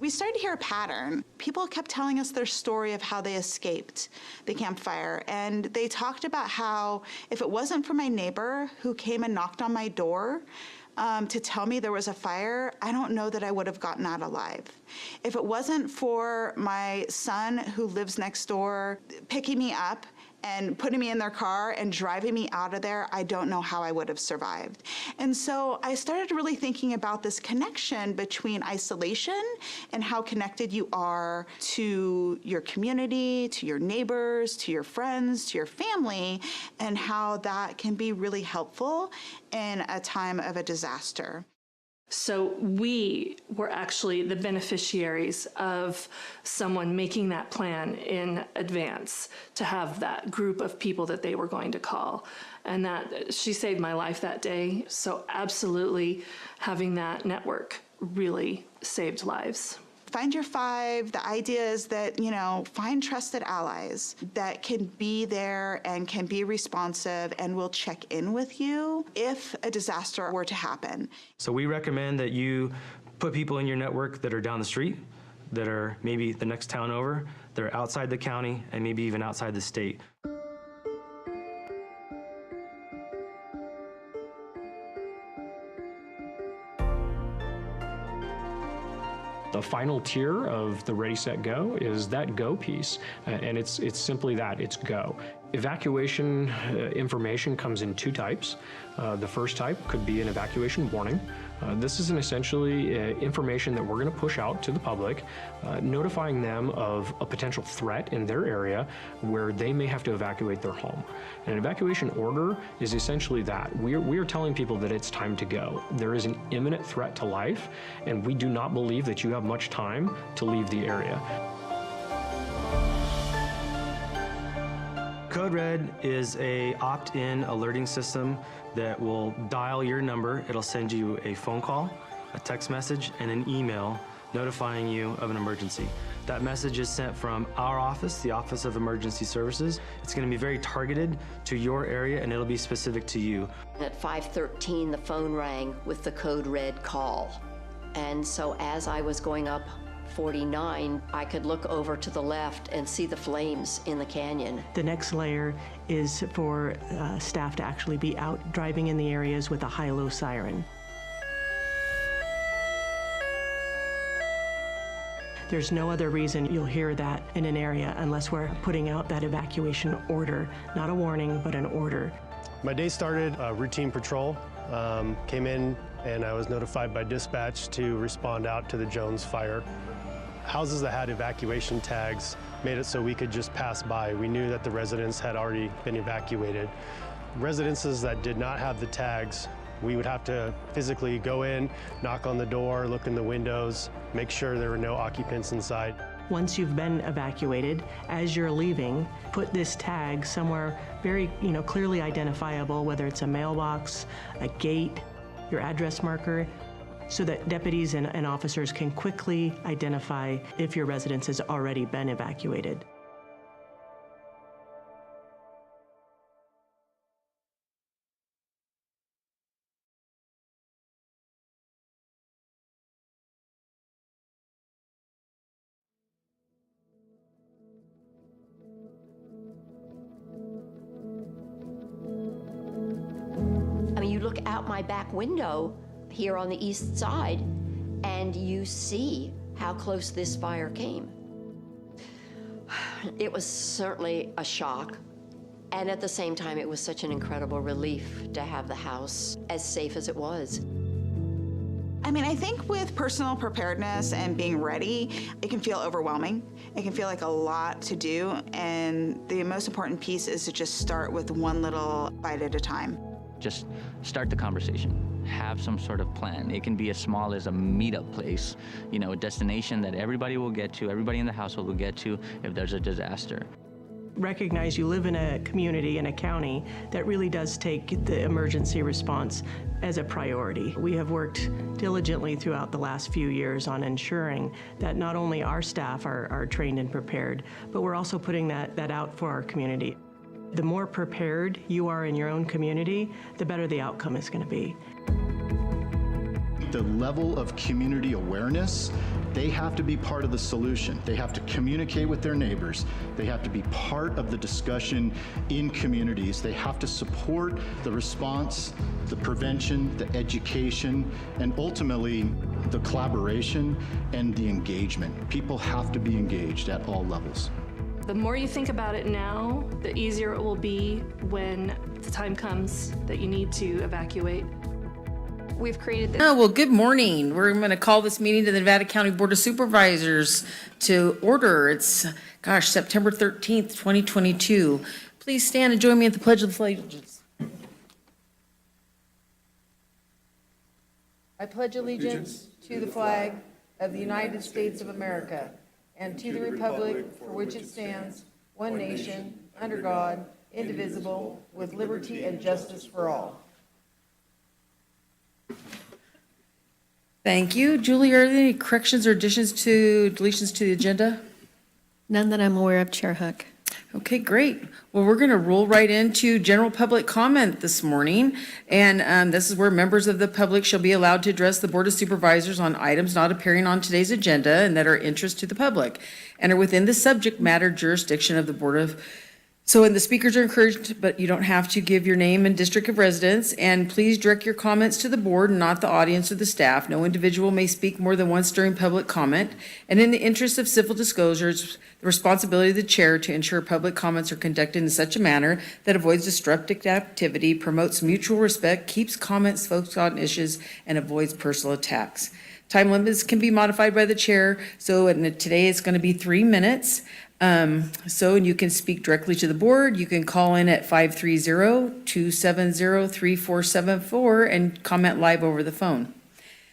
We started to hear a pattern. People kept telling us their story of how they escaped the campfire, and they talked about how if it wasn't for my neighbor who came and knocked on my door to tell me there was a fire, I don't know that I would have gotten out alive. If it wasn't for my son who lives next door picking me up and putting me in their car and driving me out of there, I don't know how I would have survived. And so I started really thinking about this connection between isolation and how connected you are to your community, to your neighbors, to your friends, to your family, and how that can be really helpful in a time of a disaster. So we were actually the beneficiaries of someone making that plan in advance to have that group of people that they were going to call. And that she saved my life that day. So absolutely having that network really saved lives. Find your five. The idea is that, find trusted allies that can be there and can be responsive and will check in with you if a disaster were to happen. So we recommend that you put people in your network that are down the street, that are maybe the next town over, that are outside the county, and maybe even outside the state. The final tier of the Ready, Set, Go is that go piece, and it's simply that, it's go. Evacuation information comes in two types. The first type could be an evacuation warning. This is essentially information that we're going to push out to the public, notifying them of a potential threat in their area where they may have to evacuate their home. An evacuation order is essentially that. We are telling people that it's time to go. There is an imminent threat to life, and we do not believe that you have much time to leave the area. Code Red is a opt-in alerting system that will dial your number. It'll send you a phone call, a text message, and an email notifying you of an emergency. That message is sent from our office, the Office of Emergency Services. It's going to be very targeted to your area, and it'll be specific to you. At 5:13, the phone rang with the Code Red call. And so as I was going up 49, I could look over to the left and see the flames in the canyon. The next layer is for staff to actually be out driving in the areas with a high-low siren. There's no other reason you'll hear that in an area unless we're putting out that evacuation order, not a warning, but an order. My day started routine patrol, came in and I was notified by dispatch to respond out to the Jones fire. Houses that had evacuation tags made it so we could just pass by. We knew that the residents had already been evacuated. Residences that did not have the tags, we would have to physically go in, knock on the door, look in the windows, make sure there were no occupants inside. Once you've been evacuated, as you're leaving, put this tag somewhere very, clearly identifiable, whether it's a mailbox, a gate, your address marker, so that deputies and officers can quickly identify if your residence has already been evacuated. I mean, you look out my back window here on the east side, and you see how close this fire came. It was certainly a shock, and at the same time, it was such an incredible relief to have the house as safe as it was. I think with personal preparedness and being ready, it can feel overwhelming. It can feel like a lot to do, and the most important piece is to just start with one little bite at a time. Just start the conversation. Have some sort of plan. It can be as small as a meetup place, a destination that everybody will get to, everybody in the household will get to if there's a disaster. Recognize you live in a community, in a county, that really does take the emergency response as a priority. We have worked diligently throughout the last few years on ensuring that not only our staff are trained and prepared, but we're also putting that out for our community. The more prepared you are in your own community, the better the outcome is going to be. the level of community awareness, they have to be part of the solution. They have to communicate with their neighbors. They have to be part of the discussion in communities. They have to support the response, the prevention, the education, and ultimately the collaboration and the engagement. People have to be engaged at all levels. The more you think about it now, the easier it will be when the time comes that you need to evacuate. We've created this. Oh, well, good morning. We're going to call this meeting to the Nevada County Board of Supervisors to order. It's, September 13th, 2022. Please stand and join me at the Pledge of Allegiance. I pledge allegiance to the flag of the United States of America and to the republic for which it stands, one nation, under God, indivisible, with liberty and justice for all. Thank you. Julie, are there any corrections or deletions to the agenda? None that I'm aware of, Chair Hook. Okay, great. Well, we're going to roll right into general public comment this morning. And this is where members of the public shall be allowed to address the Board of Supervisors on items not appearing on today's agenda and that are of interest to the public and are within the subject matter jurisdiction of the Board of. And the speakers are encouraged, but you don't have to give your name and district of residence. And please direct your comments to the board, not the audience or the staff. No individual may speak more than once during public comment. And in the interest of civil disclosures, the responsibility of the chair to ensure public comments are conducted in such a manner that avoids disruptive activity, promotes mutual respect, keeps comments focused on issues, and avoids personal attacks. Time limits can be modified by the chair. Today it's going to be 3 minutes. And you can speak directly to the board. You can call in at 530-270-3474 and comment live over the phone.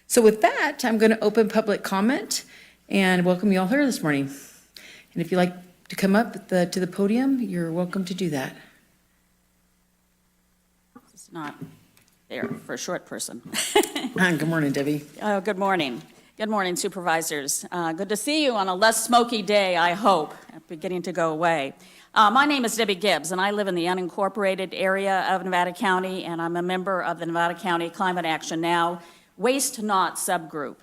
So with that, I'm going to open public comment and welcome you all here this morning. And if you'd like to come up to the podium, you're welcome to do that. It's not there for a short person. Good morning, Debbie. Good morning. Good morning, Supervisors. Good to see you on a less smoky day, I hope, beginning to go away. My name is Debbie Gibbs, and I live in the unincorporated area of Nevada County, and I'm a member of the Nevada County Climate Action Now Waste Not subgroup.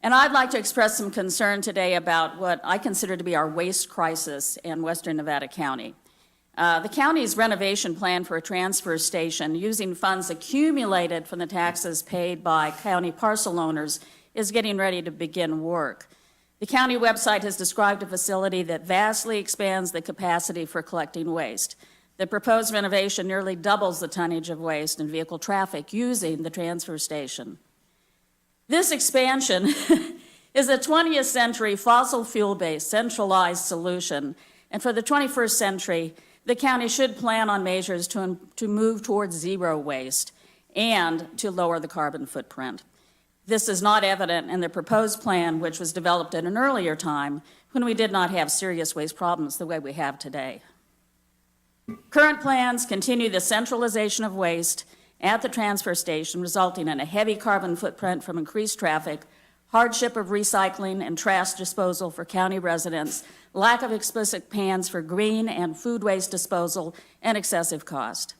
And I'd like to express some concern today about what I consider to be our waste crisis in western Nevada County. The county's renovation plan for a transfer station using funds accumulated from the taxes paid by county parcel owners is getting ready to begin work. The county website has described a facility that vastly expands the capacity for collecting waste. The proposed renovation nearly doubles the tonnage of waste and vehicle traffic using the transfer station. This expansion is a 20th century fossil fuel-based centralized solution, and for the 21st century, the county should plan on measures to move towards zero waste and to lower the carbon footprint. This is not evident in the proposed plan, which was developed at an earlier time when we did not have serious waste problems the way we have today. Current plans continue the centralization of waste at the transfer station, resulting in a heavy carbon footprint from increased traffic, hardship of recycling and trash disposal for county residents, lack of explicit plans for green and food waste disposal, and excessive cost.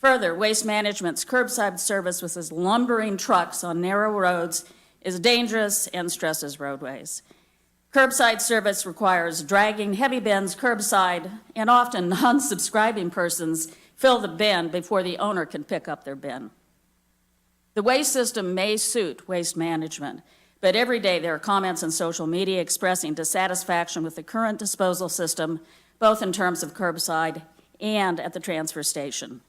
Further, Waste Management's curbside service with its lumbering trucks on narrow roads is dangerous and stresses roadways. Curbside service requires dragging heavy bins curbside, and often non-subscribing persons fill the bin before the owner can pick up their bin. The waste system may suit Waste Management, but every day there are comments on social media expressing dissatisfaction with the current disposal system, both in terms of curbside and at the transfer station.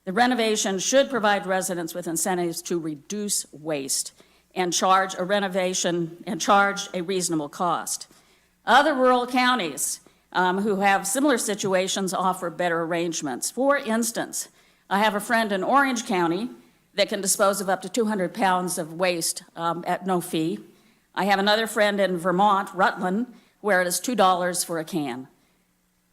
The renovation should provide residents with incentives to reduce waste and charge a reasonable cost. Other rural counties who have similar situations offer better arrangements. For instance, I have a friend in Orange County that can dispose of up to 200 pounds of waste at no fee. I have another friend in Vermont, Rutland, where it is $2 for a can.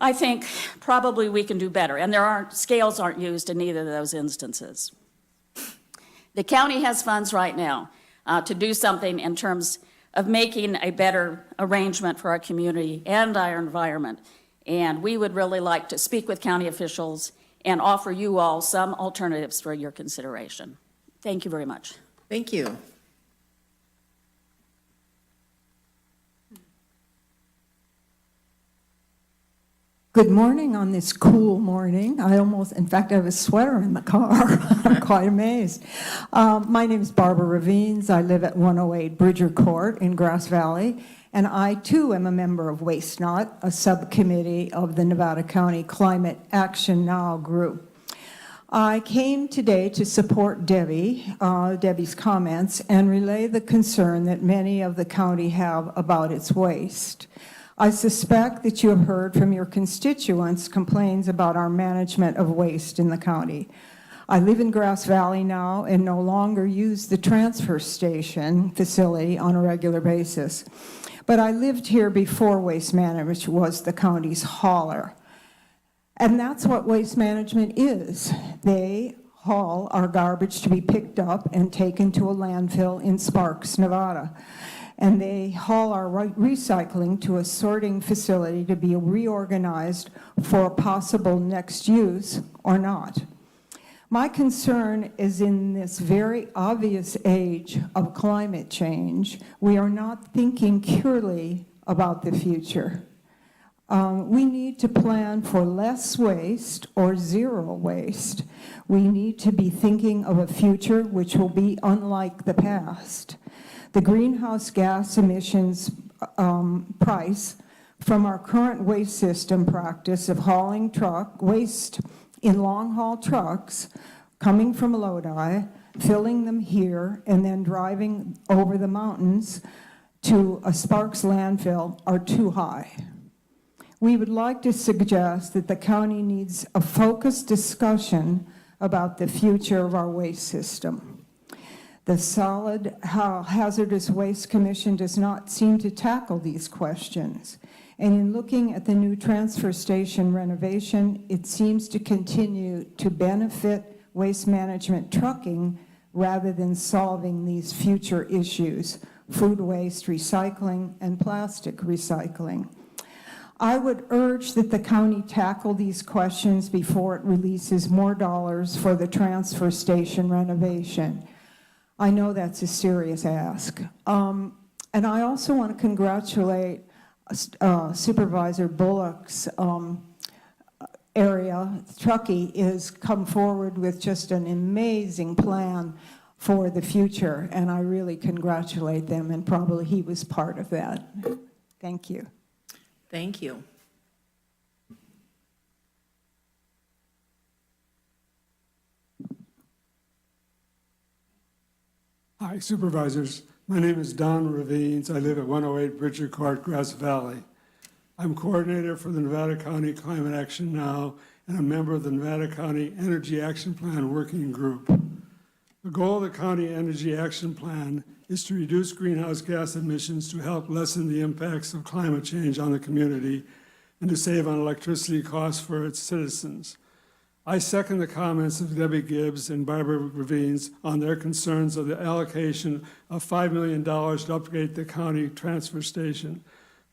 I think probably we can do better, and scales aren't used in either of those instances. The county has funds right now to do something in terms of making a better arrangement for our community and our environment, and we would really like to speak with county officials and offer you all some alternatives for your consideration. Thank you very much. Thank you. Good morning on this cool morning. In fact, I have a sweater in the car. I'm quite amazed. My name is Barbara Ravines. I live at 108 Bridger Court in Grass Valley, and I too am a member of Waste Not, a subcommittee of the Nevada County Climate Action Now group. I came today to support Debbie's comments and relay the concern that many of the county have about its waste. I suspect that you have heard from your constituents complaints about our management of waste in the county. I live in Grass Valley now and no longer use the transfer station facility on a regular basis. But I lived here before Waste Management, which was the county's hauler. And that's what waste management is. They haul our garbage to be picked up and taken to a landfill in Sparks, Nevada. And they haul our recycling to a sorting facility to be reorganized for possible next use or not. My concern is in this very obvious age of climate change, we are not thinking purely about the future. We need to plan for less waste or zero waste. We need to be thinking of a future which will be unlike the past. The greenhouse gas emissions price from our current waste system practice of hauling waste in long-haul trucks, coming from Lodi, filling them here, and then driving over the mountains to a Sparks landfill are too high. We would like to suggest that the county needs a focused discussion about the future of our waste system. The Solid Hazardous Waste Commission does not seem to tackle these questions. And in looking at the new transfer station renovation, it seems to continue to benefit waste management trucking rather than solving these future issues, food waste recycling and plastic recycling. I would urge that the county tackle these questions before it releases more dollars for the transfer station renovation. I know that's a serious ask. And I also want to congratulate Supervisor Bullock's area. Truckee has come forward with just an amazing plan for the future, and I really congratulate them, and probably he was part of that. Thank you. Thank you. Hi, Supervisors. My name is Don Ravines. I live at 108 Bridger Court, Grass Valley. I'm coordinator for the Nevada County Climate Action Now and a member of the Nevada County Energy Action Plan Working Group. The goal of the County Energy Action Plan is to reduce greenhouse gas emissions to help lessen the impacts of climate change on the community and to save on electricity costs for its citizens. I second the comments of Debbie Gibbs and Barbara Ravines on their concerns of the allocation of $5 million to upgrade the county transfer station.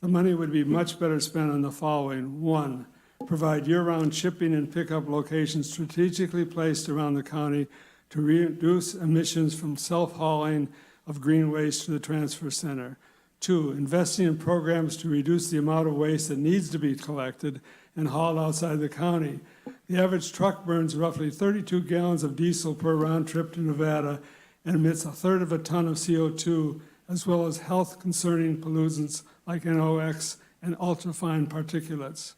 The money would be much better spent on the following. 1, provide year-round shipping and pickup locations strategically placed around the county to reduce emissions from self-hauling of green waste to the transfer center. 2, investing in programs to reduce the amount of waste that needs to be collected and hauled outside the county. The average truck burns roughly 32 gallons of diesel per round trip to Nevada and emits 1/3 of a ton of CO2, as well as health concerning pollutants like NOx and ultrafine particulates.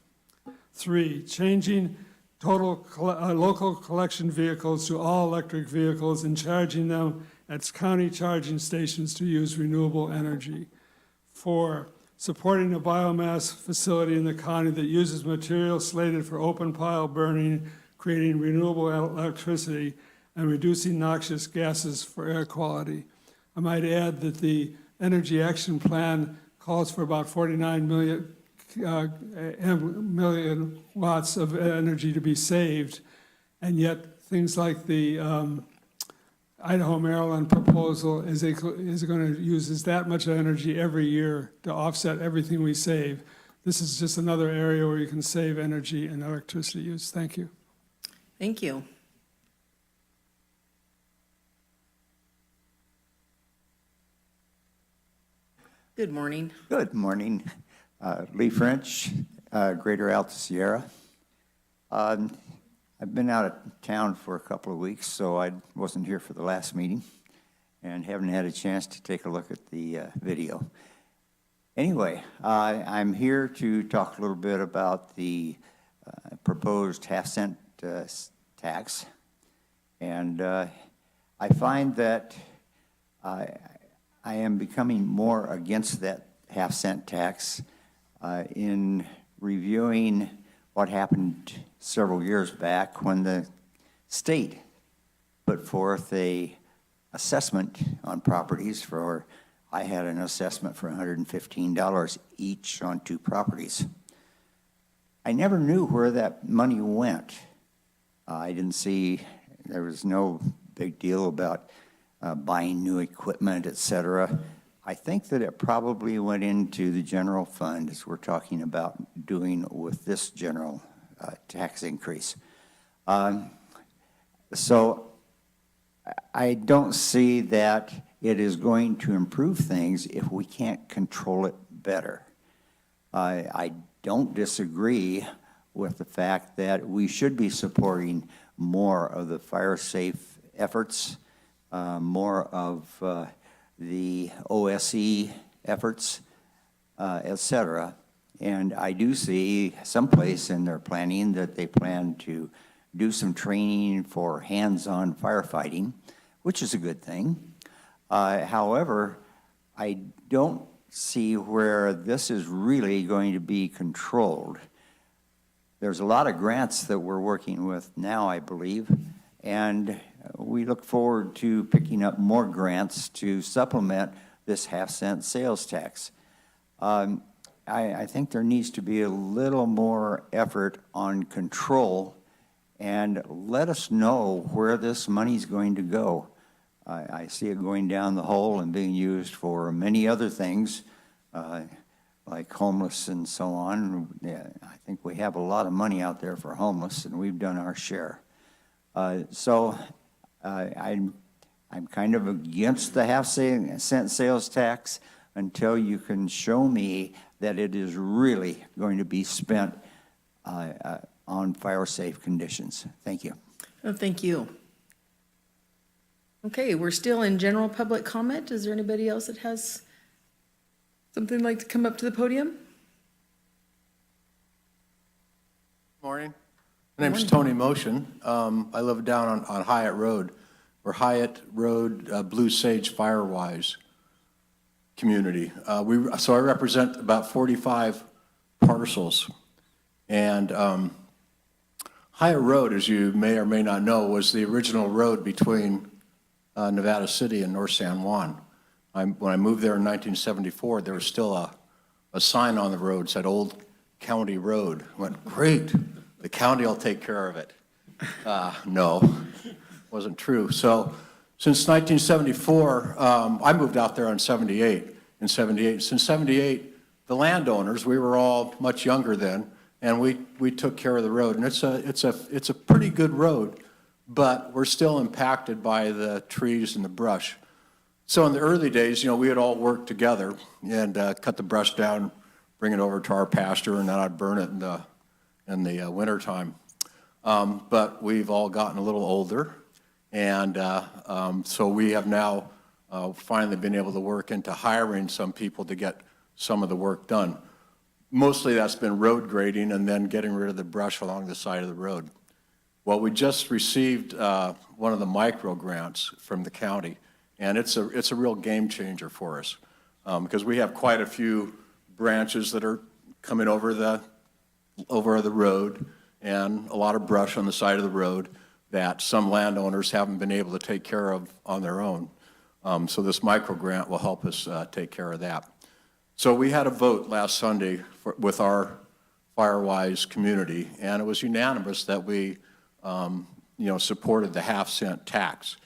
3, changing local collection vehicles to all electric vehicles and charging them at county charging stations to use renewable energy. 4, supporting a biomass facility in the county that uses materials slated for open pile burning, creating renewable electricity, and reducing noxious gases for air quality. I might add that the Energy Action Plan calls for about 49 million watts of energy to be saved, and yet things like the Idaho, Maryland proposal is going to use that much energy every year to offset everything we save. This is just another area where you can save energy and electricity use. Thank you. Thank you. Good morning. Good morning. Lee French, Greater Alta Sierra. I've been out of town for a couple of weeks, so I wasn't here for the last meeting and haven't had a chance to take a look at the video. Anyway, I'm here to talk a little bit about the proposed half-cent tax. And I find that I am becoming more against that half-cent tax in reviewing what happened several years back when the state put forth a assessment on properties for, I had an assessment for $115 each on 2 properties. I never knew where that money went. I didn't see, there was no big deal about buying new equipment, etc. I think that it probably went into the general fund, as we're talking about doing with this general tax increase. So I don't see that it is going to improve things if we can't control it better. I don't disagree with the fact that we should be supporting more of the fire-safe efforts, more of the OSE efforts, etc. And I do see someplace in their planning that they plan to do some training for hands-on firefighting, which is a good thing. However, I don't see where this is really going to be controlled. There's a lot of grants that we're working with now, I believe, and we look forward to picking up more grants to supplement this half-cent sales tax. I think there needs to be a little more effort on control and let us know where this money's going to go. I see it going down the hole and being used for many other things, like homeless and so on. I think we have a lot of money out there for homeless, and we've done our share. So I'm kind of against the half-cent sales tax until you can show me that it is really going to be spent on fire-safe conditions. Thank you. Oh, thank you. Okay, we're still in general public comment. Is there anybody else that has something like to come up to the podium? Morning. My name's Tony Motion. I live down on Hyatt Road, or Hyatt Road Blue Sage Firewise community. So I represent about 45 parcels. And Hyatt Road, as you may or may not know, was the original road between Nevada City and North San Juan. When I moved there in 1974, there was still a sign on the road that said Old County Road. I went, great, the county will take care of it. No, wasn't true. So since 1974, I moved out there in 78. Since 78, the landowners, we were all much younger then, and we took care of the road. And it's a pretty good road, but we're still impacted by the trees and the brush. So in the early days, we had all worked together and cut the brush down, bring it over to our pasture, and then I'd burn it in the wintertime. But we've all gotten a little older, and so we have now finally been able to work into hiring some people to get some of the work done. Mostly that's been road grading and then getting rid of the brush along the side of the road. Well, we just received one of the micro grants from the county, and it's a real game changer for us because we have quite a few branches that are coming over the road and a lot of brush on the side of the road that some landowners haven't been able to take care of on their own. So this micro grant will help us take care of that. So we had a vote last Sunday with our Firewise community, and it was unanimous that we supported the half-cent tax.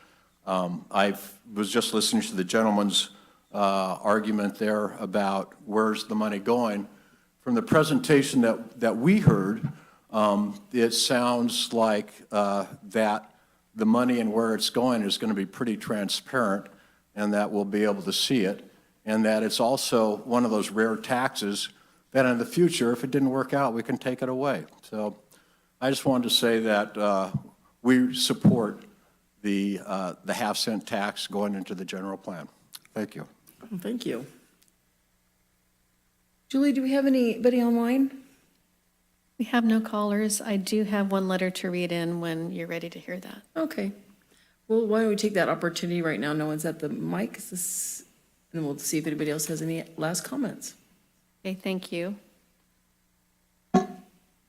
I was just listening to the gentleman's argument there about where's the money going. From the presentation that we heard, it sounds like that the money and where it's going is going to be pretty transparent and that we'll be able to see it, and that it's also one of those rare taxes then in the future, if it didn't work out, we can take it away. So I just wanted to say that we support the half-cent tax going into the general plan. Thank you. Thank you. Julie, do we have anybody online? We have no callers. I do have one letter to read in when you're ready to hear that. Okay. Well, why don't we take that opportunity right now? No one's at the mic. And we'll see if anybody else has any last comments. Okay, thank you.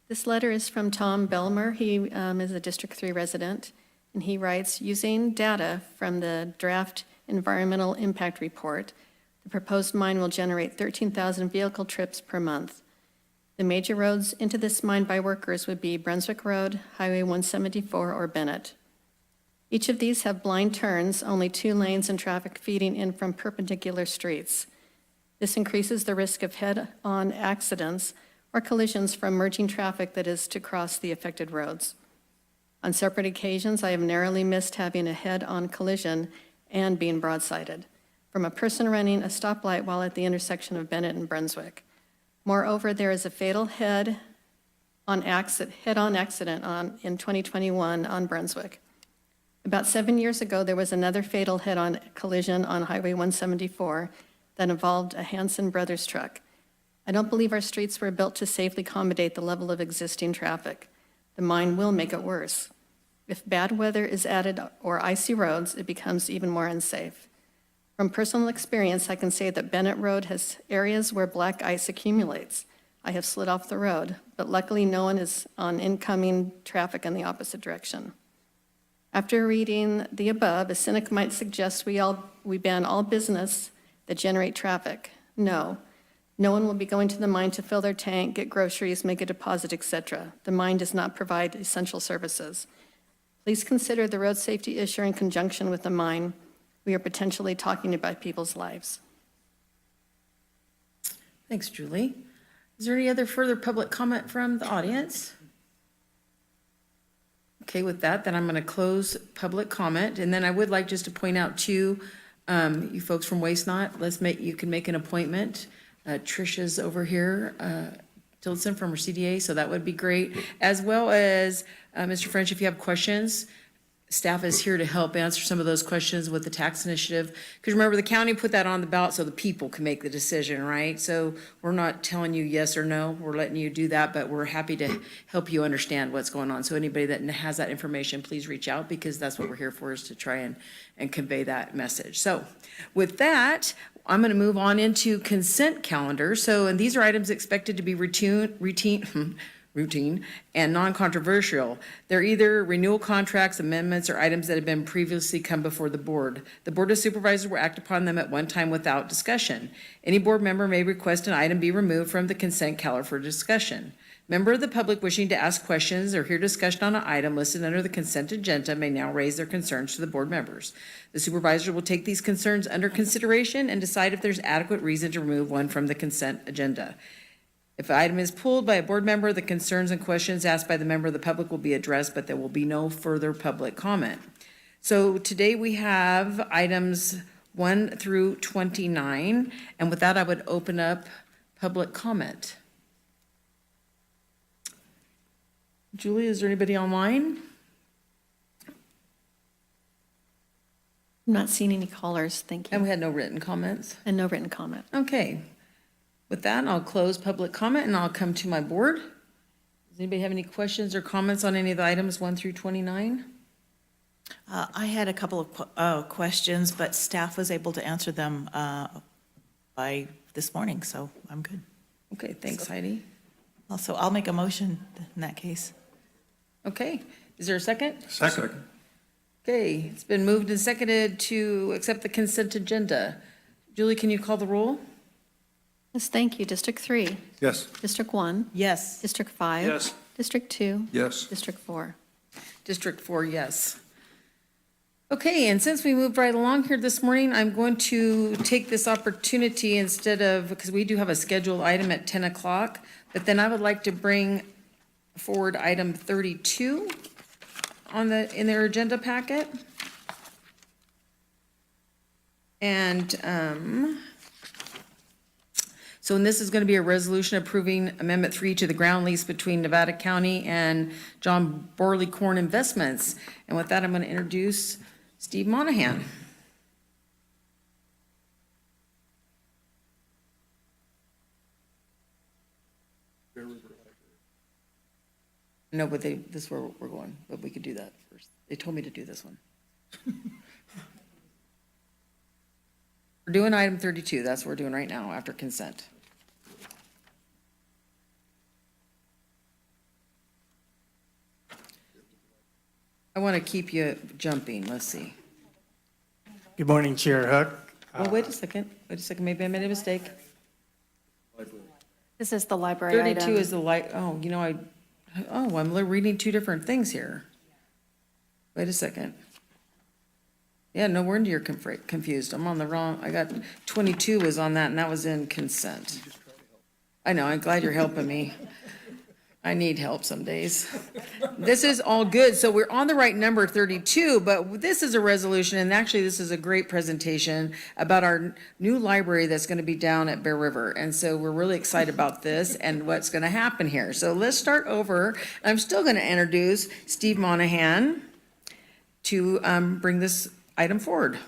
This letter is from Tom Belmer. He is a District 3 resident, and he writes, using data from the draft environmental impact report, the proposed mine will generate 13,000 vehicle trips per month. The major roads into this mine by workers would be Brunswick Road, Highway 174, or Bennett. Each of these have blind turns, only 2 lanes, and traffic feeding in from perpendicular streets. This increases the risk of head-on accidents or collisions from merging traffic that is to cross the affected roads. On separate occasions, I have narrowly missed having a head-on collision and being broadsided from a person running a stoplight while at the intersection of Bennett and Brunswick. Moreover, there is a fatal head-on accident in 2021 on Brunswick. About 7 years ago, there was another fatal head-on collision on Highway 174 that involved a Hanson Brothers truck. I don't believe our streets were built to safely accommodate the level of existing traffic. The mine will make it worse. If bad weather is added or icy roads, it becomes even more unsafe. From personal experience, I can say that Bennett Road has areas where black ice accumulates. I have slid off the road, but luckily no one is on incoming traffic in the opposite direction. After reading the above, a cynic might suggest we ban all business that generate traffic. No. No one will be going to the mine to fill their tank, get groceries, make a deposit, etc. The mine does not provide essential services. Please consider the road safety issue in conjunction with the mine. We are potentially talking about people's lives. Thanks, Julie. Is there any other further public comment from the audience? Okay, with that, then I'm going to close public comment. And then I would like just to point out to you folks from Waste Not, you can make an appointment. Trisha's over here, Tillotson from her CDA, so that would be great. As well as, Mr. French, if you have questions, staff is here to help answer some of those questions with the tax initiative. Because remember, the county put that on the ballot so the people can make the decision, right? So we're not telling you yes or no, we're letting you do that, but we're happy to help you understand what's going on. So anybody that has that information, please reach out, because that's what we're here for, is to try and convey that message. So with that, I'm going to move on into consent calendar. So, and these are items expected to be routine and non-controversial. They're either renewal contracts, amendments, or items that have been previously come before the board. The Board of Supervisors will act upon them at one time without discussion. Any board member may request an item be removed from the consent calendar for discussion. Member of the public wishing to ask questions or hear discussion on an item listed under the consent agenda may now raise their concerns to the board members. The supervisor will take these concerns under consideration and decide if there's adequate reason to remove one from the consent agenda. If an item is pulled by a board member, the concerns and questions asked by the member of the public will be addressed, but there will be no further public comment. So today we have items 1 through 29, and with that I would open up public comment. Julie, is there anybody online? I'm not seeing any callers, thank you. And we had no written comments? And no written comment. Okay. With that, I'll close public comment and I'll come to my board. Does anybody have any questions or comments on any of the items 1 through 29? I had a couple of questions, but staff was able to answer them by this morning, so I'm good. Okay, thanks, Heidi. Also, I'll make a motion in that case. Okay, is there a second? Second. Okay, it's been moved and seconded to accept the consent agenda. Julie, can you call the roll? Yes, thank you. District 3. Yes. District 1. Yes. District 5. Yes. District 2. Yes. District 4. District 4, yes. Okay, and since we moved right along here this morning, I'm going to take this opportunity instead of, because we do have a scheduled item at 10 o'clock, but then I would like to bring forward item 32 in their agenda packet. And So, and this is going to be a resolution approving Amendment 3 to the ground lease between Nevada County and John Borley Corn Investments. And with that, I'm going to introduce Steve Monahan. No, but this is where we're going, but we could do that first. They told me to do this one. We're doing item 32. That's what we're doing right now after consent. I want to keep you jumping. Let's see. Good morning, Chair Hook. Oh, wait a second. Maybe I made a mistake. This is the library 32 item. is the I'm reading two different things here. Wait a second. Yeah, no wonder you're confused. I'm on the wrong, I got 22 was on that, and that was in consent. I know, I'm glad you're helping me. I need help some days. This is all good. So we're on the right number, 32, but this is a resolution, and actually this is a great presentation about our new library that's going to be down at Bear River. And so we're really excited about this and what's going to happen here. So let's start over. I'm still going to introduce Steve Monahan to bring this item forward.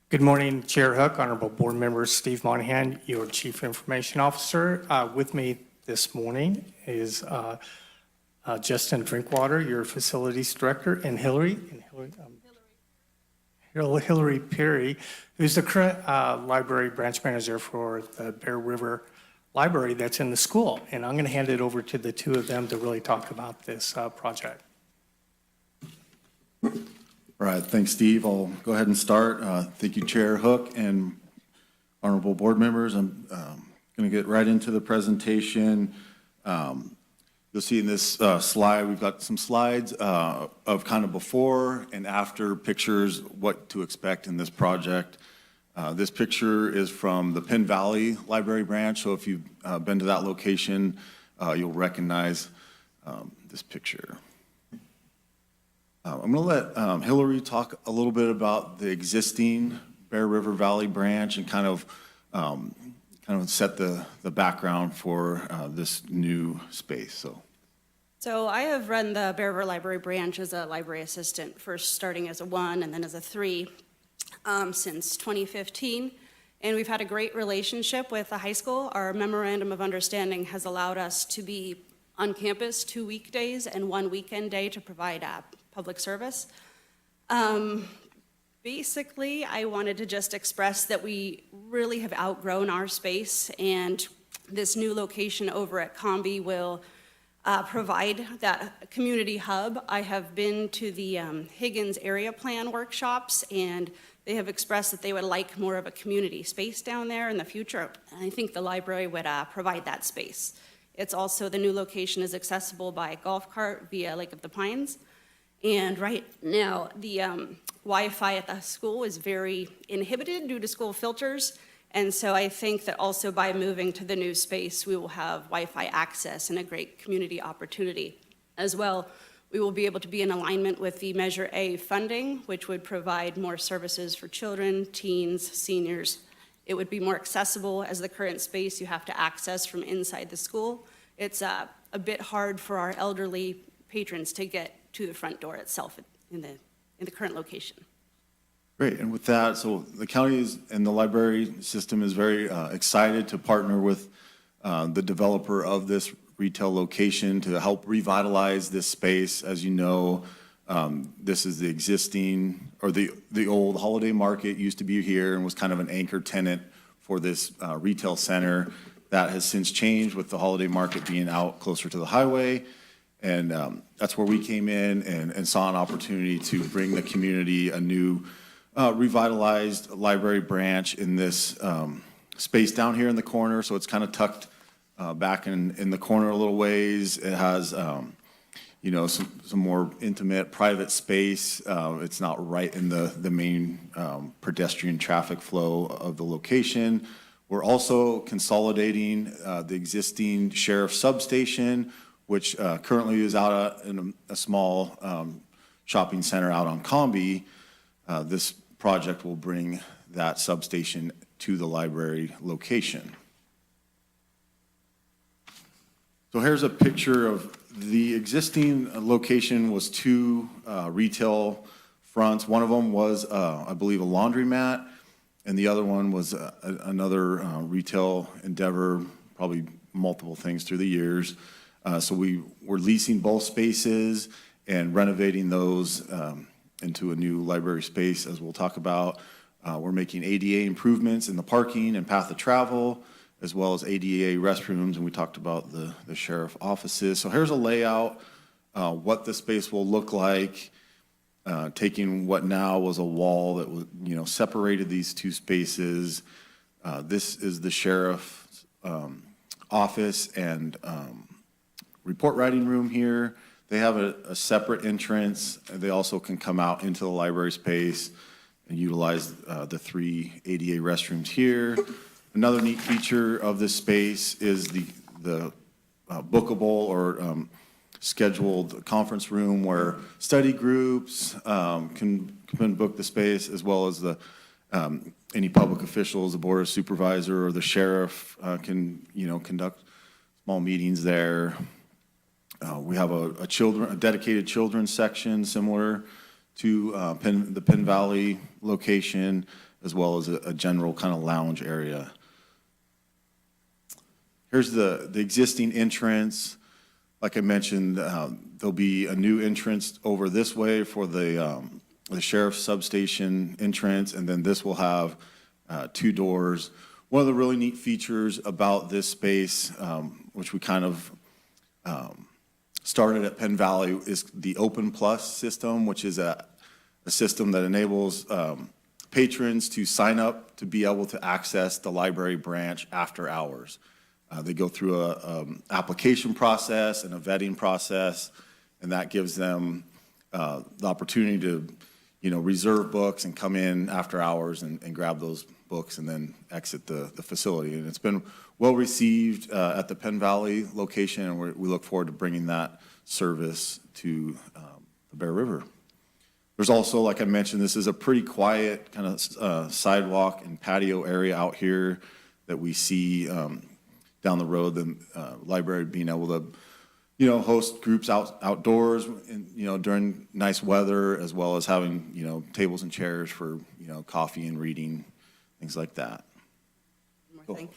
Good morning, Chair Hook, honorable board members, Steve Monahan, your Chief Information Officer. With me this morning is Justin Drinkwater, your Facilities Director, and Hillary Perry, who's the current library branch manager for the Bear River Library that's in the school. And I'm going to hand it over to the two of them to really talk about this project. All right, thanks, Steve. I'll go ahead and start. Thank you, Chair Hook and honorable board members. I'm going to get right into the presentation. You'll see in this slide, we've got some slides of kind of before and after pictures, what to expect in this project. This picture is from the Penn Valley Library branch, so if you've been to that location, you'll recognize this picture. I'm going to let Hillary talk a little bit about the existing Bear River Valley branch and kind of set the background for this new space. So I have run the Bear River Library branch as a library assistant, first starting as a 1 and then as a 3 since 2015. And we've had a great relationship with the high school. Our memorandum of understanding has allowed us to be on campus 2 weekdays and 1 weekend day to provide public service. Basically, I wanted to just express that we really have outgrown our space, and this new location over at Combi will provide that community hub. I have been to the Higgins area plan workshops, and they have expressed that they would like more of a community space down there in the future, and I think the library would provide that space. It's also, the new location is accessible by golf cart via Lake of the Pines. And right now, the Wi-Fi at the school is very inhibited due to school filters. And so I think that also by moving to the new space, we will have Wi-Fi access and a great community opportunity. As well, we will be able to be in alignment with the Measure A funding, which would provide more services for children, teens, seniors. It would be more accessible, as the current space you have to access from inside the school. It's a bit hard for our elderly patrons to get to the front door itself in the current location. Great, and with that, so the county and the library system is very excited to partner with the developer of this retail location to help revitalize this space. As you know, this is the existing, or the old Holiday Market used to be here and was kind of an anchor tenant for this retail center. That has since changed with the Holiday Market being out closer to the highway. And that's where we came in and saw an opportunity to bring the community a new revitalized library branch in this space down here in the corner. So it's kind of tucked back in the corner a little ways. It has, some more intimate private space. It's not right in the main pedestrian traffic flow of the location. We're also consolidating the existing sheriff's substation, which currently is out in a small shopping center out on Combi. This project will bring that substation to the library location. So here's a picture of the existing location was two retail fronts. One of them was, I believe, a laundromat, and the other one was another retail endeavor, probably multiple things through the years. So we were leasing both spaces and renovating those into a new library space, as we'll talk about. We're making ADA improvements in the parking and path of travel, as well as ADA restrooms, and we talked about the sheriff offices. So here's a layout, what the space will look like, taking what now was a wall that was, separated these two spaces. This is the sheriff's office and report writing room here. They have a separate entrance. They also can come out into the library space and utilize the 3 ADA restrooms here. Another neat feature of this space is the bookable or scheduled conference room where study groups can book the space, as well as the any public officials, the board of supervisor or the sheriff can conduct small meetings there. We have a dedicated children's section similar to the Penn Valley location, as well as a general kind of lounge area. Here's the existing entrance. Like I mentioned, there'll be a new entrance over this way for the sheriff's substation entrance, and then this will have 2 doors. One of the really neat features about this space, which we kind of started at Penn Valley, is the Open Plus system, which is a system that enables patrons to sign up to be able to access the library branch after hours. They go through an application process and a vetting process, and that gives them the opportunity to, reserve books and come in after hours and grab those books and then exit the facility. And it's been well received at the Penn Valley location, and we look forward to bringing that service to the Bear River. There's also, like I mentioned, this is a pretty quiet kind of sidewalk and patio area out here that we see down the road, the library being able to, host groups outdoors, and, during nice weather, as well as having, tables and chairs for, coffee and reading, things like that. One more thing.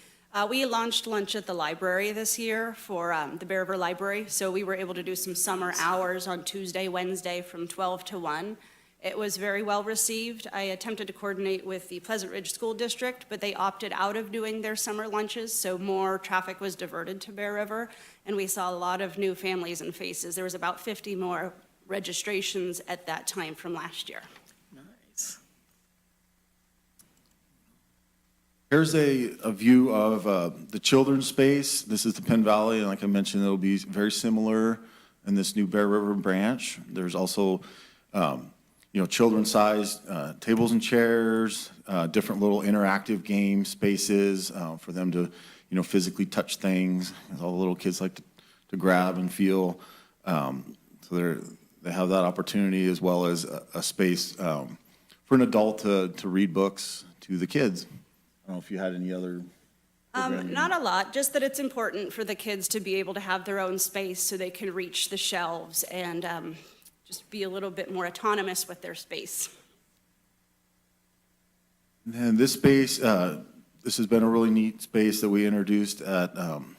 We launched lunch at the library this year for the Bear River Library, so we were able to do some summer hours on Tuesday, Wednesday from 12 to 1. It was very well received. I attempted to coordinate with the Pleasant Ridge School District, but they opted out of doing their summer lunches, so more traffic was diverted to Bear River, and we saw a lot of new families and faces. There was about 50 more registrations at that time from last year. Nice. Here's a view of the children's space. This is the Penn Valley, and like I mentioned, it'll be very similar in this new Bear River branch. There's also children-sized tables and chairs, different little interactive game spaces for them to, physically touch things. All the little kids like to grab and feel. So they have that opportunity, as well as a space for an adult to read books to the kids. I don't know if you had any other Not a lot, just that it's important for the kids to be able to have their own space so they can reach the shelves and just be a little bit more autonomous with their space. And this space, this has been a really neat space that we introduced at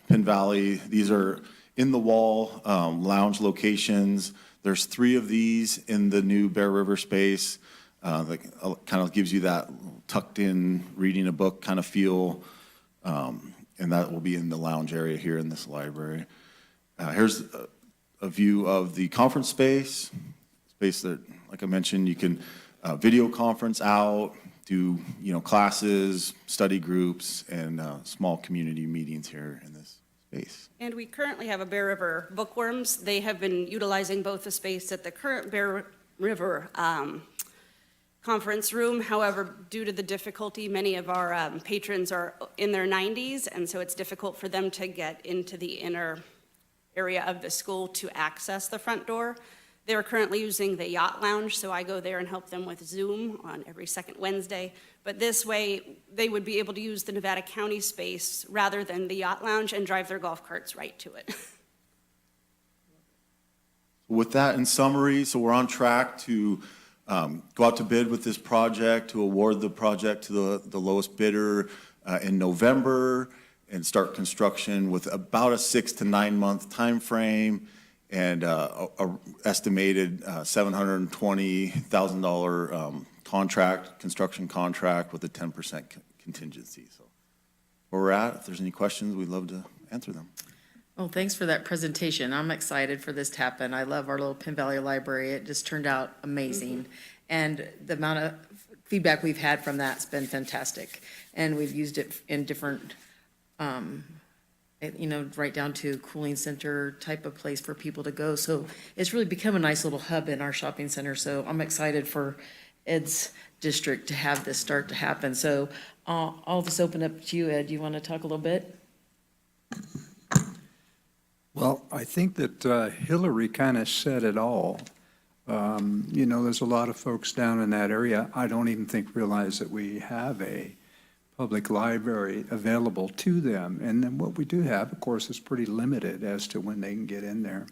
Penn Valley. These are in-the-wall lounge locations. There's 3 of these in the new Bear River space. That kind of gives you that tucked-in, reading a book kind of feel, and that will be in the lounge area here in this library. Here's a view of the conference space that, like I mentioned, you can video conference out, do classes, study groups, and small community meetings here in this space. And we currently have a Bear River Bookworms. They have been utilizing both the space at the current Bear River conference room. However, due to the difficulty, many of our patrons are in their 90s, and so it's difficult for them to get into the inner area of the school to access the front door. They're currently using the Yacht Lounge, so I go there and help them with Zoom on every second Wednesday. But this way, they would be able to use the Nevada County space rather than the Yacht Lounge and drive their golf carts right to it. With that, in summary, so we're on track to go out to bid with this project, to award the project to the lowest bidder in November, and start construction with about a 6 to 9 month time frame, and a estimated $720,000 construction contract with a 10% contingency. So where we're at, if there's any questions, we'd love to answer them. Well, thanks for that presentation. I'm excited for this to happen. I love our little Penn Valley Library. It just turned out amazing. And the amount of feedback we've had from that's been fantastic. And we've used it in different, right down to cooling center type of place for people to go. So it's really become a nice little hub in our shopping center. So I'm excited for Ed's district to have this start to happen. So I'll just open up to you, Ed. Do you want to talk a little bit? Well, I think that Hillary kind of said it all. There's a lot of folks down in that area, I don't even think realize that we have a public library available to them. And then what we do have, of course, is pretty limited as to when they can get in there.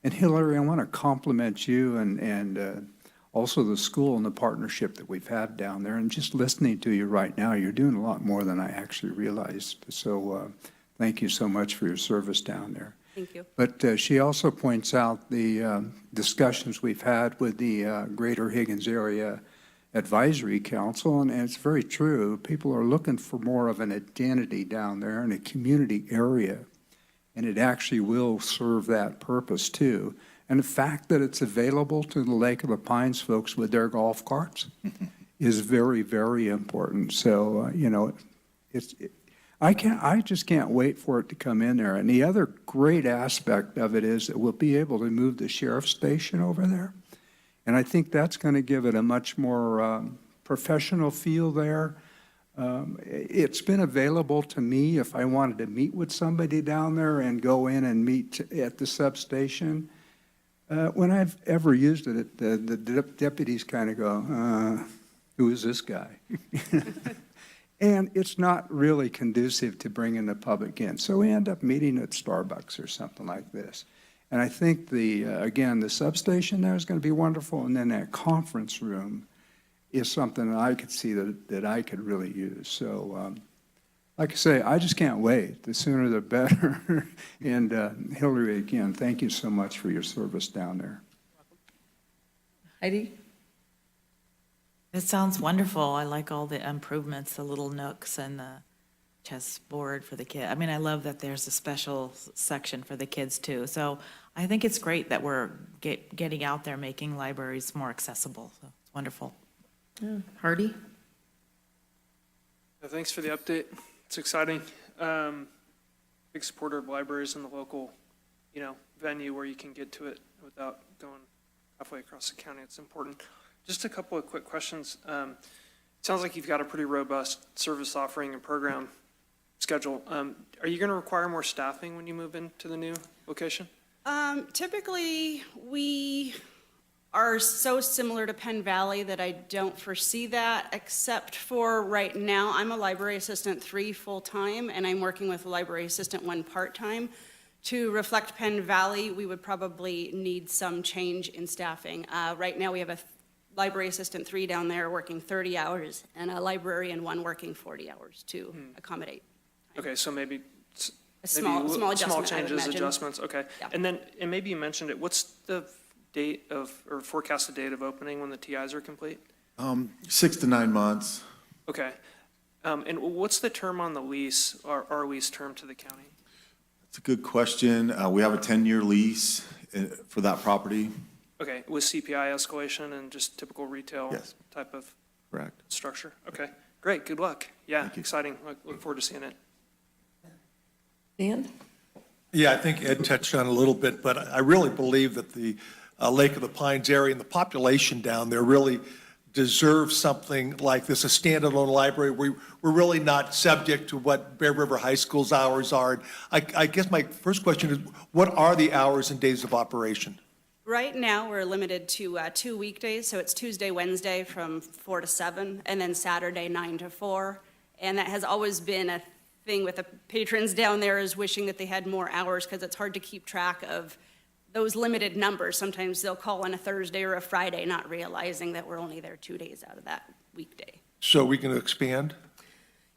And Hillary, I want to compliment you and also the school and the partnership that we've had down there. And just listening to you right now, you're doing a lot more than I actually realized. So thank you so much for your service down there. Thank you. But she also points out the discussions we've had with the Greater Higgins Area Advisory Council, and it's very true. People are looking for more of an identity down there in a community area, and it actually will serve that purpose too. And the fact that it's available to the Lake of the Pines folks with their golf carts is very, very important. So, I just can't wait for it to come in there. And the other great aspect of it is that we'll be able to move the sheriff's station over there. And I think that's going to give it a much more professional feel there. It's been available to me if I wanted to meet with somebody down there and go in and meet at the substation. When I've ever used it, the deputies kind of go, who is this guy? And it's not really conducive to bringing the public in. So we end up meeting at Starbucks or something like this. And I think again, the substation there is going to be wonderful. And then that conference room is something that I could see that I could really use. So like I say, I just can't wait. The sooner the better. And Hillary, again, thank you so much for your service down there. Heidi? It sounds wonderful. I like all the improvements, the little nooks and the chessboard for the kid. I mean, I love that there's a special section for the kids too. So I think it's great that we're getting out there, making libraries more accessible. So it's wonderful. Yeah. Hardy? Thanks for the update. It's exciting. Big supporter of libraries in the local, venue where you can get to it without going halfway across the county. It's important. Just a couple of quick questions. It sounds like you've got a pretty robust service offering and program schedule. Are you going to require more staffing when you move into the new location? Typically, we are so similar to Penn Valley that I don't foresee that, except for right now, I'm a library assistant 3 full-time, and I'm working with a library assistant 1 part-time. To reflect Penn Valley, we would probably need some change in staffing. Right now, we have a library assistant 3 down there working 30 hours, and a librarian 1 working 40 hours to accommodate. Okay, so maybe small adjustment, small I would changes, imagine. adjustments. Okay, Yeah. and maybe you mentioned it. What's the date or forecasted date of opening when the TIs are complete? 6 to 9 months. Okay, and what's the term on the lease, or our lease term to the county? That's a good question. We have a 10-year lease for that property. Okay, with CPI escalation and just typical retail Yes. type of Correct. structure? Okay, great, good luck. Yeah, exciting. Look forward to seeing it. Dan? Yeah, I think Ed touched on it a little bit, but I really believe that the Lake of the Pines area and the population down there really deserves something like this, a standalone library. We're really not subject to what Bear River High School's hours are. I guess my first question is, what are the hours and days of operation? Right now, we're limited to 2 weekdays, so it's Tuesday, Wednesday from 4 to 7, and then Saturday 9 to 4. And that has always been a thing with the patrons down there, is wishing that they had more hours, because it's hard to keep track of those limited numbers. Sometimes they'll call on a Thursday or a Friday, not realizing that we're only there 2 days out of that weekday. So we can expand?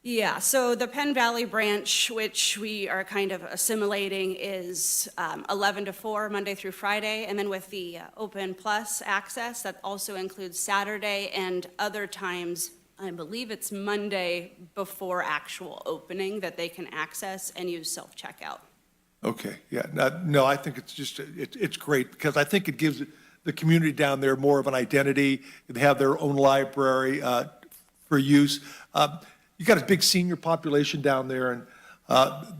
Yeah, so the Penn Valley branch, which we are kind of assimilating, is 11 to 4, Monday through Friday. And then with the Open Plus access, that also includes Saturday and other times, I believe it's Monday before actual opening, that they can access and use self-checkout. Okay, yeah, no, I think it's just, it's great, because I think it gives the community down there more of an identity, and have their own library for use. You got a big senior population down there, and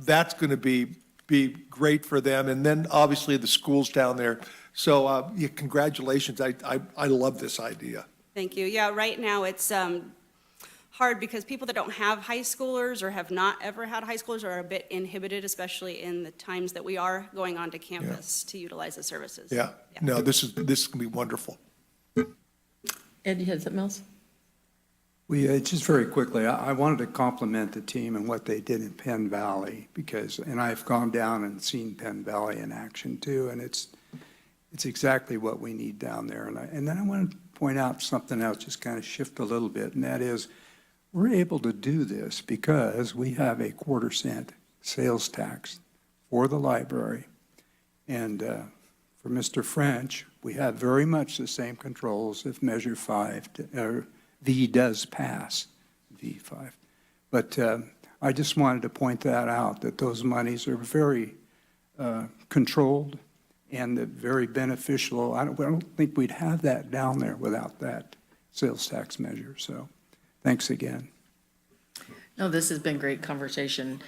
that's going to be great for them, and then obviously the schools down there. So, yeah, congratulations, I love this idea. Thank you. Yeah, right now it's hard because people that don't have high schoolers or have not ever had high schoolers are a bit inhibited, especially in the times that we are going onto campus to utilize the services. Yeah, no, this is going to be wonderful. Ed, you had something else? Just very quickly, I wanted to compliment the team and what they did in Penn Valley, and I've gone down and seen Penn Valley in action too, and it's exactly what we need down there. And then I want to point out something else, just kind of shift a little bit, and that is, we're able to do this because we have a 1/4 cent sales tax for the library. And for Mr. French, we have very much the same controls if Measure 5, V does pass, V5. But I just wanted to point that out, that those monies are very controlled and very beneficial. I don't think we'd have that down there without that sales tax measure. So thanks again. No, this has been great conversation.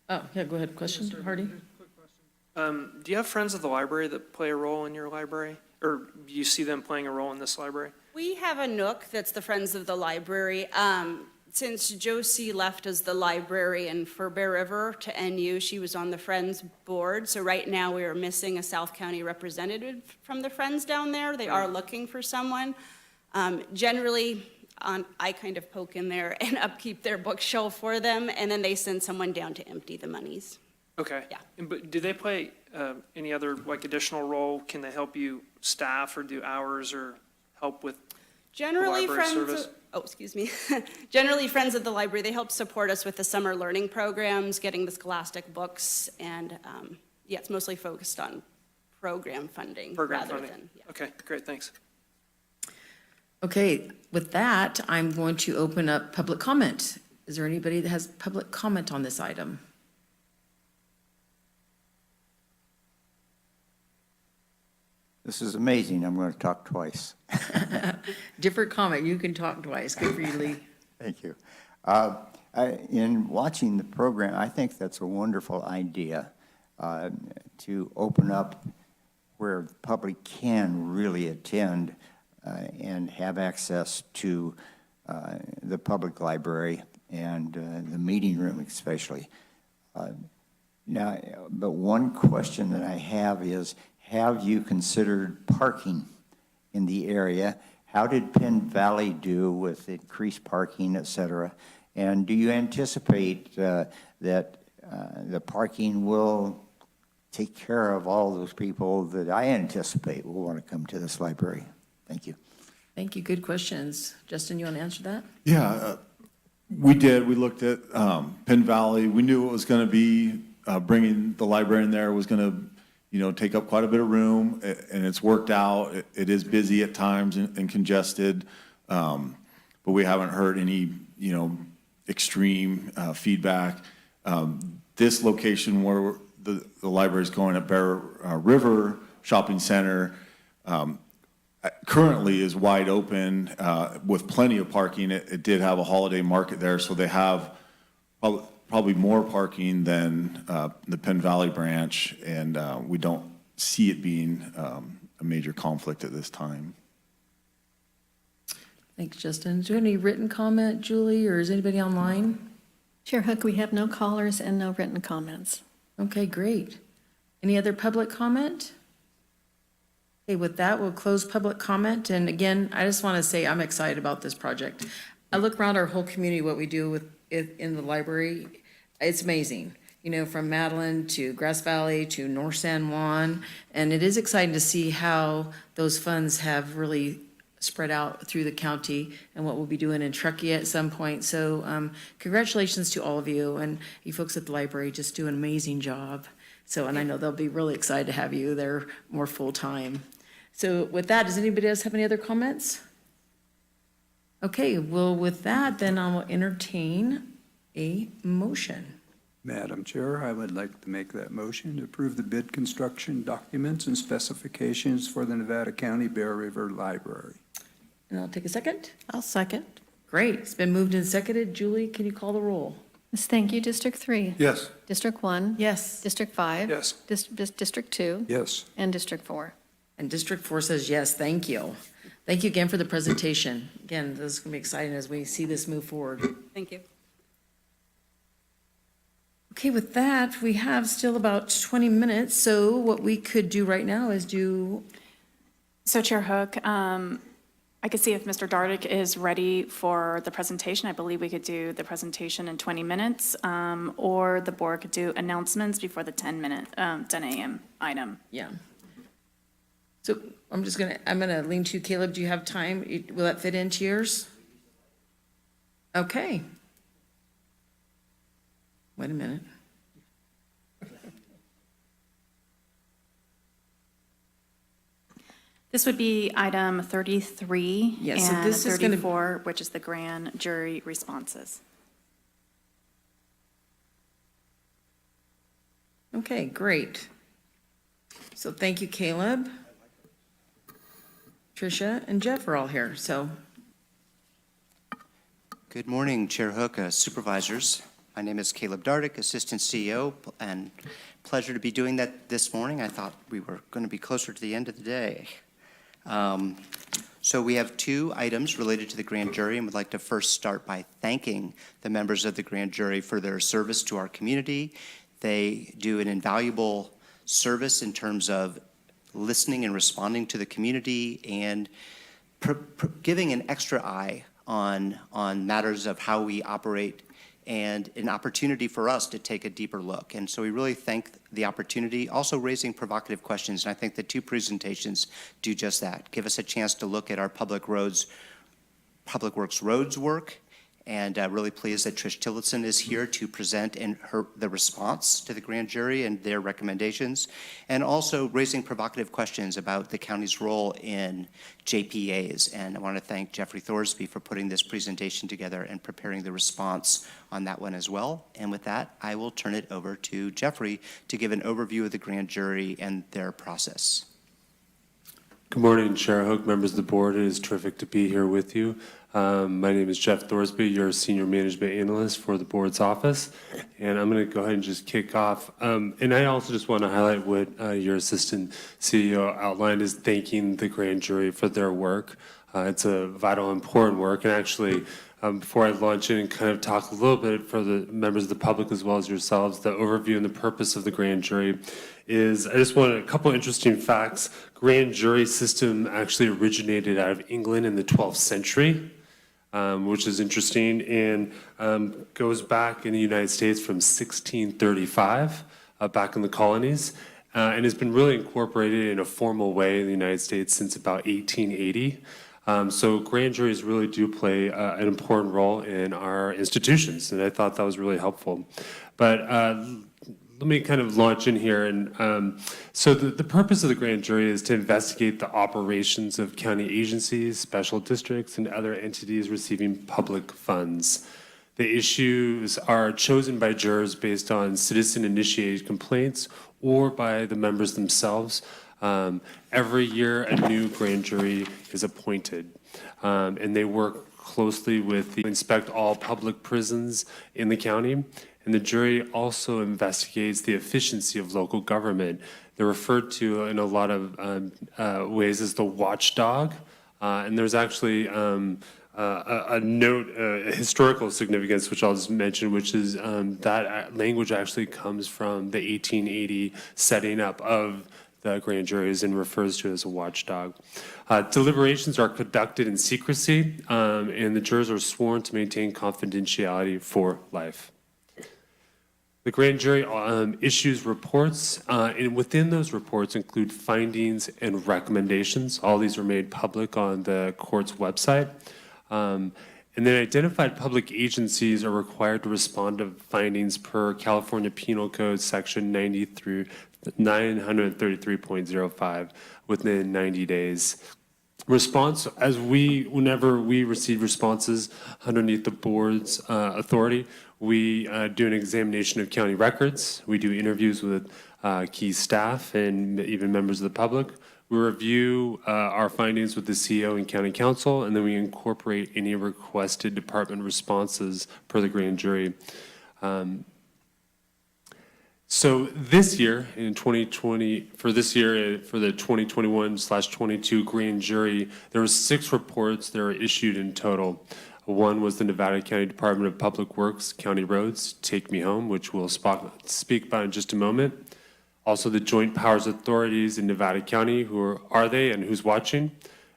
Oh, yeah, go ahead. Question, Hardy? Do you have friends of the library that play a role in your library? Or do you see them playing a role in this library? We have a nook that's the Friends of the Library. Since Josie left as the librarian for Bear River to NU, she was on the Friends board. So right now we are missing a South County representative from the Friends down there. They are looking for someone. Generally, I kind of poke in there and upkeep their bookshelf for them, and then they send someone down to empty the monies. Okay. Yeah. But do they play any other additional role? Can they help you staff or do hours or help with Generally, library service? Generally, Friends of the Library, they help support us with the summer learning programs, getting the scholastic books, and yeah, it's mostly focused on program funding rather than. Yeah. Okay, great, thanks. Okay, with that, I'm going to open up public comment. Is there anybody that has public comment on this item? This is amazing. I'm going to talk twice. Different comment. You can talk twice. Good for you, Lee. Thank you. In watching the program, I think that's a wonderful idea to open up where the public can really attend and have access to the public library and the meeting room especially. Now, but one question that I have is, have you considered parking in the area? How did Penn Valley do with increased parking, et cetera? And do you anticipate that the parking will take care of all those people that I anticipate will want to come to this library? Thank you. Thank you. Good questions. Justin, you want to answer that? Yeah, we did. We looked at Penn Valley. We knew it was going to be bringing the library in there was going to, take up quite a bit of room, and it's worked out. It is busy at times and congested, but we haven't heard any, extreme feedback. This location where the library is going at Bear River Shopping Center currently is wide open with plenty of parking. It did have a holiday market there, so they have probably more parking than the Penn Valley branch, and we don't see it being a major conflict at this time. Thanks, Justin. Is there any written comment, Julie, or is anybody online? Chair Hook, we have no callers and no written comments. Okay, great. Any other public comment? Okay, with that, we'll close public comment. And again, I just want to say I'm excited about this project. I look around our whole community, what we do with it in the library. It's amazing. from Madeline to Grass Valley to North San Juan. And it is exciting to see how those funds have really spread out through the county and what we'll be doing in Truckee at some point. So congratulations to all of you, and you folks at the library just do an amazing job. So, and I know they'll be really excited to have you there more full-time. So with that, does anybody else have any other comments? Okay, well, with that, then I will entertain a motion. Madam Chair, I would like to make that motion to approve the bid construction documents and specifications for the Nevada County Bear River Library. And I'll take a second. I'll second. Great, it's been moved and seconded. Julie, can you call the roll? Yes, thank you. District 3? Yes. District 1? Yes. District 5? Yes. District 2? Yes. And District 4? And District 4 says yes, thank you. Thank you again for the presentation. Again, this is going to be exciting as we see this move forward. Thank you. Okay, with that, we have still about 20 minutes, so what we could do right now is do... So Chair Hook, I could see if Mr. Dardick is ready for the presentation. I believe we could do the presentation in 20 minutes, or the board could do announcements before the 10 a.m. item. Yeah. So I'm gonna lean to you, Caleb. Do you have time? Will that fit into yours? Okay. Wait a minute. This would be item 33 Yes, so and this is gonna- 34, which is the grand jury responses. Okay, great. So thank you, Caleb. Tricia and Jeff are all here, so. Good morning, Chair Hook, supervisors. My name is Caleb Dardick, Assistant CEO, and pleasure to be doing that this morning. I thought we were going to be closer to the end of the day. So we have two items related to the grand jury, and would like to first start by thanking the members of the grand jury for their service to our community. They do an invaluable service in terms of listening and responding to the community and giving an extra eye on matters of how we operate, and an opportunity for us to take a deeper look. And so we really thank the opportunity, also raising provocative questions. And I think the two presentations do just that. Give us a chance to look at our public works roads work. And really pleased that Trish Tillotson is here to present the response to the grand jury and their recommendations, and also raising provocative questions about the county's role in JPAs. And I want to thank Jeffrey Thorsby for putting this presentation together and preparing the response on that one as well. And with that, I will turn it over to Jeffrey to give an overview of the grand jury and their process. Good morning, Chair Hook, members of the board. It is terrific to be here with you. My name is Jeff Thorsby, your Senior Management Analyst for the board's office, and I'm going to go ahead and just kick off. And I also just want to highlight what your Assistant CEO outlined, is thanking the grand jury for their work. It's a vital, important work, and actually, before I launch in and kind of talk a little bit for the members of the public as well as yourselves, the overview and the purpose of the grand jury is, I just want a couple interesting facts. Grand jury system actually originated out of England in the 12th century, which is interesting, and goes back in the United States from 1635, back in the colonies, and has been really incorporated in a formal way in the United States since about 1880. So grand juries really do play an important role in our institutions, and I thought that was really helpful. But let me kind of launch in here. And so the purpose of the grand jury is to investigate the operations of county agencies, special districts, and other entities receiving public funds. The issues are chosen by jurors based on citizen-initiated complaints or by the members themselves. Every year, a new grand jury is appointed, and they work closely with inspect all public prisons in the county. And the jury also investigates the efficiency of local government. They're referred to in a lot of ways as the watchdog. And there's actually a note, a historical significance, which I'll just mention, which is that language actually comes from the 1880 setting up of the grand juries and refers to it as a watchdog. Deliberations are conducted in secrecy, and the jurors are sworn to maintain confidentiality for life. The grand jury issues reports, and within those reports include findings and recommendations. All these are made public on the court's website. And then identified public agencies are required to respond to findings per California Penal Code Section 90 through 933.05 within 90 days. Response, whenever we receive responses underneath the board's authority, we do an examination of county records. We do interviews with key staff and even members of the public. We review our findings with the CEO and county council, and then we incorporate any requested department responses per the grand jury. So this year, in 2020, for the 2021/22 grand jury, there were 6 reports that were issued in total. One was the Nevada County Department of Public Works County Roads, Take Me Home, which we'll speak about in just a moment. Also the Joint Powers Authorities in Nevada County, who are they and who's watching?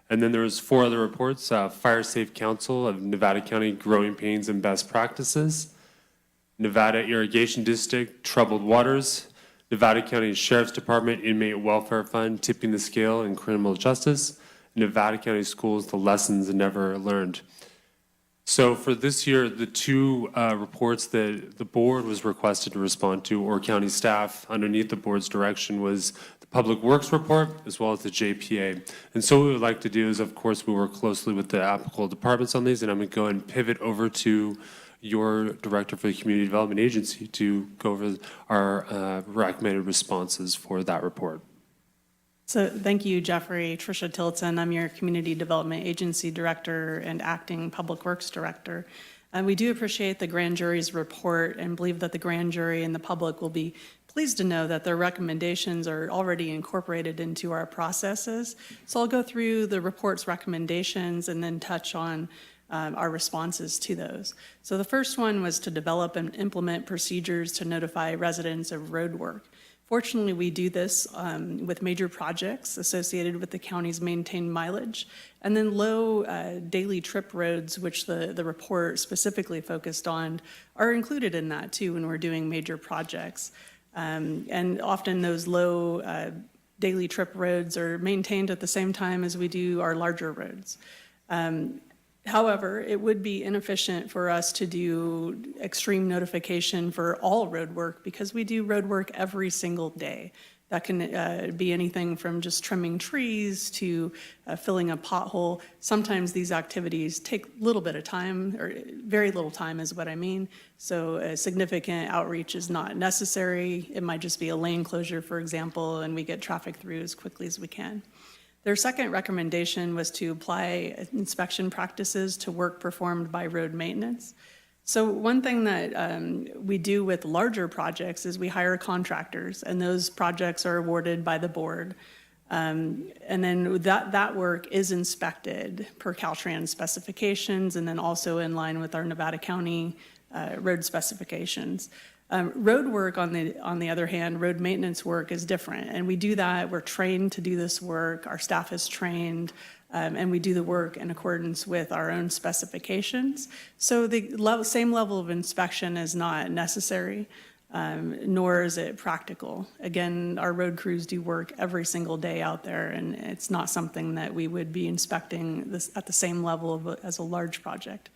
And then there was 4 other reports, Fire Safe Council of Nevada County, Growing Pains and Best Practices, Nevada Irrigation District, Troubled Waters, Nevada County Sheriff's Department, Inmate Welfare Fund, Tipping the Scale in Criminal Justice, Nevada County Schools, The Lessons Never Learned. So for this year, the 2 reports that the board was requested to respond to, or county staff underneath the board's direction, was the Public Works Report as well as the JPA. And so what we would like to do is, of course, we work closely with the applicable departments on these, and I'm going to go and pivot over to your director for the Community Development Agency to go over our recommended responses for that report. So thank you, Jeffrey. Tricia Tilton, I'm your Community Development Agency Director and Acting Public Works Director. We do appreciate the grand jury's report and believe that the grand jury and the public will be pleased to know that their recommendations are already incorporated into our processes. So I'll go through the report's recommendations and then touch on our responses to those. So the first one was to develop and implement procedures to notify residents of road work. Fortunately, we do this with major projects associated with the county's maintained mileage, and then low daily trip roads, which the report specifically focused on, are included in that too when we're doing major projects. And often those low daily trip roads are maintained at the same time as we do our larger roads. However, it would be inefficient for us to do extreme notification for all road work because we do road work every single day. That can be anything from just trimming trees to filling a pothole. Sometimes these activities take a little bit of time, or very little time is what I mean. So a significant outreach is not necessary. It might just be a lane closure, for example, and we get traffic through as quickly as we can. Their second recommendation was to apply inspection practices to work performed by road maintenance. So one thing that we do with larger projects is we hire contractors, and those projects are awarded by the board. And then that work is inspected per Caltrans specifications and then also in line with our Nevada County road specifications. Road work, on the other hand, road maintenance work is different, and we do that. We're trained to do this work. Our staff is trained, and we do the work in accordance with our own specifications. So the same level of inspection is not necessary, nor is it practical. Again, our road crews do work every single day out there, and it's not something that we would be inspecting at the same level as a large project.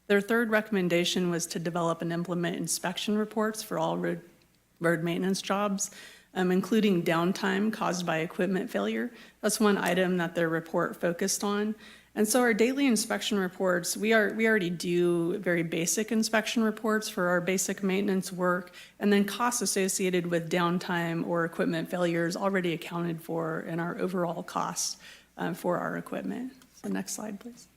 Their third recommendation was to develop and implement inspection reports for all road maintenance jobs, including downtime caused by equipment failure. That's one item that their report focused on. And so our daily inspection reports, we already do very basic inspection reports for our basic maintenance work, and then costs associated with downtime or equipment failures already accounted for in our overall costs for our equipment. So next slide, please.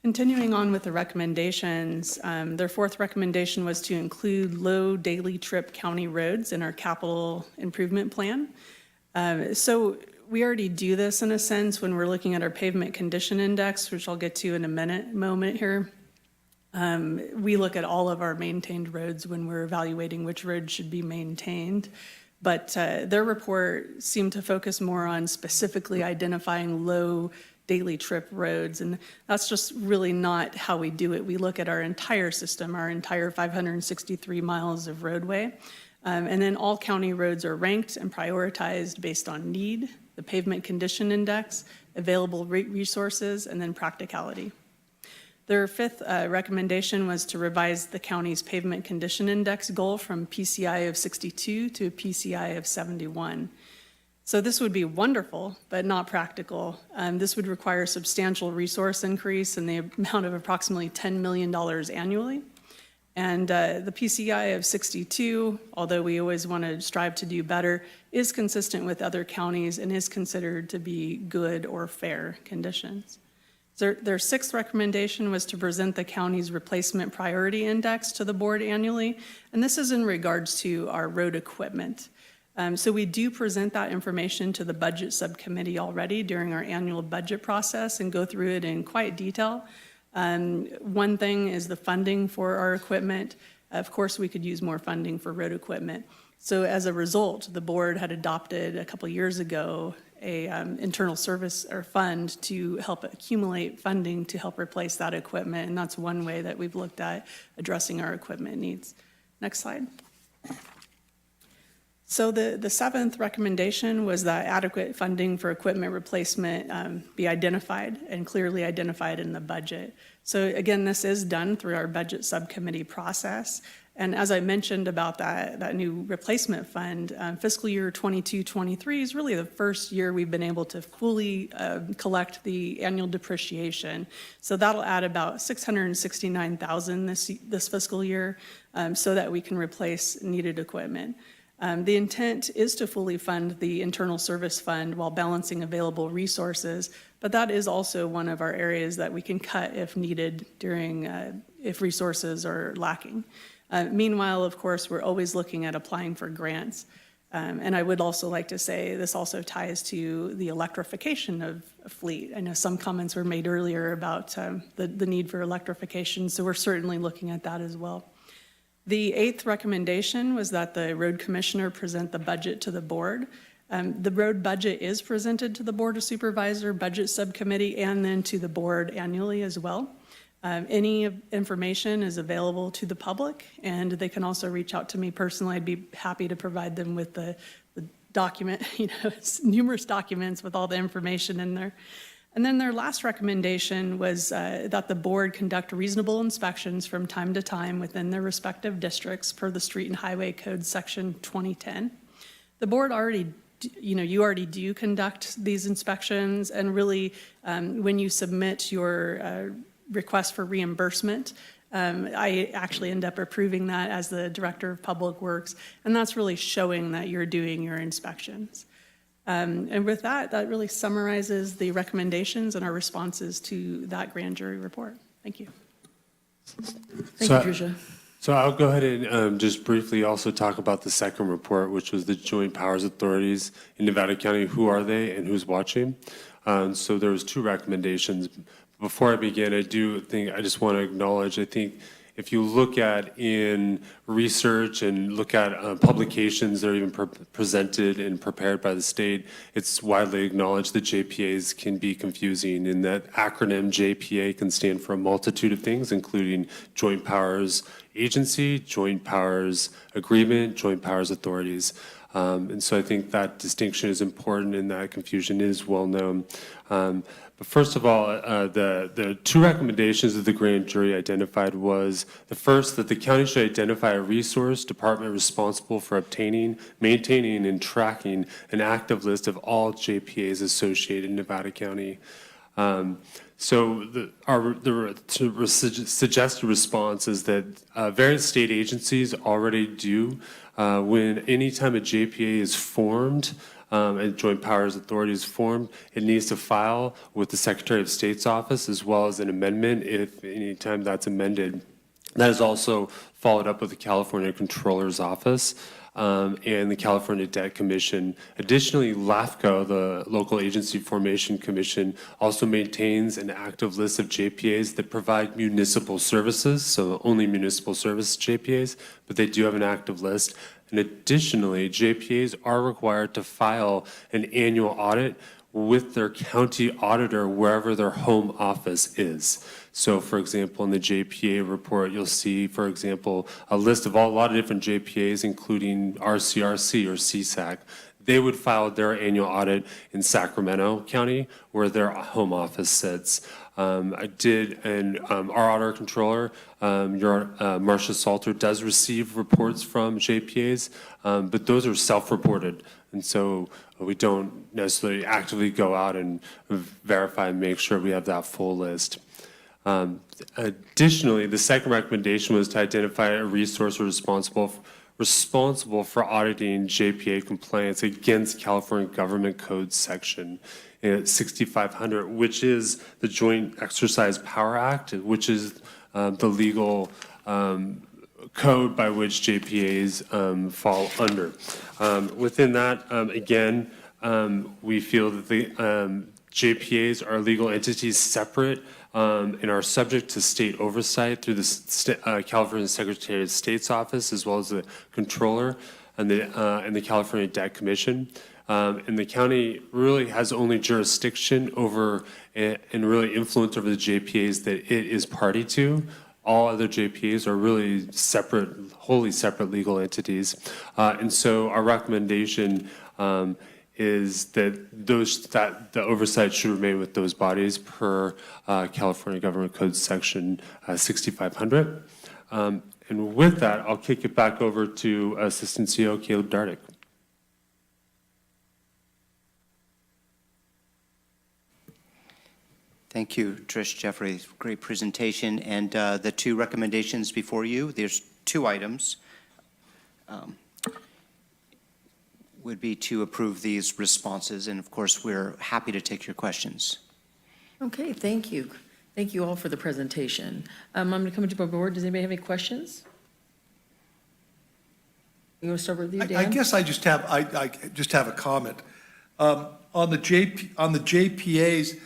Continuing on with the recommendations, their fourth recommendation was to include low daily trip county roads in our capital improvement plan. So we already do this in a sense when we're looking at our pavement condition index, which I'll get to in a moment here. We look at all of our maintained roads when we're evaluating which roads should be maintained. But their report seemed to focus more on specifically identifying low daily trip roads. And that's just really not how we do it. We look at our entire system, our entire 563 miles of roadway. And then all county roads are ranked and prioritized based on need, the pavement condition index, available resources, and then practicality. Their fifth recommendation was to revise the county's pavement condition index goal from PCI of 62 to a PCI of 71. So this would be wonderful, but not practical. This would require substantial resource increase in the amount of approximately $10 million annually. And the PCI of 62, although we always want to strive to do better, is consistent with other counties and is considered to be good or fair conditions. Their sixth recommendation was to present the county's replacement priority index to the board annually, and this is in regards to our road equipment. So we do present that information to the budget subcommittee already during our annual budget process and go through it in quite detail. One thing is the funding for our equipment. Of course, we could use more funding for road equipment. So as a result, the board had adopted a couple years ago a internal service or fund to help accumulate funding to help replace that equipment. And that's one way that we've looked at addressing our equipment needs. Next slide. So the seventh recommendation was that adequate funding for equipment replacement be identified and clearly identified in the budget. So again, this is done through our budget subcommittee process. And as I mentioned about that new replacement fund, fiscal year 22-23 is really the first year we've been able to fully collect the annual depreciation. So that'll add about $669,000 this fiscal year so that we can replace needed equipment. The intent is to fully fund the internal service fund while balancing available resources, but that is also one of our areas that we can cut if needed if resources are lacking. Meanwhile, of course, we're always looking at applying for grants. And I would also like to say this also ties to the electrification of a fleet. I know some comments were made earlier about the need for electrification, so we're certainly looking at that as well. The eighth recommendation was that the road commissioner present the budget to the board. The road budget is presented to the Board of Supervisors Budget Subcommittee and then to the board annually as well. Any information is available to the public, and they can also reach out to me personally. I'd be happy to provide them with the document, numerous documents with all the information in there. And then their last recommendation was that the board conduct reasonable inspections from time to time within their respective districts per the Street and Highway Code Section 2010. The board already, you already do conduct these inspections, and really when you submit your request for reimbursement, I actually end up approving that as the Director of Public Works, and that's really showing that you're doing your inspections. And with that really summarizes the recommendations and our responses to that grand jury report. Thank you. Thank you, Tricia. So I'll go ahead and just briefly also talk about the second report, which was the Joint Powers Authorities in Nevada County. Who are they and who's watching? So there was two recommendations. Before I begin, I just want to acknowledge, I think if you look at in research and look at publications that are even presented and prepared by the state, it's widely acknowledged that JPAs can be confusing, and that acronym JPA can stand for a multitude of things, including Joint Powers Agency, Joint Powers Agreement, Joint Powers Authorities. And so I think that distinction is important and that confusion is well known. But first of all, the two recommendations that the grand jury identified was the first, that the county should identify a resource department responsible for obtaining, maintaining, and tracking an active list of all JPAs associated in Nevada County. So the suggested response is that various state agencies already do. Anytime a JPA is formed, and Joint Powers Authority is formed, it needs to file with the Secretary of State's office as well as an amendment if anytime that's amended. That is also followed up with the California Controller's Office and the California Debt Commission. Additionally, LAFCO, the Local Agency Formation Commission, also maintains an active list of JPAs that provide municipal services, so only municipal service JPAs, but they do have an active list. And additionally, JPAs are required to file an annual audit with their county auditor wherever their home office is. So for example, in the JPA report, you'll see, for example, a list of a lot of different JPAs, including RCRC or CSAC. They would file their annual audit in Sacramento County, where their home office sits. I did, and our auditor controller, Marcia Salter, does receive reports from JPAs, but those are self-reported. And so we don't necessarily actively go out and verify and make sure we have that full list. Additionally, the second recommendation was to identify a resource responsible for auditing JPA compliance against California Government Code section 6500, which is the Joint Exercise Power Act, which is the legal code by which JPAs fall under. Within that, again, we feel that the JPAs are legal entities separate and are subject to state oversight through the California Secretary of State's office, as well as the controller and the California Debt Commission. And the county really has only jurisdiction over and really influence over the JPAs that it is party to. All other JPAs are really separate, wholly separate legal entities. And so our recommendation is that the oversight should remain with those bodies per California Government Code section 6500. And with that, I'll kick it back over to Assistant CEO Caleb Dardick. Thank you, Trish, Jeffrey. Great presentation. And the two recommendations before you, there's two items, would be to approve these responses. And of course, we're happy to take your questions. Okay, thank you. Thank you all for the presentation. I'm going to come to my board. Does anybody have any questions? You want to start with you, Dan? I guess I just have a comment. On the JPAs,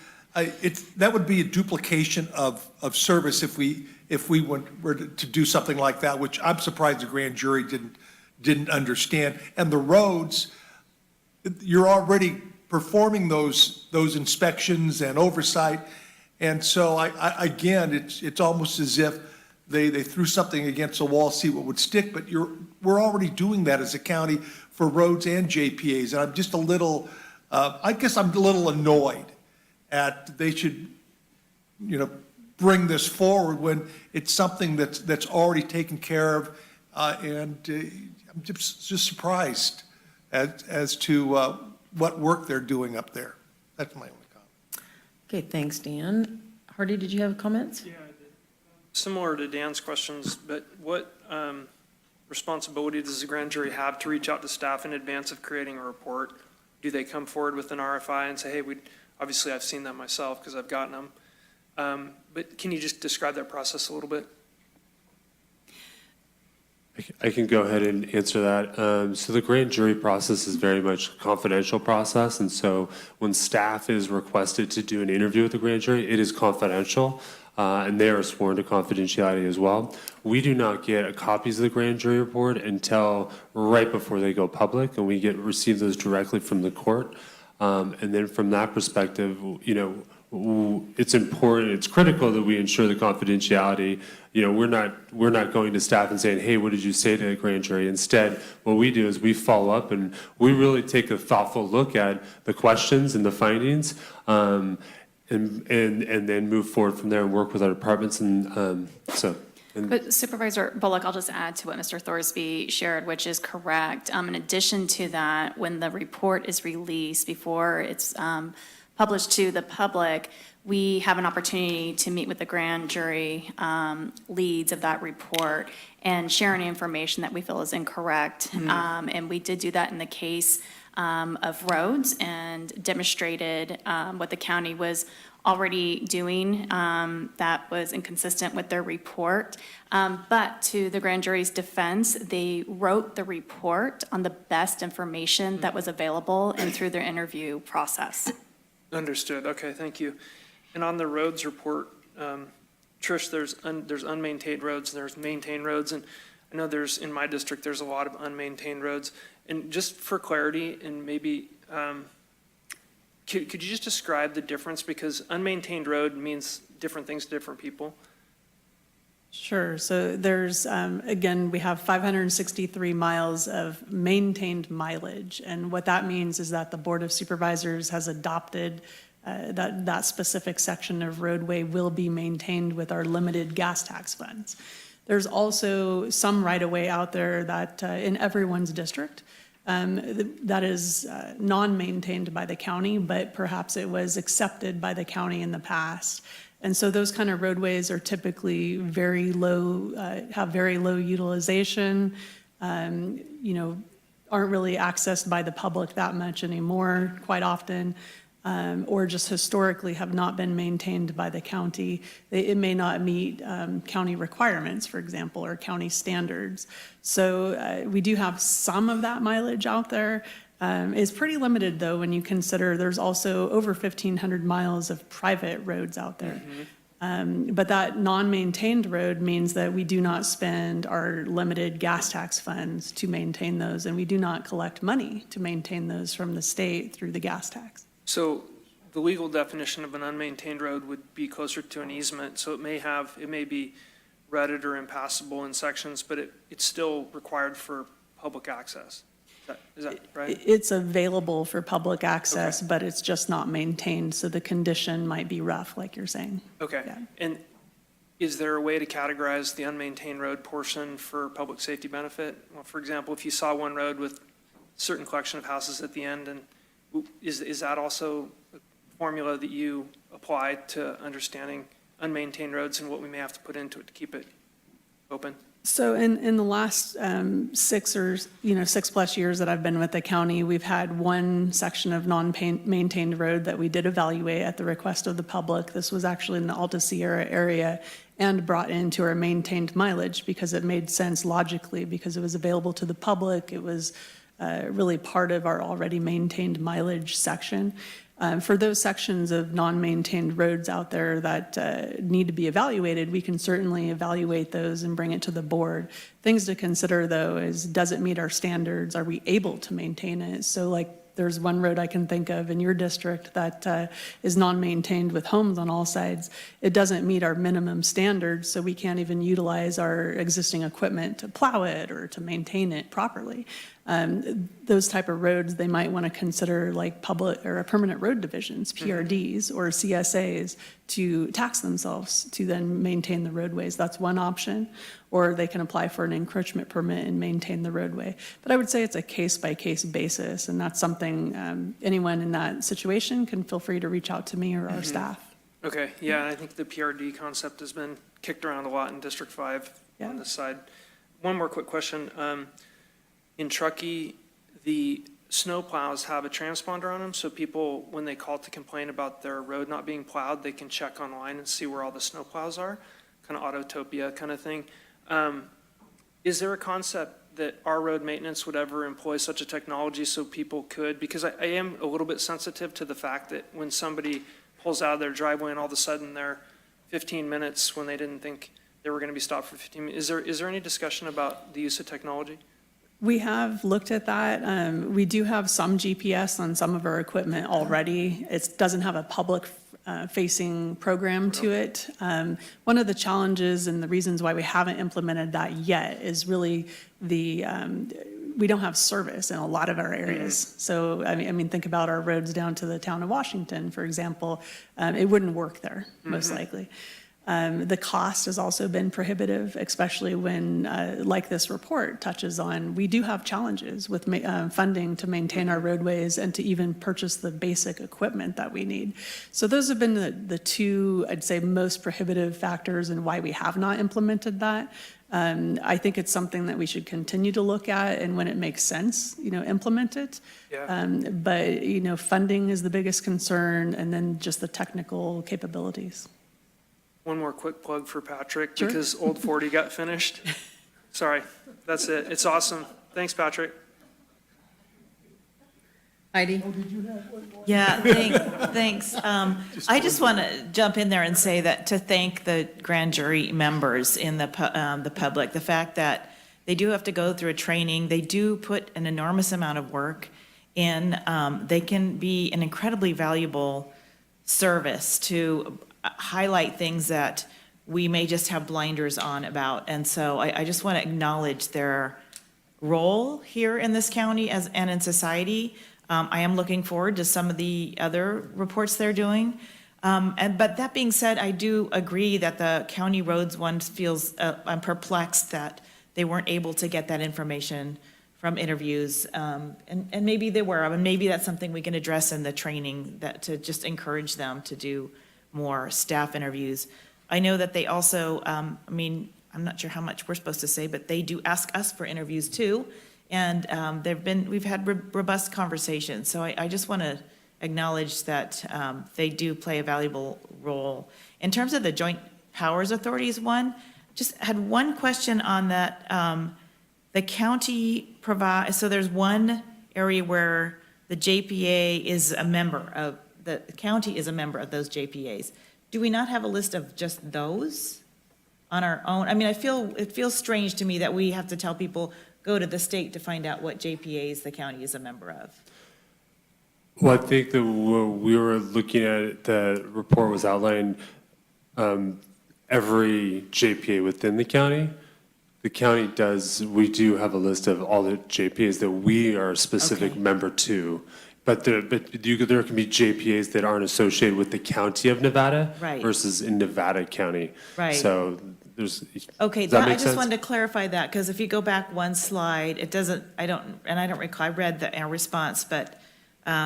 that would be a duplication of service if we were to do something like that, which I'm surprised the grand jury didn't understand. And the roads, you're already performing those inspections and oversight. And so again, it's almost as if they threw something against the wall, see what would stick, but we're already doing that as a county for roads and JPAs. And I'm just a little, I guess I'm a little annoyed at they should, bring this forward when it's something that's already taken care of. And I'm just surprised as to what work they're doing up there. That's my only comment. Okay, thanks, Dan. Hardy, did you have comments? Yeah, I did. Similar to Dan's questions, but what responsibility does the grand jury have to reach out to staff in advance of creating a report? Do they come forward with an RFI and say, hey, obviously I've seen that myself because I've gotten them. But can you just describe that process a little bit? I can go ahead and answer that. So the grand jury process is very much a confidential process. And so when staff is requested to do an interview with the grand jury, it is confidential. And they are sworn to confidentiality as well. We do not get copies of the grand jury report until right before they go public, and we receive those directly from the court. And then from that perspective, it's important, it's critical that we ensure the confidentiality. We're not going to staff and saying, hey, what did you say to the grand jury? Instead, what we do is we follow up and we really take a thoughtful look at the questions and the findings, and then move forward from there and work with our departments. But Supervisor Bullock, I'll just add to what Mr. Thorsby shared, which is correct. In addition to that, when the report is released, before it's published to the public, we have an opportunity to meet with the grand jury leads of that report and share any information that we feel is incorrect. And we did do that in the case of roads and demonstrated what the county was already doing that was inconsistent with their report. But to the grand jury's defense, they wrote the report on the best information that was available and through their interview process. Understood. Okay, thank you. And on the roads report, Trish, there's unmaintained roads and there's maintained roads. And I know in my district, there's a lot of unmaintained roads. And just for clarity, and maybe Could you just describe the difference? Because unmaintained road means different things to different people. Sure. So there's, again, we have 563 miles of maintained mileage. And what that means is that the Board of Supervisors has adopted that specific section of roadway will be maintained with our limited gas tax funds. There's also some right-of-way out there that in everyone's district that is non-maintained by the county, but perhaps it was accepted by the county in the past. And so those kind of roadways are typically very low, have very low utilization, aren't really accessed by the public that much anymore quite often, or just historically have not been maintained by the county. It may not meet county requirements, for example, or county standards. So we do have some of that mileage out there. It's pretty limited, though, when you consider there's also over 1,500 miles of private roads out there. But that non-maintained road means that we do not spend our limited gas tax funds to maintain those, and we do not collect money to maintain those from the state through the gas tax. So the legal definition of an unmaintained road would be closer to an easement. So it may be rutted or impassable in sections, but it's still required for public access. Is that right? It's available for public access, Okay. but it's just not maintained, so the condition might be rough, like you're saying. Okay. Yeah. And is there a way to categorize the unmaintained road portion for public safety benefit? Well, for example, if you saw one road with a certain collection of houses at the end, and is that also a formula that you apply to understanding unmaintained roads and what we may have to put into it to keep it open? So in the last 6+ years that I've been with the county, we've had one section of non-maintained road that we did evaluate at the request of the public. This was actually in the Alta Sierra area and brought into our maintained mileage because it made sense logically, because it was available to the public. It was really part of our already maintained mileage section. For those sections of non-maintained roads out there that need to be evaluated, we can certainly evaluate those and bring it to the board. Things to consider, though, is does it meet our standards? Are we able to maintain it? So like there's one road I can think of in your district that is non-maintained with homes on all sides. It doesn't meet our minimum standards, so we can't even utilize our existing equipment to plow it or to maintain it properly. Those type of roads, they might want to consider like public or permanent road divisions, PRDs or CSAs, to tax themselves to then maintain the roadways. That's one option. Or they can apply for an encroachment permit and maintain the roadway. But I would say it's a case-by-case basis, and that's something anyone in that situation can feel free to reach out to me or our staff. Okay, yeah, I think the PRD concept has been kicked around a lot in District 5 on this side. One more quick question. In Truckee, the snow plows have a transponder on them, so people, when they call to complain about their road not being plowed, they can check online and see where all the snow plows are, kind of Autotopia kind of thing. Is there a concept that our road maintenance would ever employ such a technology so people could, because I am a little bit sensitive to the fact that when somebody pulls out of their driveway and all of a sudden they're 15 minutes when they didn't think they were going to be stopped for 15 minutes. Is there any discussion about the use of technology? We have looked at that. We do have some GPS on some of our equipment already. It doesn't have a public facing program to it. One of the challenges and the reasons why we haven't implemented that yet is really we don't have service in a lot of our areas. So, I mean, think about our roads down to the town of Washington, for example. It wouldn't work there, most likely. The cost has also been prohibitive, especially when, like this report touches on, we do have challenges with funding to maintain our roadways and to even purchase the basic equipment that we need. So those have been the two, I'd say, most prohibitive factors in why we have not implemented that. I think it's something that we should continue to look at, and when it makes sense, implement it. Yeah. But, funding is the biggest concern, and then just the technical capabilities. One more quick plug for Patrick, Sure. because Old 40 got finished. Sorry, that's it. It's awesome. Thanks, Patrick. Heidi? Yeah, thanks. I just want to jump in there and say that to thank the grand jury members in the public, the fact that they do have to go through a training, they do put an enormous amount of work in, they can be an incredibly valuable service to highlight things that we may just have blinders on about. And so I just want to acknowledge their role here in this county and in society. I am looking forward to some of the other reports they're doing. But that being said, I do agree that the county roads one feels, I'm perplexed that they weren't able to get that information from interviews. And maybe they were, and maybe that's something we can address in the training, that to just encourage them to do more staff interviews. I know that they also, I'm not sure how much we're supposed to say, but they do ask us for interviews too. And we've had robust conversations. So I just want to acknowledge that they do play a valuable role. In terms of the Joint Powers Authorities one, just had one question on that. The county so there's one area where the JPA is a member of, the county is a member of those JPAs. Do we not have a list of just those on our own? It feels strange to me that we have to tell people, go to the state to find out what JPAs the county is a member of. Well, I think that when we were looking at it, the report was outlined every JPA within the county. The county we do have a list of all the JPAs that we are a specific member to. But there can be JPAs that aren't associated with the county of Nevada Right. versus in Nevada County. Right. So there's, Okay, does that I make just sense? wanted to clarify that, because if you go back one slide, it doesn't, I don't recall, I read our response, but,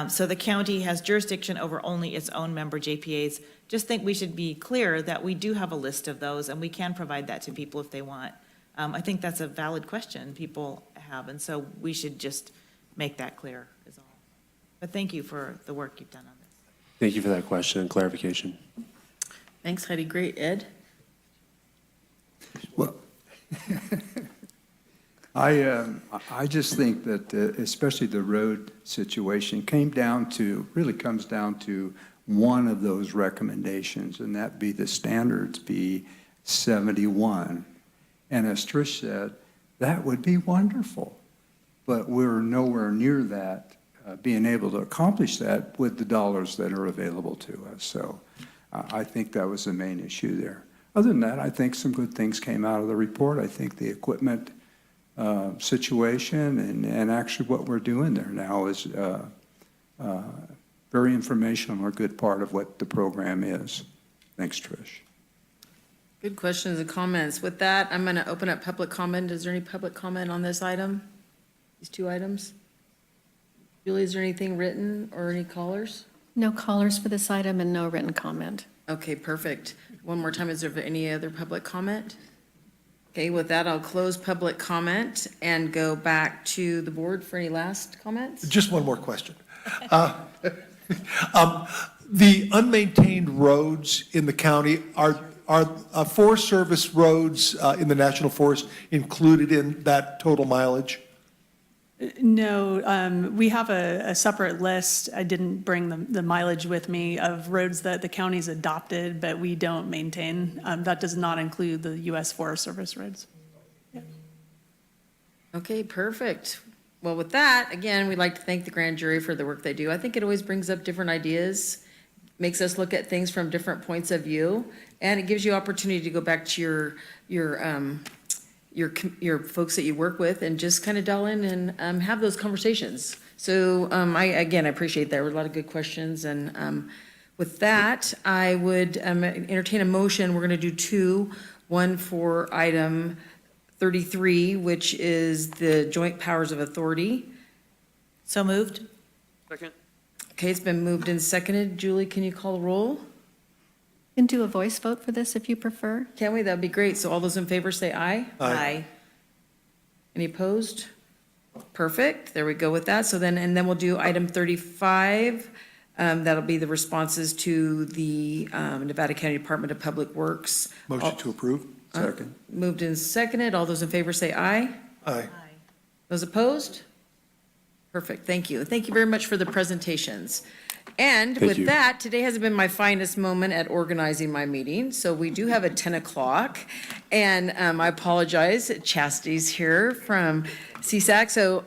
so the county has jurisdiction over only its own member JPAs. Just think we should be clear that we do have a list of those, and we can provide that to people if they want. I think that's a valid question people have, and so we should just make that clear is all. But thank you for the work you've done on this. Thank you for that question and clarification. Thanks, Heidi. Great. Ed? Well, I just think that especially the road situation really comes down to one of those recommendations, and that be the standards be 71. And as Trish said, that would be wonderful. But we're nowhere near that, being able to accomplish that with the dollars that are available to us. So I think that was the main issue there. Other than that, I think some good things came out of the report. I think the equipment situation and actually what we're doing there now is very informational and a good part of what the program is. Thanks, Trish. Good questions and comments. With that, I'm going to open up public comment. Is there any public comment on this item? These two items? Julie, is there anything written or any callers? No callers for this item and no written comment. Okay, perfect. One more time, is there any other public comment? Okay, with that, I'll close public comment and go back to the board for any last comments. Just one more question. The unmaintained roads in the county, are Forest Service roads in the National Forest included in that total mileage? No, we have a separate list. I didn't bring the mileage with me of roads that the county's adopted, but we don't maintain. That does not include the U.S. Forest Service roads. Yeah. Okay, perfect. Well, with that, again, we'd like to thank the grand jury for the work they do. I think it always brings up different ideas, makes us look at things from different points of view, and it gives you opportunity to go back to your folks that you work with and just kind of dial in and have those conversations. So I appreciate that. There were a lot of good questions. And with that, I would entertain a motion. We're going to do two. One for item 33, which is the Joint Powers of Authority. So moved. Second. Okay, it's been moved and seconded. Julie, can you call the roll? You can do a voice vote for this if you prefer. Can we? That'd be great. So all those in favor say aye. Aye. Any opposed? Perfect. There we go with that. So then we'll do item 35. That'll be the responses to the Nevada County Department of Public Works. Motion to approve? Second. Moved and seconded. All those in favor say aye. Aye. Those opposed? Perfect. Thank you. Thank you very much for the presentations. And Thank with you. that, today hasn't been my finest moment at organizing my meeting, so we do have a 10 o'clock. And I apologize, Chastity's here from CSAC. So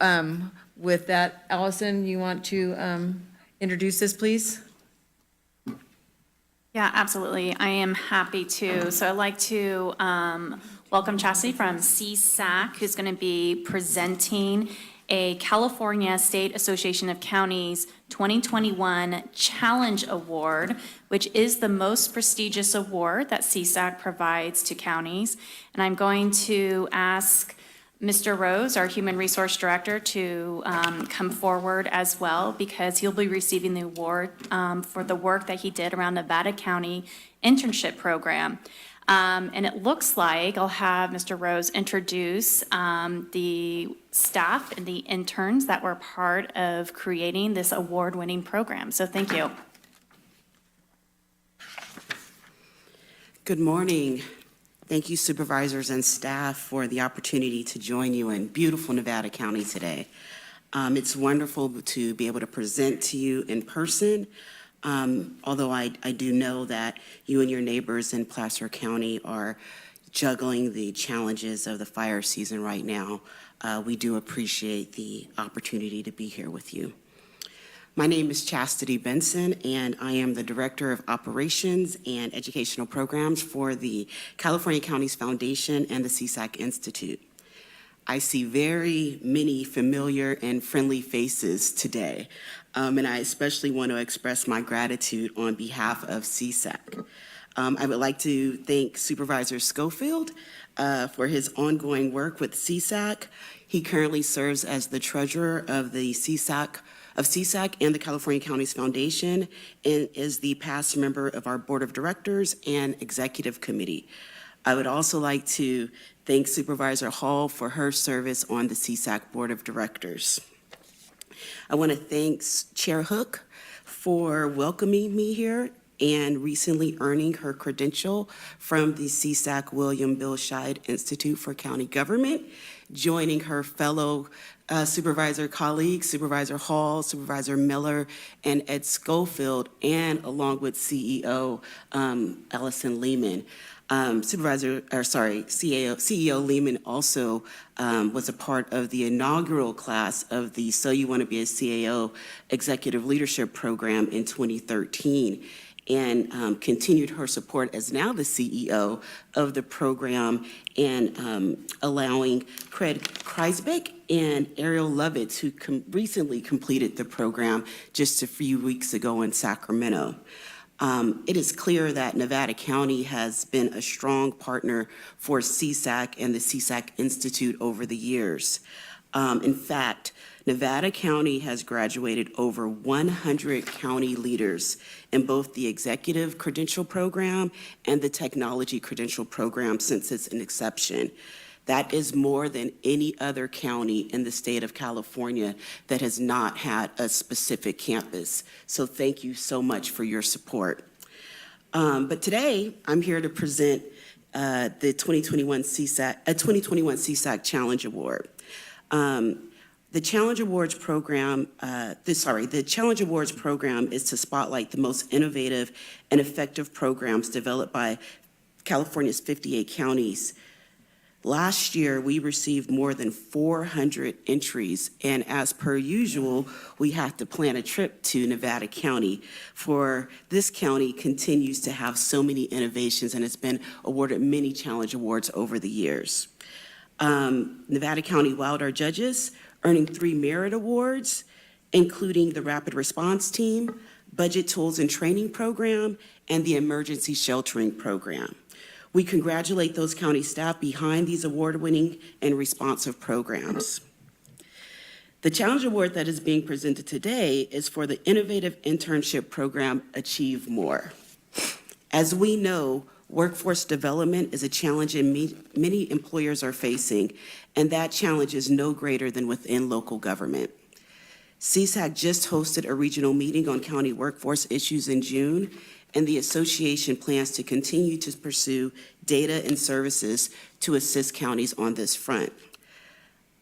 With that, Allison, you want to introduce this, please? Yeah, absolutely. I am happy to. So I'd like to welcome Chastity from CSAC, who's going to be presenting a California State Association of Counties 2021 Challenge Award, which is the most prestigious award that CSAC provides to counties. And I'm going to ask Mr. Rose, our Human Resource Director, to come forward as well, because he'll be receiving the award for the work that he did around Nevada County internship program. And it looks like I'll have Mr. Rose introduce the staff and the interns that were part of creating this award-winning program. So thank you. Good morning. Thank you, supervisors and staff, for the opportunity to join you in beautiful Nevada County today. It's wonderful to be able to present to you in person, although I do know that you and your neighbors in Placer County are juggling the challenges of the fire season right now. We do appreciate the opportunity to be here with you. My name is Chastity Benson, and I am the Director of Operations and Educational Programs for the California Counties Foundation and the CSAC Institute. I see very many familiar and friendly faces today, and I especially want to express my gratitude on behalf of CSAC. I would like to thank Supervisor Schofield for his ongoing work with CSAC. He currently serves as the treasurer of the CSAC and the California Counties Foundation, and is the past member of our Board of Directors and Executive Committee. I would also like to thank Supervisor Hall for her service on the CSAC Board of Directors. I want to thank Chair Hook for welcoming me here and recently earning her credential from the CSAC William Bill Scheid Institute for County Government, joining her fellow supervisor colleagues, Supervisor Hall, Supervisor Miller, and Ed Schofield, and along with CEO Allison Lehman. CEO Lehman also was a part of the inaugural class of the So You Want to Be a CAO Executive Leadership Program in 2013. And continued her support as now the CEO of the program, and allowing Craig Kreisbeck and Ariel Lovitz, who recently completed the program just a few weeks ago in Sacramento. It is clear that Nevada County has been a strong partner for CSAC and the CSAC Institute over the years. In fact, Nevada County has graduated over 100 county leaders in both the Executive Credential Program and the Technology Credential Program since its inception. That is more than any other county in the state of California that has not had a specific campus. So thank you so much for your support. But today, I'm here to present the 2021 CSAC Challenge Award. The Challenge Awards program, the Challenge Awards program is to spotlight the most innovative and effective programs developed by California's 58 counties. Last year, we received more than 400 entries, and as per usual, we have to plan a trip to Nevada County, for this county continues to have so many innovations and has been awarded many Challenge Awards over the years. Nevada County wowed our judges, earning 3 merit awards, including the Rapid Response Team, Budget Tools and Training Program, and the Emergency Sheltering Program. We congratulate those county staff behind these award-winning and responsive programs. The Challenge Award that is being presented today is for the innovative internship program, Achieve More. As we know, workforce development is a challenge many employers are facing, and that challenge is no greater than within local government. CSAC just hosted a regional meeting on county workforce issues in June, and the association plans to continue to pursue data and services to assist counties on this front.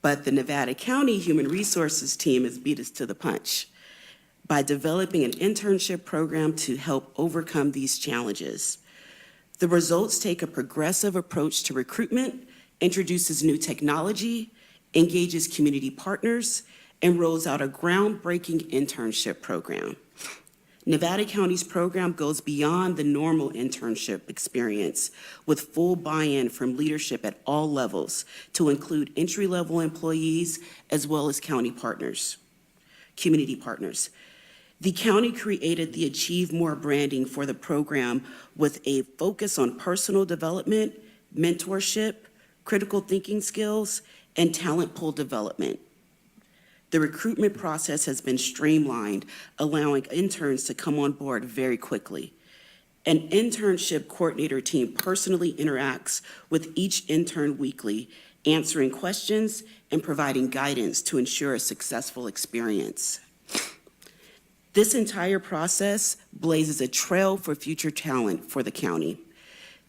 But the Nevada County Human Resources team has beat us to the punch by developing an internship program to help overcome these challenges. The results take a progressive approach to recruitment, introduces new technology, engages community partners, and rolls out a groundbreaking internship program. Nevada County's program goes beyond the normal internship experience with full buy-in from leadership at all levels to include entry-level employees as well as county partners, community partners. The county created the Achieve More branding for the program with a focus on personal development, mentorship, critical thinking skills, and talent pool development. The recruitment process has been streamlined, allowing interns to come on board very quickly. An internship coordinator team personally interacts with each intern weekly, answering questions and providing guidance to ensure a successful experience. This entire process blazes a trail for future talent for the county.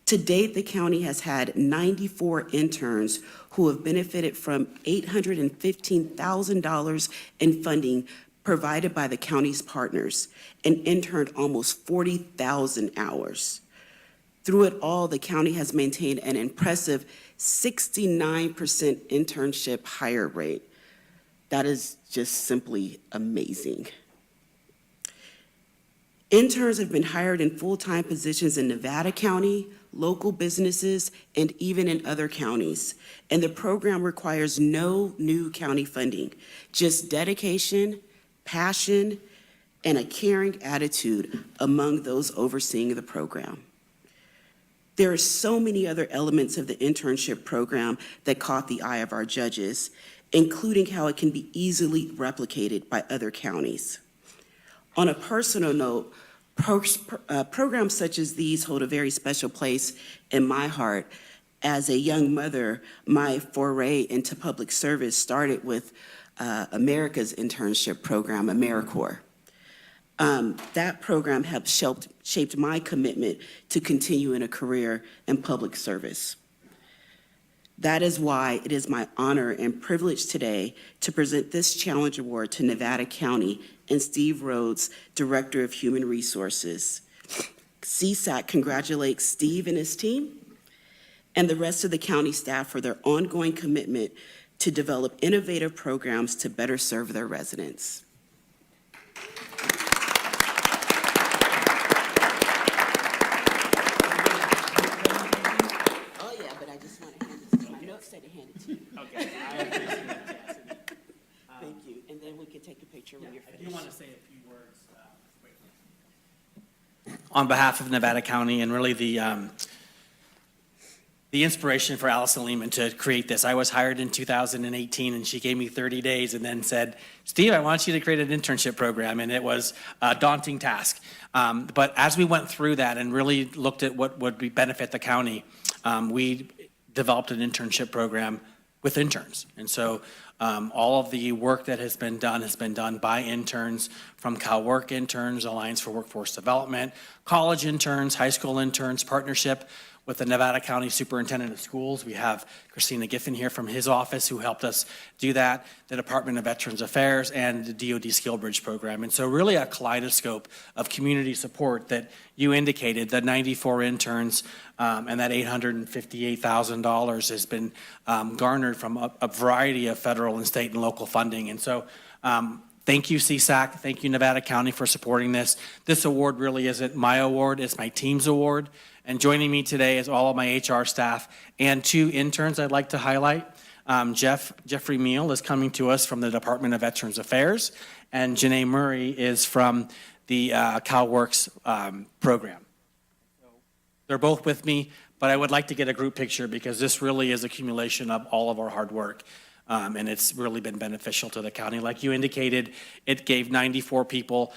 To date, the county has had 94 interns who have benefited from $815,000 in funding provided by the county's partners and interned almost 40,000 hours. Through it all, the county has maintained an impressive 69% internship hire rate. That is just simply amazing. Interns have been hired in full-time positions in Nevada County, local businesses, and even in other counties. And the program requires no new county funding, just dedication, passion, and a caring attitude among those overseeing the program. There are so many other elements of the internship program that caught the eye of our judges, including how it can be easily replicated by other counties. On a personal note, programs such as these hold a very special place in my heart. As a young mother, my foray into public service started with America's internship program, AmeriCorps. That program helped shaped my commitment to continue in a career in public service. That is why it is my honor and privilege today to present this Challenge Award to Nevada County and Steve Rhodes, Director of Human Resources. CSAC congratulates Steve and his team and the rest of the county staff for their ongoing commitment to develop innovative programs to better serve their residents. Oh yeah, but I just want to hand this to my notes said to hand it to you. Okay, I appreciate that, Cassidy. Thank you, and then we can take a picture when you're finished. I do want to say a few words quickly. On behalf of Nevada County and really the inspiration for Allison Lehman to create this. I was hired in 2018 and she gave me 30 days and then said, Steve, I want you to create an internship program. And it was a daunting task. But as we went through that and really looked at what would benefit the county, we developed an internship program with interns. And so all of the work that has been done by interns, from CalWork interns, Alliance for Workforce Development, college interns, high school interns, partnership with the Nevada County Superintendent of Schools. We have Christina Giffen here from his office who helped us do that, the Department of Veterans Affairs, and the DoD SkillBridge program. And so really a kaleidoscope of community support that you indicated, the 94 interns and that $858,000 has been garnered from a variety of federal and state and local funding. And so thank you, CSAC. Thank you, Nevada County, for supporting this. This award really isn't my award, it's my team's award. And joining me today is all of my HR staff and 2 interns I'd like to highlight. Jeffrey Meal is coming to us from the Department of Veterans Affairs, and Janae Murray is from the CalWorks program. So they're both with me, but I would like to get a group picture because this really is accumulation of all of our hard work. And it's really been beneficial to the county. Like you indicated, it gave 94 people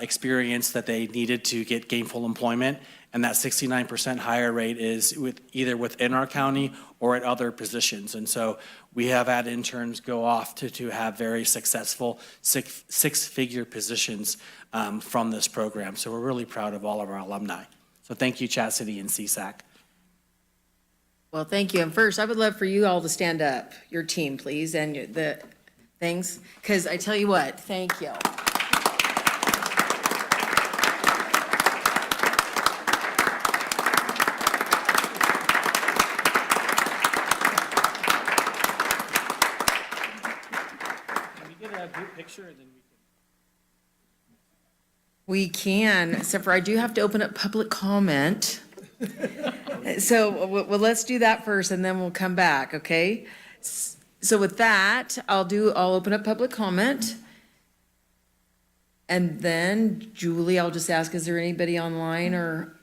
experience that they needed to get gainful employment, and that 69% hire rate is either within our county or at other positions. And so we have had interns go off to have very successful six-figure positions from this program. So we're really proud of all of our alumni. So thank you, Chastity and CSAC. Well, thank you. And first, I would love for you all to stand up, your team, please, and the things, because I tell you what, thank you. group picture and then We can, except for I do have to open up public comment. So, well, let's do that first and then we'll come back, okay? So with that, I'll open up public comment. And then Julie, I'll just ask, is there anybody online or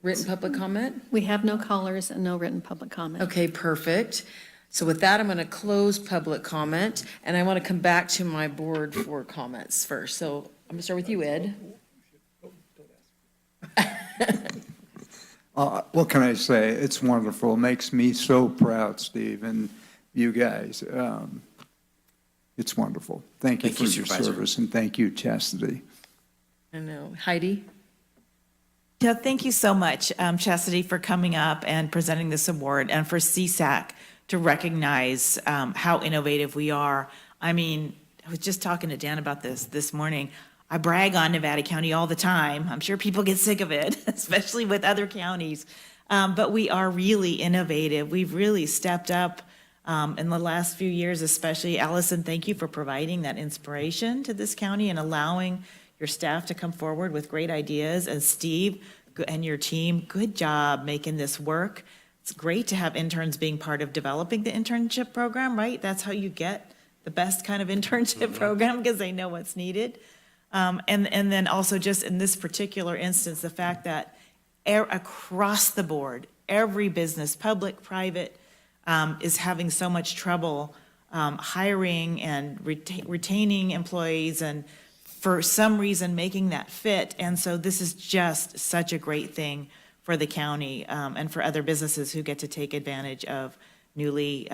written public comment? We have no callers and no written public comment. Okay, perfect. So with that, I'm going to close public comment, and I want to come back to my board for comments first. So I'm going to start with you, Ed. What can I say? It's wonderful. It makes me so proud, Steve, and you guys. It's wonderful. Thank you for your service, and thank you, Chastity. I know. Heidi? Yeah, thank you so much, Chastity, for coming up and presenting this award, and for CSAC to recognize how innovative we are. I mean, I was just talking to Dan about this morning. I brag on Nevada County all the time. I'm sure people get sick of it, especially with other counties. But we are really innovative. We've really stepped up in the last few years, especially. Allison, thank you for providing that inspiration to this county and allowing your staff to come forward with great ideas. And Steve and your team, good job making this work. It's great to have interns being part of developing the internship program, right? That's how you get the best kind of internship program, because they know what's needed. And then also just in this particular instance, the fact that across the board, every business, public, private, is having so much trouble hiring and retaining employees, and for some reason making that fit. And so this is just such a great thing for the county and for other businesses who get to take advantage of newly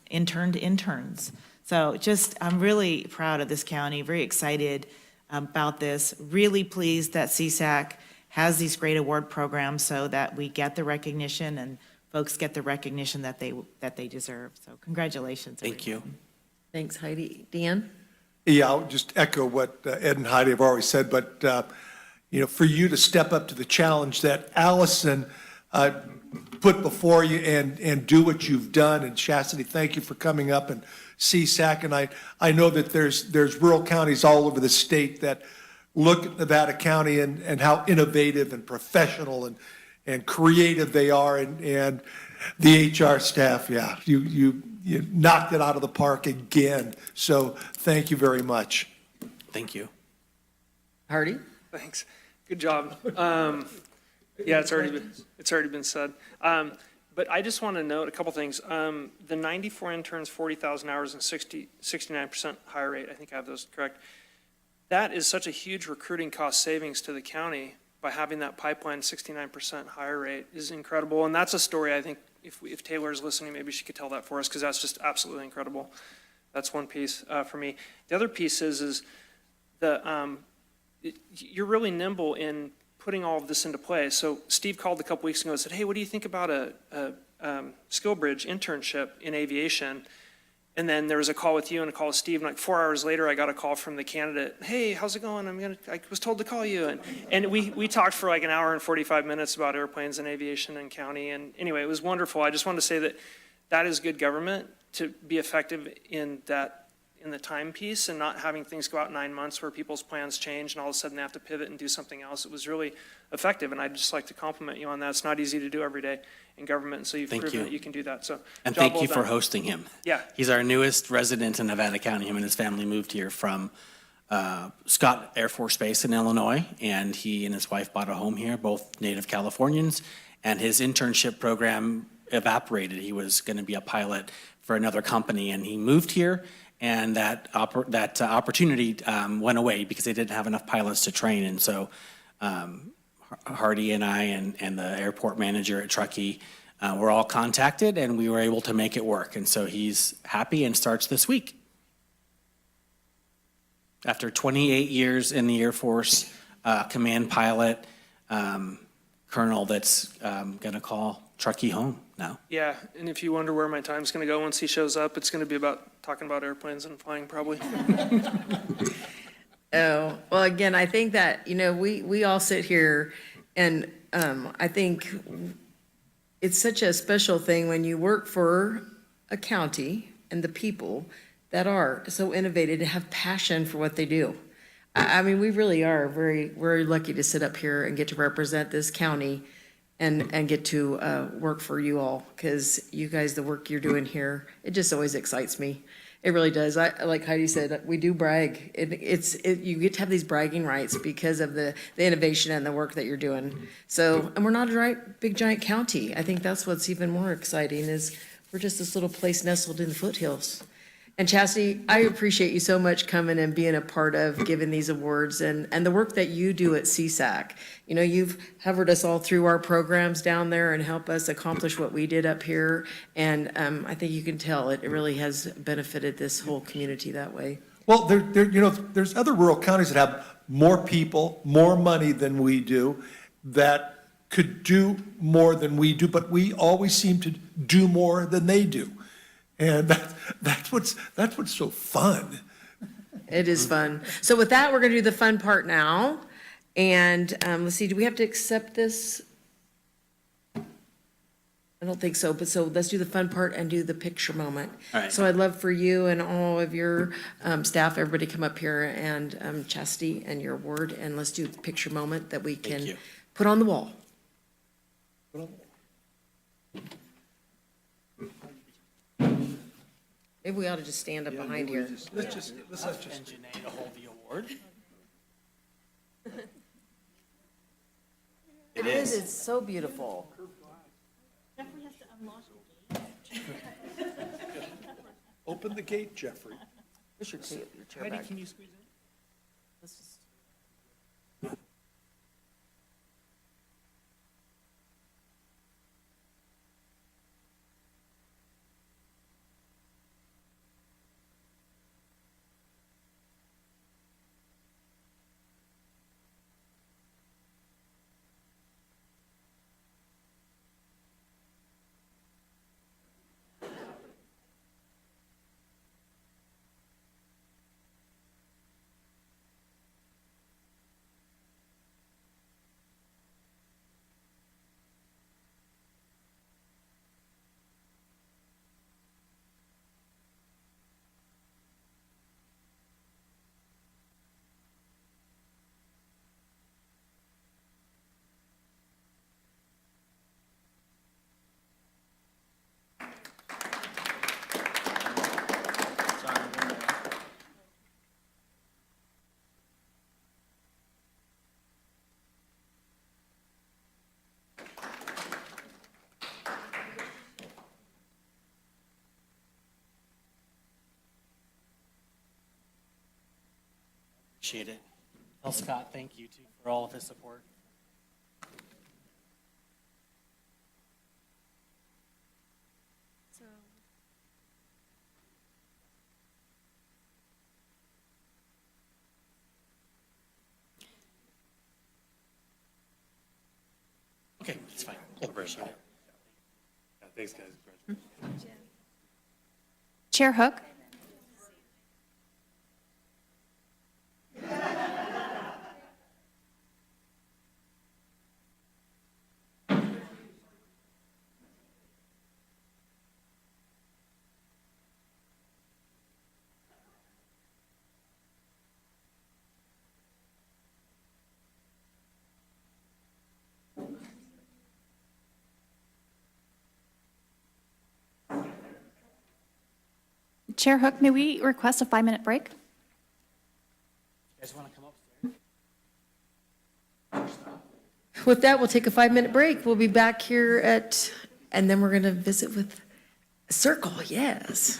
interned interns. So I'm really proud of this county, very excited about this, really pleased that CSAC has these great award programs so that we get the recognition and folks get the recognition that they deserve. So congratulations. Thank you. Thanks, Heidi. Dan? Yeah, I'll just echo what Ed and Heidi have already said, but, for you to step up to the challenge that Allison put before you and do what you've done, and Chastity, thank you for coming up, and CSAC, and I know that there's rural counties all over the state that look at Nevada County and how innovative and professional and creative they are, and the HR staff, yeah, you knocked it out of the park again. So thank you very much. Thank you. Hardy? Thanks. Good job. Yeah, it's already been said. But I just want to note a couple things. The 94 interns, 40,000 hours, and 69% hire rate, I think I have those correct. That is such a huge recruiting cost savings to the county by having that pipeline 69% hire rate is incredible. And that's a story I think if Taylor's listening, maybe she could tell that for us, because that's just absolutely incredible. That's one piece for me. The other piece is you're really nimble in putting all of this into play. So Steve called a couple weeks ago and said, hey, what do you think about a SkillBridge internship in aviation? And then there was a call with you and a call with Steve, and like 4 hours later, I got a call from the candidate. Hey, how's it going? I was told to call you. And we talked for like an hour and 45 minutes about airplanes and aviation and county. And anyway, it was wonderful. I just wanted to say that is good government, to be effective in the time piece and not having things go out 9 months where people's plans change and all of a sudden they have to pivot and do something else. It was really effective, and I'd just like to compliment you on that. It's not easy to do every day in government, and so you've proven that you can do that. So, and thank you for hosting him. Yeah. He's our newest resident in Nevada County. Him and his family moved here from Scott Air Force Base in Illinois, and he and his wife bought a home here, both native Californians, and his internship program evaporated. He was going to be a pilot for another company, and he moved here, and that opportunity went away because they didn't have enough pilots to train. And so Hardy and I and the airport manager at Truckee were all contacted, and we were able to make it work. And so he's happy and starts this week. After 28 years in the Air Force, command pilot, colonel that's going to call Truckee home now. Yeah, and if you wonder where my time's going to go once he shows up, it's going to be about talking about airplanes and flying, probably. Oh, well, again, I think that, we all sit here, and I think it's such a special thing when you work for a county and the people that are so innovative and have passion for what they do. I mean, we really are very, very lucky to sit up here and get to represent this county and get to work for you all, because you guys, the work you're doing here, it just always excites me. It really does. Like Heidi said, we do brag. You get to have these bragging rights because of the innovation and the work that you're doing. So, and we're not a big giant county. I think that's what's even more exciting is we're just this little place nestled in the foothills. And Chastity, I appreciate you so much coming and being a part of giving these awards and the work that you do at CSAC. You know, you've hovered us all through our programs down there and helped us accomplish what we did up here. And I think you can tell it really has benefited this whole community that way. Well, there's other rural counties that have more people, more money than we do, that could do more than we do, but we always seem to do more than they do. And that's what's so fun. It is fun. So with that, we're going to do the fun part now. And let's see, do we have to accept this? I don't think so, but so let's do the fun part and do the picture moment. All right. So I'd love for you and all of your staff, everybody come up here and Chastity and your award, and let's do the picture moment that we can put on the wall. Maybe we ought to just stand up behind here. Let's just. And Janae to hold the award. It is. It's so beautiful. Open the gate, Jeffrey. Push your chair Heidi, back. can you squeeze in? Let's just- Appreciate it. Tell Scott thank you too for all of his support. Okay, it's fine. Appreciate it. Yeah, thanks, guys. Chair Hook? Chair Hook, may we request a 5-minute break? You guys want to come upstairs? With that, we'll take a 5-minute break. We'll be back here and then we're going to visit with Circle, yes.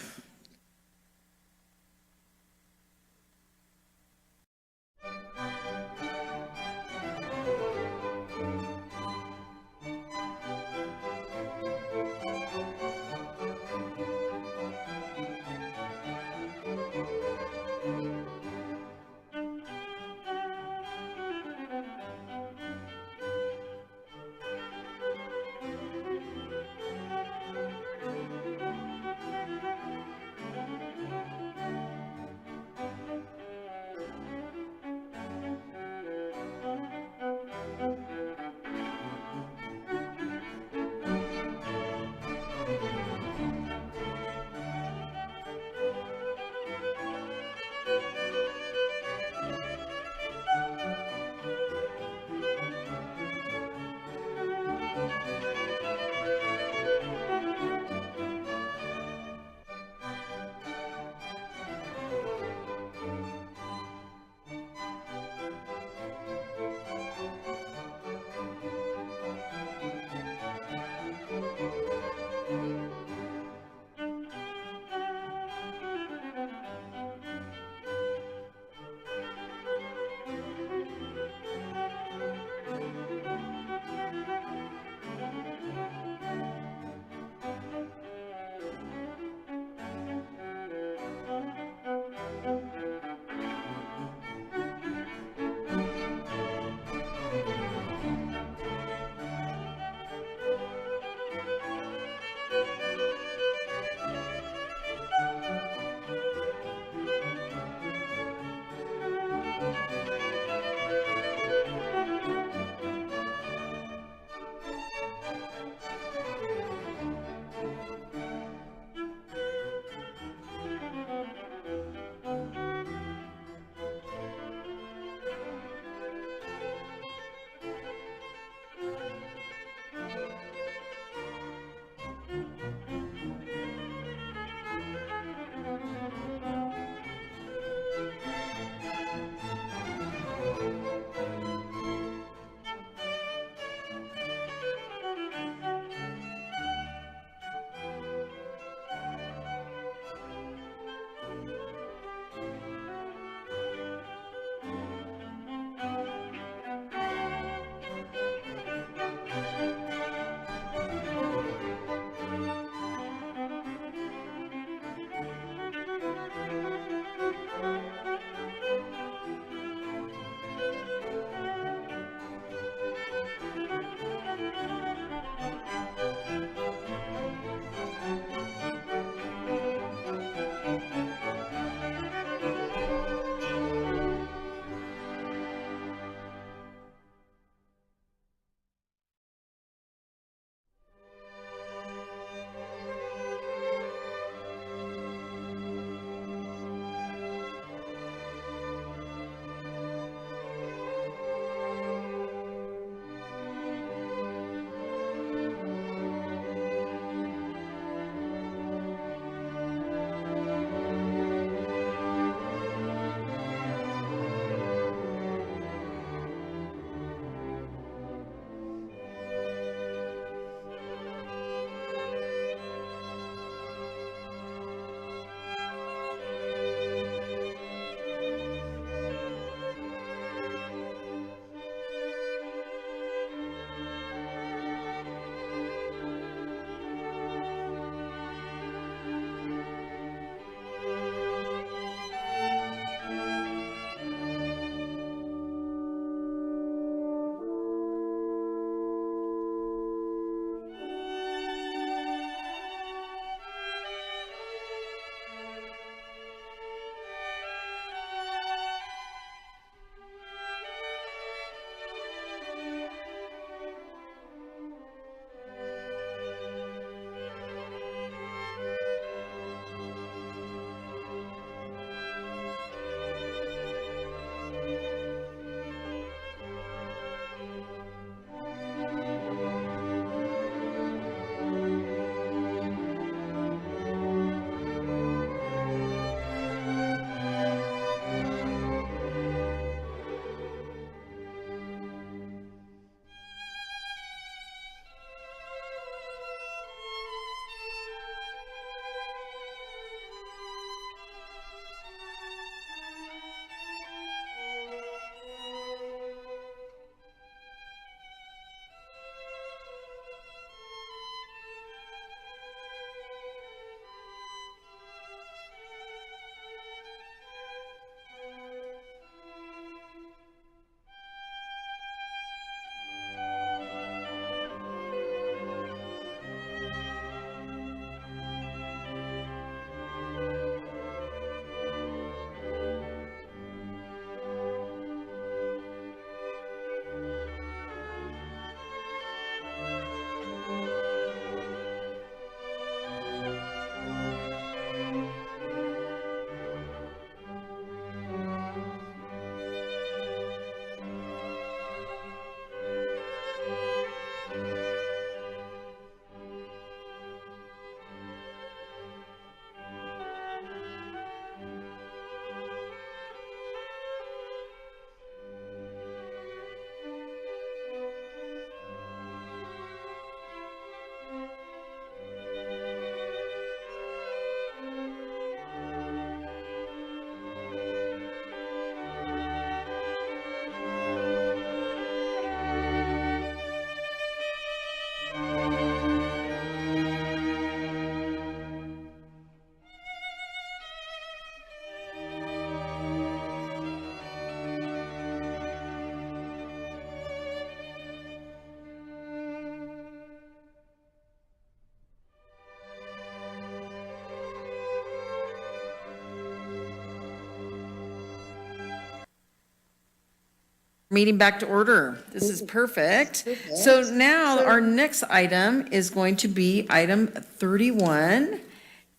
Meeting back to order. This is perfect. So now our next item is going to be item 31.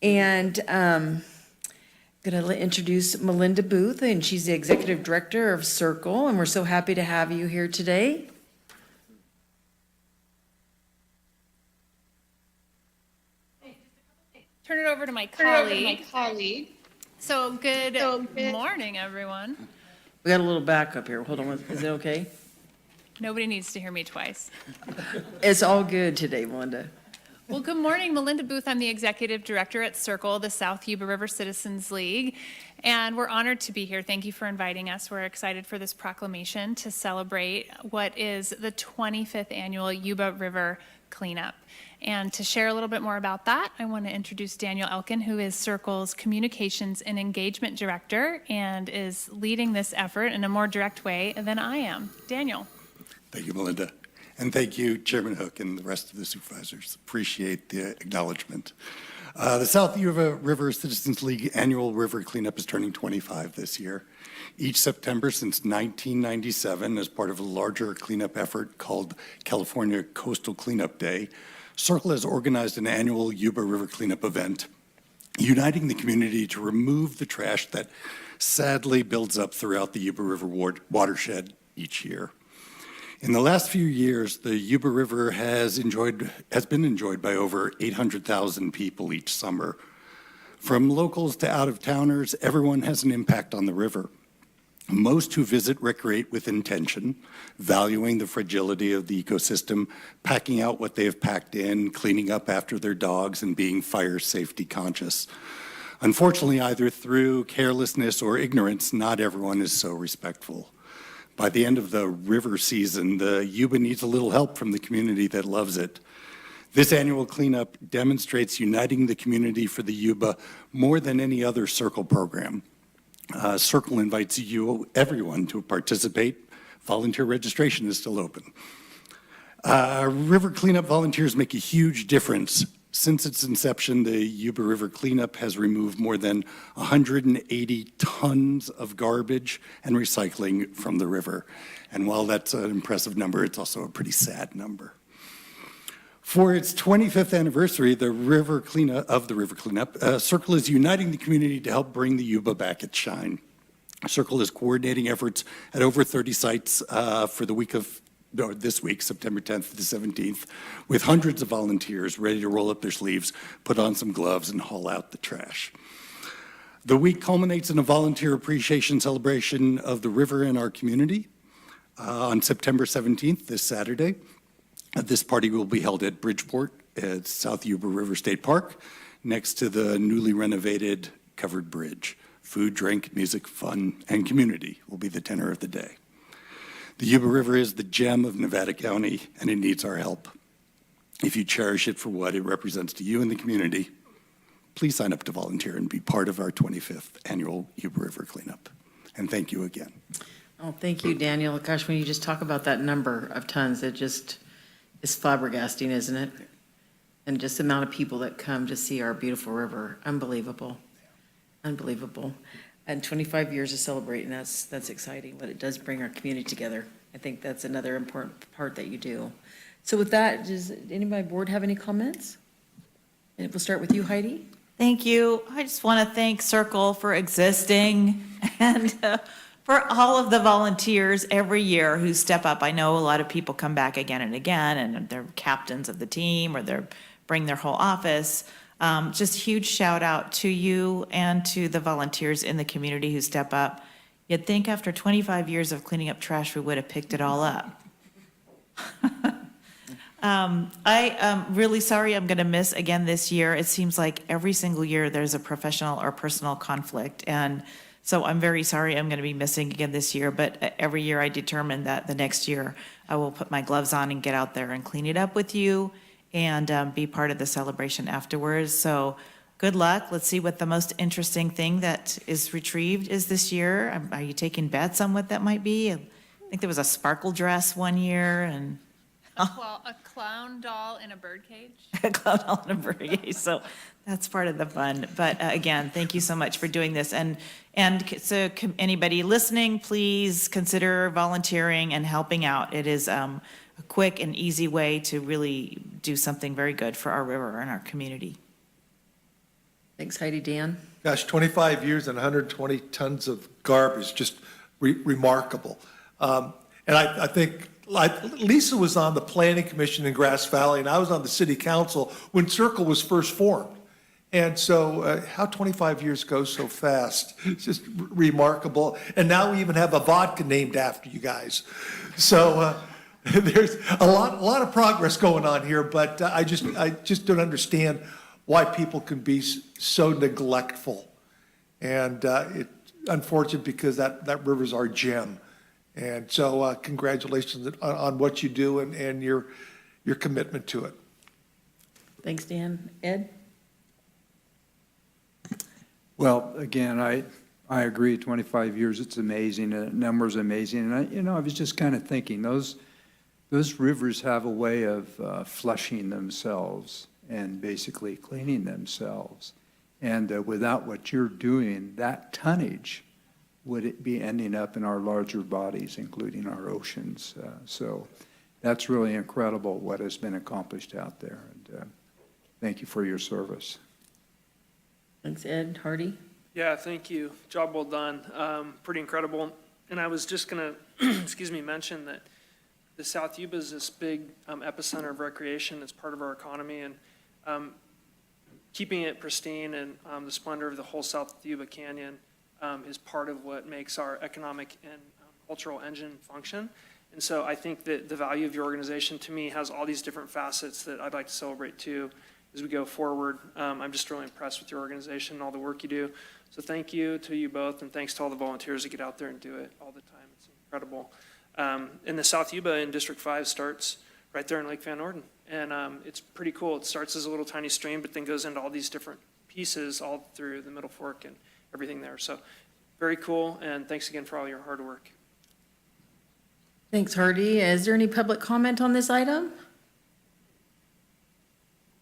And going to introduce Melinda Booth, and she's the Executive Director of Circle, and we're so happy to have you here today. Turn it over to my colleague. So good morning, everyone. We got a little backup here. Hold on, is it okay? Nobody needs to hear me twice. It's all good today, Melinda. Well, good morning, Melinda Booth. I'm the Executive Director at Circle, the South Yuba River Citizens League, and we're honored to be here. Thank you for inviting us. We're excited for this proclamation to celebrate what is the 25th annual Yuba River Cleanup. And to share a little bit more about that, I want to introduce Daniel Elkin, who is Circle's Communications and Engagement Director and is leading this effort in a more direct way than I am. Daniel. Thank you, Melinda. And thank you, Chairman Hook and the rest of the supervisors. Appreciate the acknowledgement. The South Yuba River Citizens League Annual River Cleanup is turning 25 this year. Each September since 1997, as part of a larger cleanup effort called California Coastal Cleanup Day, Circle has organized an annual Yuba River cleanup event, uniting the community to remove the trash that sadly builds up throughout the Yuba River watershed each year. In the last few years, the Yuba River has been enjoyed by over 800,000 people each summer. From locals to out-of-towners, everyone has an impact on the river. Most who visit recreate with intention, valuing the fragility of the ecosystem, packing out what they have packed in, cleaning up after their dogs, and being fire safety conscious. Unfortunately, either through carelessness or ignorance, not everyone is so respectful. By the end of the river season, the Yuba needs a little help from the community that loves it. This annual cleanup demonstrates uniting the community for the Yuba more than any other Circle program. Circle invites everyone to participate. Volunteer registration is still open. River cleanup volunteers make a huge difference. Since its inception, the Yuba River Cleanup has removed more than 180 tons of garbage and recycling from the river. And while that's an impressive number, it's also a pretty sad number. For its 25th anniversary, the River Cleanup, Circle is uniting the community to help bring the Yuba back its shine. Circle is coordinating efforts at over 30 sites for this week, September 10th to the 17th, with hundreds of volunteers ready to roll up their sleeves, put on some gloves, and haul out the trash. The week culminates in a volunteer appreciation celebration of the river in our community on September 17th, this Saturday. This party will be held at Bridgeport at South Yuba River State Park, next to the newly renovated covered bridge. Food, drink, music, fun, and community will be the tenor of the day. The Yuba River is the gem of Nevada County, and it needs our help. If you cherish it for what it represents to you and the community, please sign up to volunteer and be part of our 25th annual Yuba River Cleanup. And thank you again. Oh, thank you, Daniel. Gosh, when you just talk about that number of tons, it just is flabbergasting, isn't it? And just the amount of people that come to see our beautiful river. Unbelievable. Unbelievable. And 25 years of celebrating, that's exciting. But it does bring our community together. I think that's another important part that you do. So with that, does anybody board have any comments? And we'll start with you, Heidi. Thank you. I just want to thank Circle for existing and for all of the volunteers every year who step up. I know a lot of people come back again and again, and they're captains of the team or they bring their whole office. Just huge shout out to you and to the volunteers in the community who step up. You'd think after 25 years of cleaning up trash, we would have picked it all up. I am really sorry I'm going to miss again this year. It seems like every single year there's a professional or personal conflict. And so I'm very sorry I'm going to be missing again this year. But every year I determine that the next year I will put my gloves on and get out there and clean it up with you and be part of the celebration afterwards. So good luck. Let's see what the most interesting thing that is retrieved is this year. Are you taking bets on what that might be? I think there was a sparkle dress one year and A clown doll in a birdcage? A clown doll in a birdcage, so that's part of the fun. But again, thank you so much for doing this. And so anybody listening, please consider volunteering and helping out. It is a quick and easy way to really do something very good for our river and our community. Thanks, Heidi. Dan? Gosh, 25 years and 120 tons of garbage, just remarkable. And I think Lisa was on the Planning Commission in Grass Valley, and I was on the City Council when Circle was first formed. And so how 25 years go so fast, it's just remarkable. And now we even have a vodka named after you guys. So there's a lot of progress going on here, but I just don't understand why people can be so neglectful. And it's unfortunate because that river's our gem. And so congratulations on what you do and your commitment to it. Thanks, Dan. Ed? Well, again, I agree, 25 years, it's amazing, the number's amazing. And I was just kind of thinking, those rivers have a way of flushing themselves and basically cleaning themselves. And without what you're doing, that tonnage would it be ending up in our larger bodies, including our oceans. So that's really incredible what has been accomplished out there. And thank you for your service. Thanks, Ed. Hardy? Yeah, thank you. Job well done. Pretty incredible. And I was just going to, mention that the South Yuba is this big epicenter of recreation. It's part of our economy. And keeping it pristine and the splendor of the whole South Yuba Canyon is part of what makes our economic and cultural engine function. And so I think that the value of your organization, to me, has all these different facets that I'd like to celebrate, too, as we go forward. I'm just really impressed with your organization and all the work you do. So thank you to you both, and thanks to all the volunteers that get out there and do it all the time. It's incredible. And the South Yuba in District 5 starts right there in Lake Van Norden. And it's pretty cool. It starts as a little tiny stream, but then goes into all these different pieces all through the Middle Fork and everything there. So very cool, and thanks again for all your hard work. Thanks, Hardy. Is there any public comment on this item?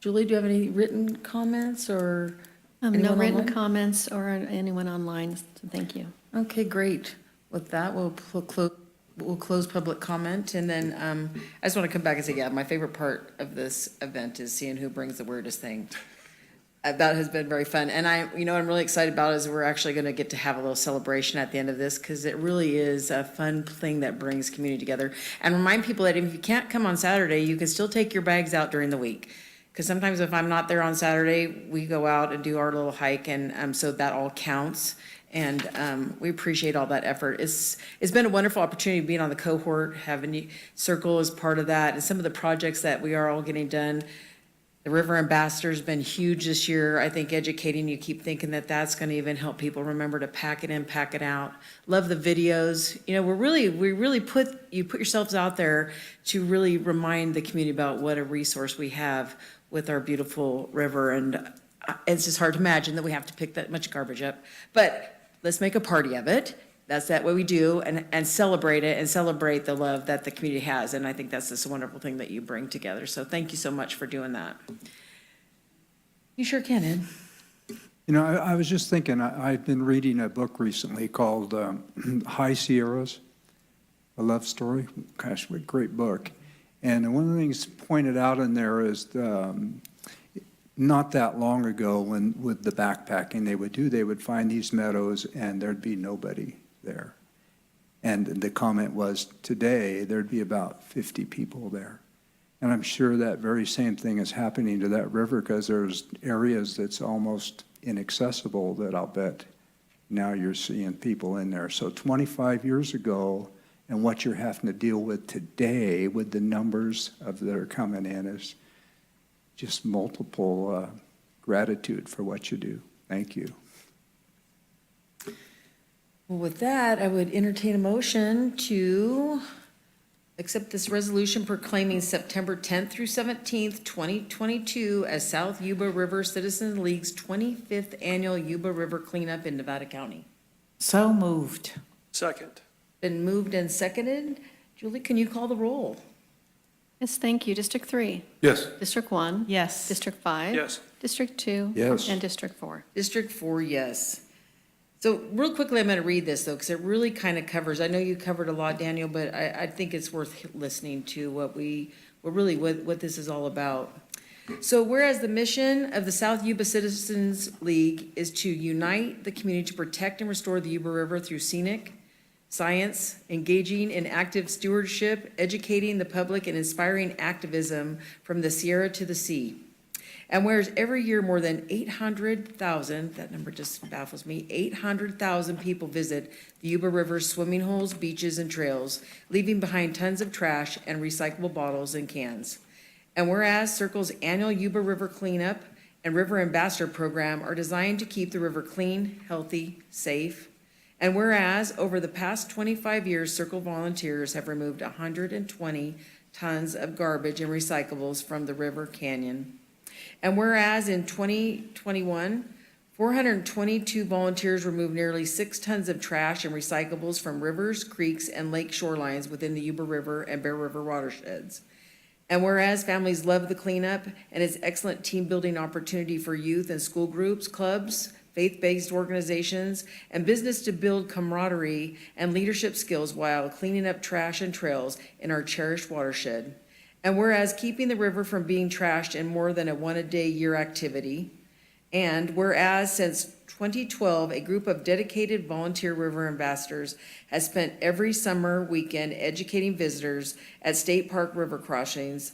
Julie, do you have any written comments or? No written comments or anyone online, so thank you. Okay, great. With that, we'll close public comment, and then I just want to come back and say, yeah, my favorite part of this event is seeing who brings the weirdest thing. That has been very fun, and what I'm really excited about is we're actually going to get to have a little celebration at the end of this, because it really is a fun thing that brings community together. And remind people that if you can't come on Saturday, you can still take your bags out during the week. Because sometimes if I'm not there on Saturday, we go out and do our little hike, and so that all counts. And we appreciate all that effort. It's been a wonderful opportunity being on the cohort, having Circle as part of that, and some of the projects that we are all getting done. The River Ambassador's been huge this year. I think educating, you keep thinking that that's going to even help people remember to pack it in, pack it out. Love the videos. We really put yourselves out there to really remind the community about what a resource we have with our beautiful river. And it's just hard to imagine that we have to pick that much garbage up. But let's make a party of it. That's what we do, and celebrate it and celebrate the love that the community has. And I think that's just a wonderful thing that you bring together. So thank you so much for doing that. You sure can, Ed. I was just thinking, I've been reading a book recently called High Sierras, a love story. Gosh, what a great book. And one of the things pointed out in there is not that long ago when with the backpacking they would find these meadows and there'd be nobody there. And the comment was, today there'd be about 50 people there. And I'm sure that very same thing is happening to that river, because there's areas that's almost inaccessible that I'll bet now you're seeing people in there. So 25 years ago, and what you're having to deal with today with the numbers that are coming in is just multiple gratitude for what you do. Thank you. Well, with that, I would entertain a motion to accept this resolution proclaiming September 10th through 17th, 2022 as South Yuba River Citizens League's 25th annual Yuba River Cleanup in Nevada County. So moved. Second. Been moved and seconded. Julie, can you call the roll? Yes, thank you. District 3? Yes. District 1? Yes. District 5? Yes. District 2? Yes. And District 4? District 4, yes. So real quickly, I'm going to read this, though, because it really kind of covers, I know you covered a lot, Daniel, but I think it's worth listening to what this is all about. So whereas the mission of the South Yuba Citizens League is to unite the community to protect and restore the Yuba River through scenic, science, engaging in active stewardship, educating the public, and inspiring activism from the Sierra to the sea. And whereas every year more than 800,000, that number just baffles me, 800,000 people visit the Yuba River's swimming holes, beaches, and trails, leaving behind tons of trash and recyclable bottles and cans. And whereas Circle's annual Yuba River Cleanup and River Ambassador Program are designed to keep the river clean, healthy, safe. And whereas over the past 25 years, Circle volunteers have removed 120 tons of garbage and recyclables from the river canyon. And whereas in 2021, 422 volunteers removed nearly 6 tons of trash and recyclables from rivers, creeks, and lake shorelines within the Yuba River and Bear River watersheds. And whereas families love the cleanup and its excellent team-building opportunity for youth and school groups, clubs, faith-based organizations, and business to build camaraderie and leadership skills while cleaning up trash and trails in our cherished watershed. And whereas keeping the river from being trashed in more than a one-a-day-year activity. And whereas since 2012, a group of dedicated volunteer river ambassadors has spent every summer weekend educating visitors at state park river crossings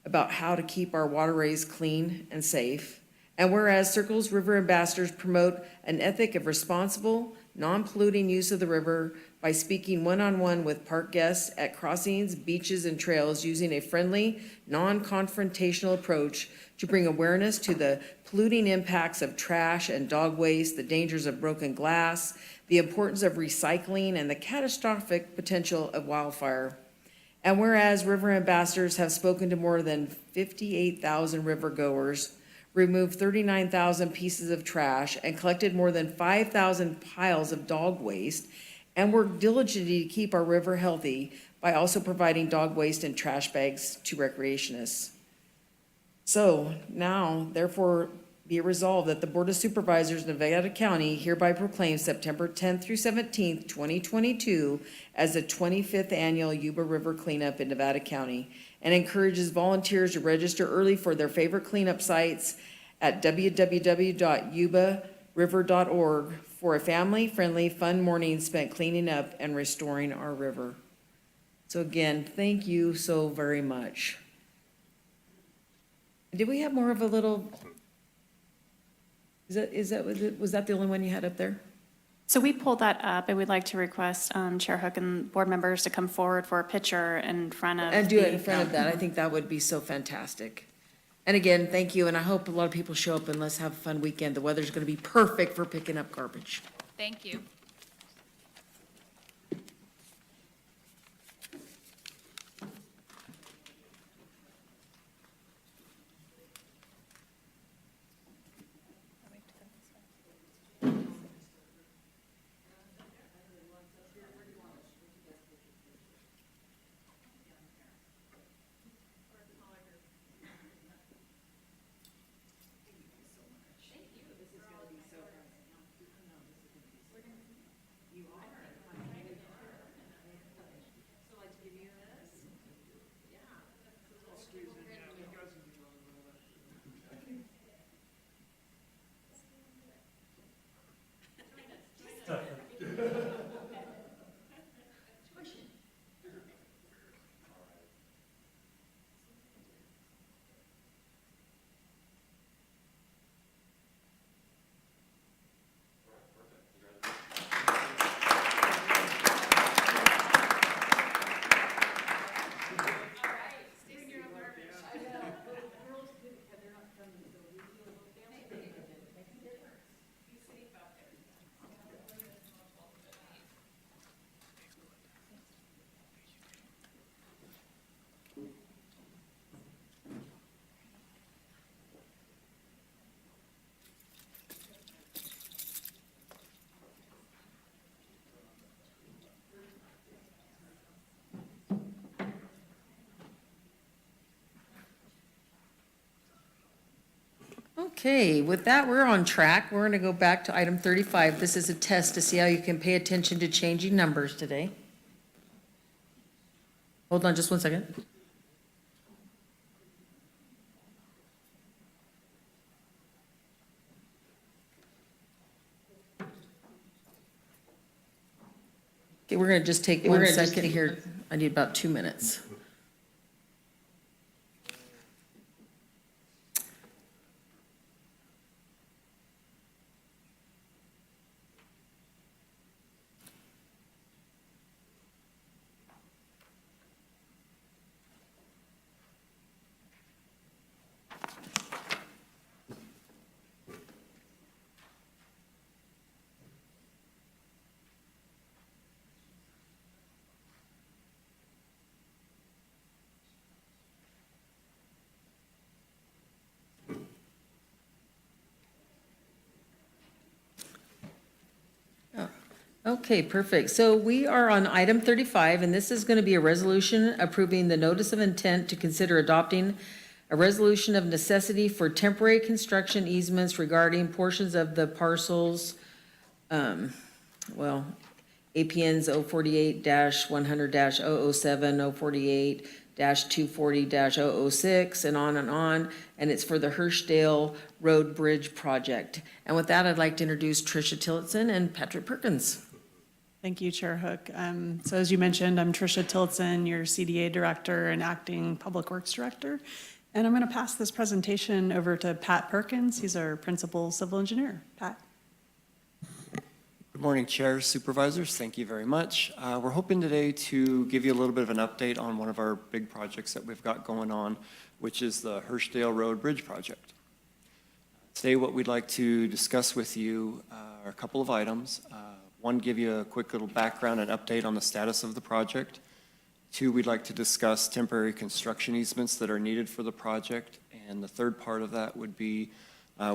about how to keep our waterways clean and safe. And whereas Circle's river ambassadors promote an ethic of responsible, non-polluting use of the river by speaking one-on-one with park guests at crossings, beaches, and trails using a friendly, non-confrontational approach to bring awareness to the polluting impacts of trash and dog waste, the dangers of broken glass, the importance of recycling, and the catastrophic potential of wildfire. And whereas river ambassadors have spoken to more than 58,000 river goers, removed 39,000 pieces of trash, and collected more than 5,000 piles of dog waste, and worked diligently to keep our river healthy by also providing dog waste and trash bags to recreationists. So now, therefore, be it resolved that the Board of Supervisors of Nevada County hereby proclaims September 10th through 17th, 2022 as the 25th Annual Yuba River Cleanup in Nevada County, and encourages volunteers to register early for their favorite cleanup sites at www.yubariver.org for a family-friendly, fun morning spent cleaning up and restoring our river. So again, thank you so very much. Did we have more of a little, was that the only one you had up there? So we pulled that up, and we'd like to request Chair Hook and board members to come forward for a picture in front of. And do it in front of that. I think that would be so fantastic. And again, thank you, and I hope a lot of people show up, and let's have a fun weekend. The weather's going to be perfect for picking up garbage. Thank you. Okay, with that, we're on track. We're going to go back to item 35. This is a test to see how you can pay attention to changing numbers today. Hold on just one second. Okay, we're going to just take 1 second here. I need about 2 minutes. Okay, perfect. So we are on item 35, and this is going to be a resolution approving the notice of intent to consider adopting a resolution of necessity for temporary construction easements regarding portions of the parcels, APNs 048-100-007, 048-240-006, and on, and it's for the Hershdale Road Bridge Project. And with that, I'd like to introduce Tricia Tillotson and Patrick Perkins. Thank you, Chair Hook. So as you mentioned, I'm Tricia Tillotson, your CDA Director and Acting Public Works Director. And I'm going to pass this presentation over to Pat Perkins. He's our Principal Civil Engineer. Pat. Good morning, Chair, Supervisors. Thank you very much. We're hoping today to give you a little bit of an update on one of our big projects that we've got going on, which is the Hershdale Road Bridge Project. Today, what we'd like to discuss with you are a couple of items. One, give you a quick little background and update on the status of the project. Two, we'd like to discuss temporary construction easements that are needed for the project. And the third part of that would be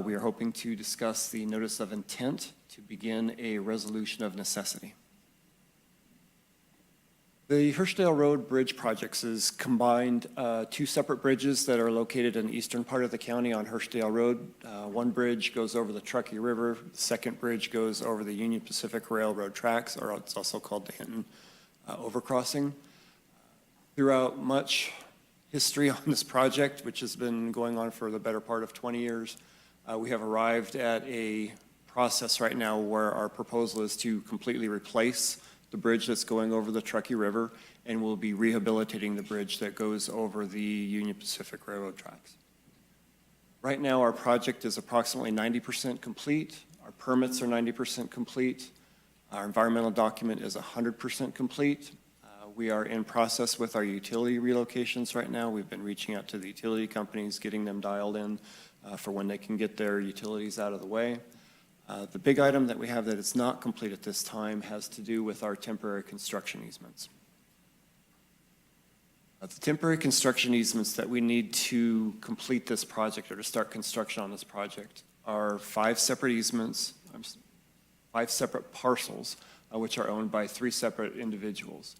we are hoping to discuss the notice of intent to begin a resolution of necessity. The Hershdale Road Bridge Projects is combined two separate bridges that are located in the eastern part of the county on Hershdale Road. One bridge goes over the Truckee River. The second bridge goes over the Union Pacific Railroad tracks, or it's also called the Hinton Overcrossing. Throughout much history on this project, which has been going on for the better part of 20 years, we have arrived at a process right now where our proposal is to completely replace the bridge that's going over the Truckee River, and we'll be rehabilitating the bridge that goes over the Union Pacific Railroad tracks. Right now, our project is approximately 90% complete. Our permits are 90% complete. Our environmental document is 100% complete. We are in process with our utility relocations right now. We've been reaching out to the utility companies, getting them dialed in for when they can get their utilities out of the way. The big item that we have that is not complete at this time has to do with our temporary construction easements. The temporary construction easements that we need to complete this project or to start construction on this project are 5 separate easements, 5 separate parcels, which are owned by 3 separate individuals.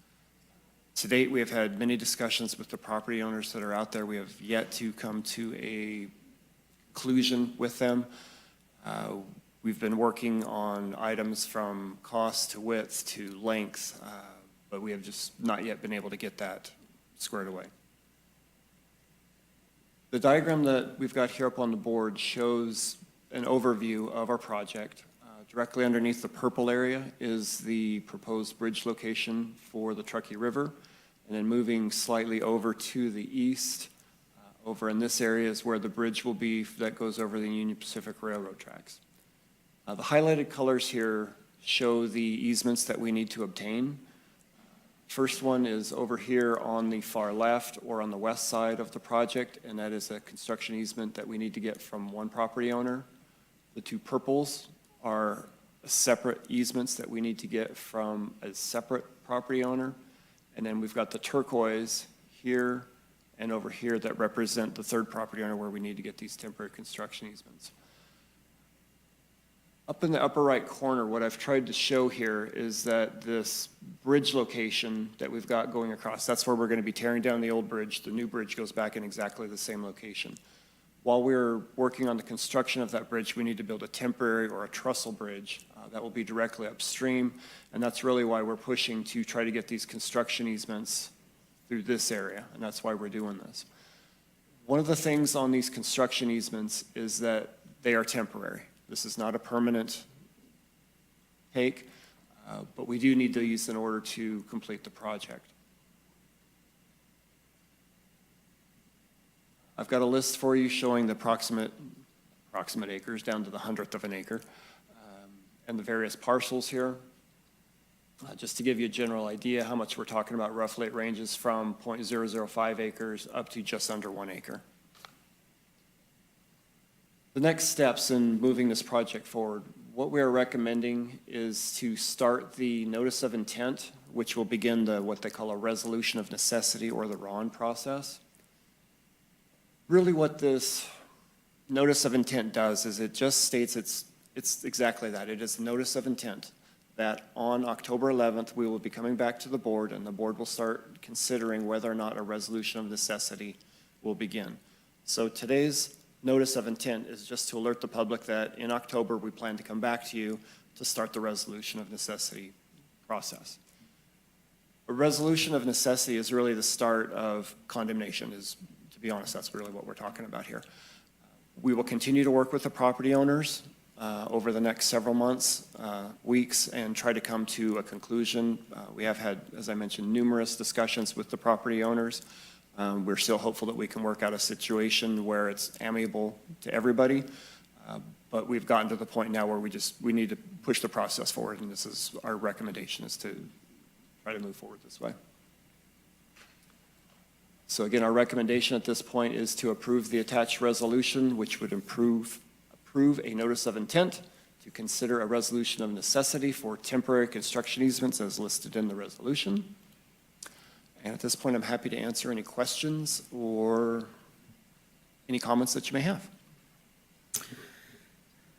To date, we have had many discussions with the property owners that are out there. We have yet to come to a conclusion with them. We've been working on items from cost to width to length, but we have just not yet been able to get that squared away. The diagram that we've got here up on the board shows an overview of our project. Directly underneath the purple area is the proposed bridge location for the Truckee River, and then moving slightly over to the east, over in this area is where the bridge will be that goes over the Union Pacific Railroad tracks. The highlighted colors here show the easements that we need to obtain. First one is over here on the far left or on the west side of the project, and that is a construction easement that we need to get from one property owner. The 2 purples are separate easements that we need to get from a separate property owner. And then we've got the turquoise here and over here that represent the 3rd property owner where we need to get these temporary construction easements. Up in the upper right corner, what I've tried to show here is that this bridge location that we've got going across, that's where we're going to be tearing down the old bridge. The new bridge goes back in exactly the same location. while we're working on the construction of that bridge, we need to build a temporary or a trestle bridge that will be directly upstream. And that's really why we're pushing to try to get these construction easements through this area, and that's why we're doing this. One of the things on these construction easements is that they are temporary. This is not a permanent take, but we do need these in order to complete the project. I've got a list for you showing the approximate acres down to the 100th of an acre, and the various parcels here. Just to give you a general idea how much we're talking about, roughly it ranges from 0.005 acres up to just under 1 acre. The next steps in moving this project forward, what we are recommending is to start the notice of intent, which will begin what they call a resolution of necessity, or the RON process. Really what this notice of intent does is it just states it's exactly that. It is a notice of intent that on October 11th, we will be coming back to the board, and the board will start considering whether or not a resolution of necessity will begin. So today's notice of intent is just to alert the public that in October, we plan to come back to you to start the resolution of necessity process. A resolution of necessity is really the start of condemnation, to be honest, that's really what we're talking about here. We will continue to work with the property owners over the next several months, weeks, and try to come to a conclusion. We have had, as I mentioned, numerous discussions with the property owners. We're still hopeful that we can work out a situation where it's amiable to everybody, but we've gotten to the point now where we need to push the process forward, and this is our recommendation, is to try to move forward this way. So again, our recommendation at this point is to approve the attached resolution, which would approve a notice of intent to consider a resolution of necessity for temporary construction easements as listed in the resolution. And at this point, I'm happy to answer any questions or any comments that you may have.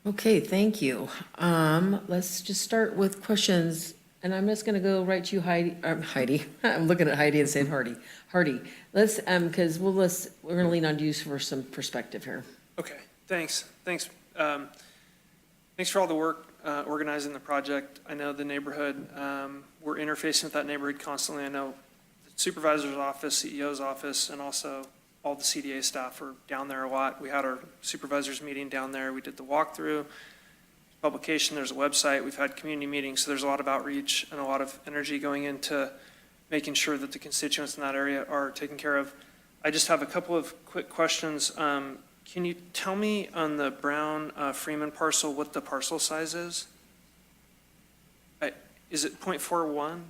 Okay, thank you. Let's just start with questions, and I'm just gonna go right to you, Heidi. I'm looking at Heidi and saying Hardy. Let's, because we're gonna lean on you for some perspective here. Okay, thanks. Thanks for all the work organizing the project. I know the neighborhood, we're interfacing with that neighborhood constantly. I know the supervisor's office, CEO's office, and also all the CDA staff are down there a lot. We had our supervisors meeting down there. We did the walkthrough, publication, there's a website. We've had community meetings, so there's a lot of outreach and a lot of energy going into making sure that the constituents in that area are taken care of. I just have a couple of quick questions. Can you tell me on the Brown Freeman parcel what the parcel size is? Is it 0.41?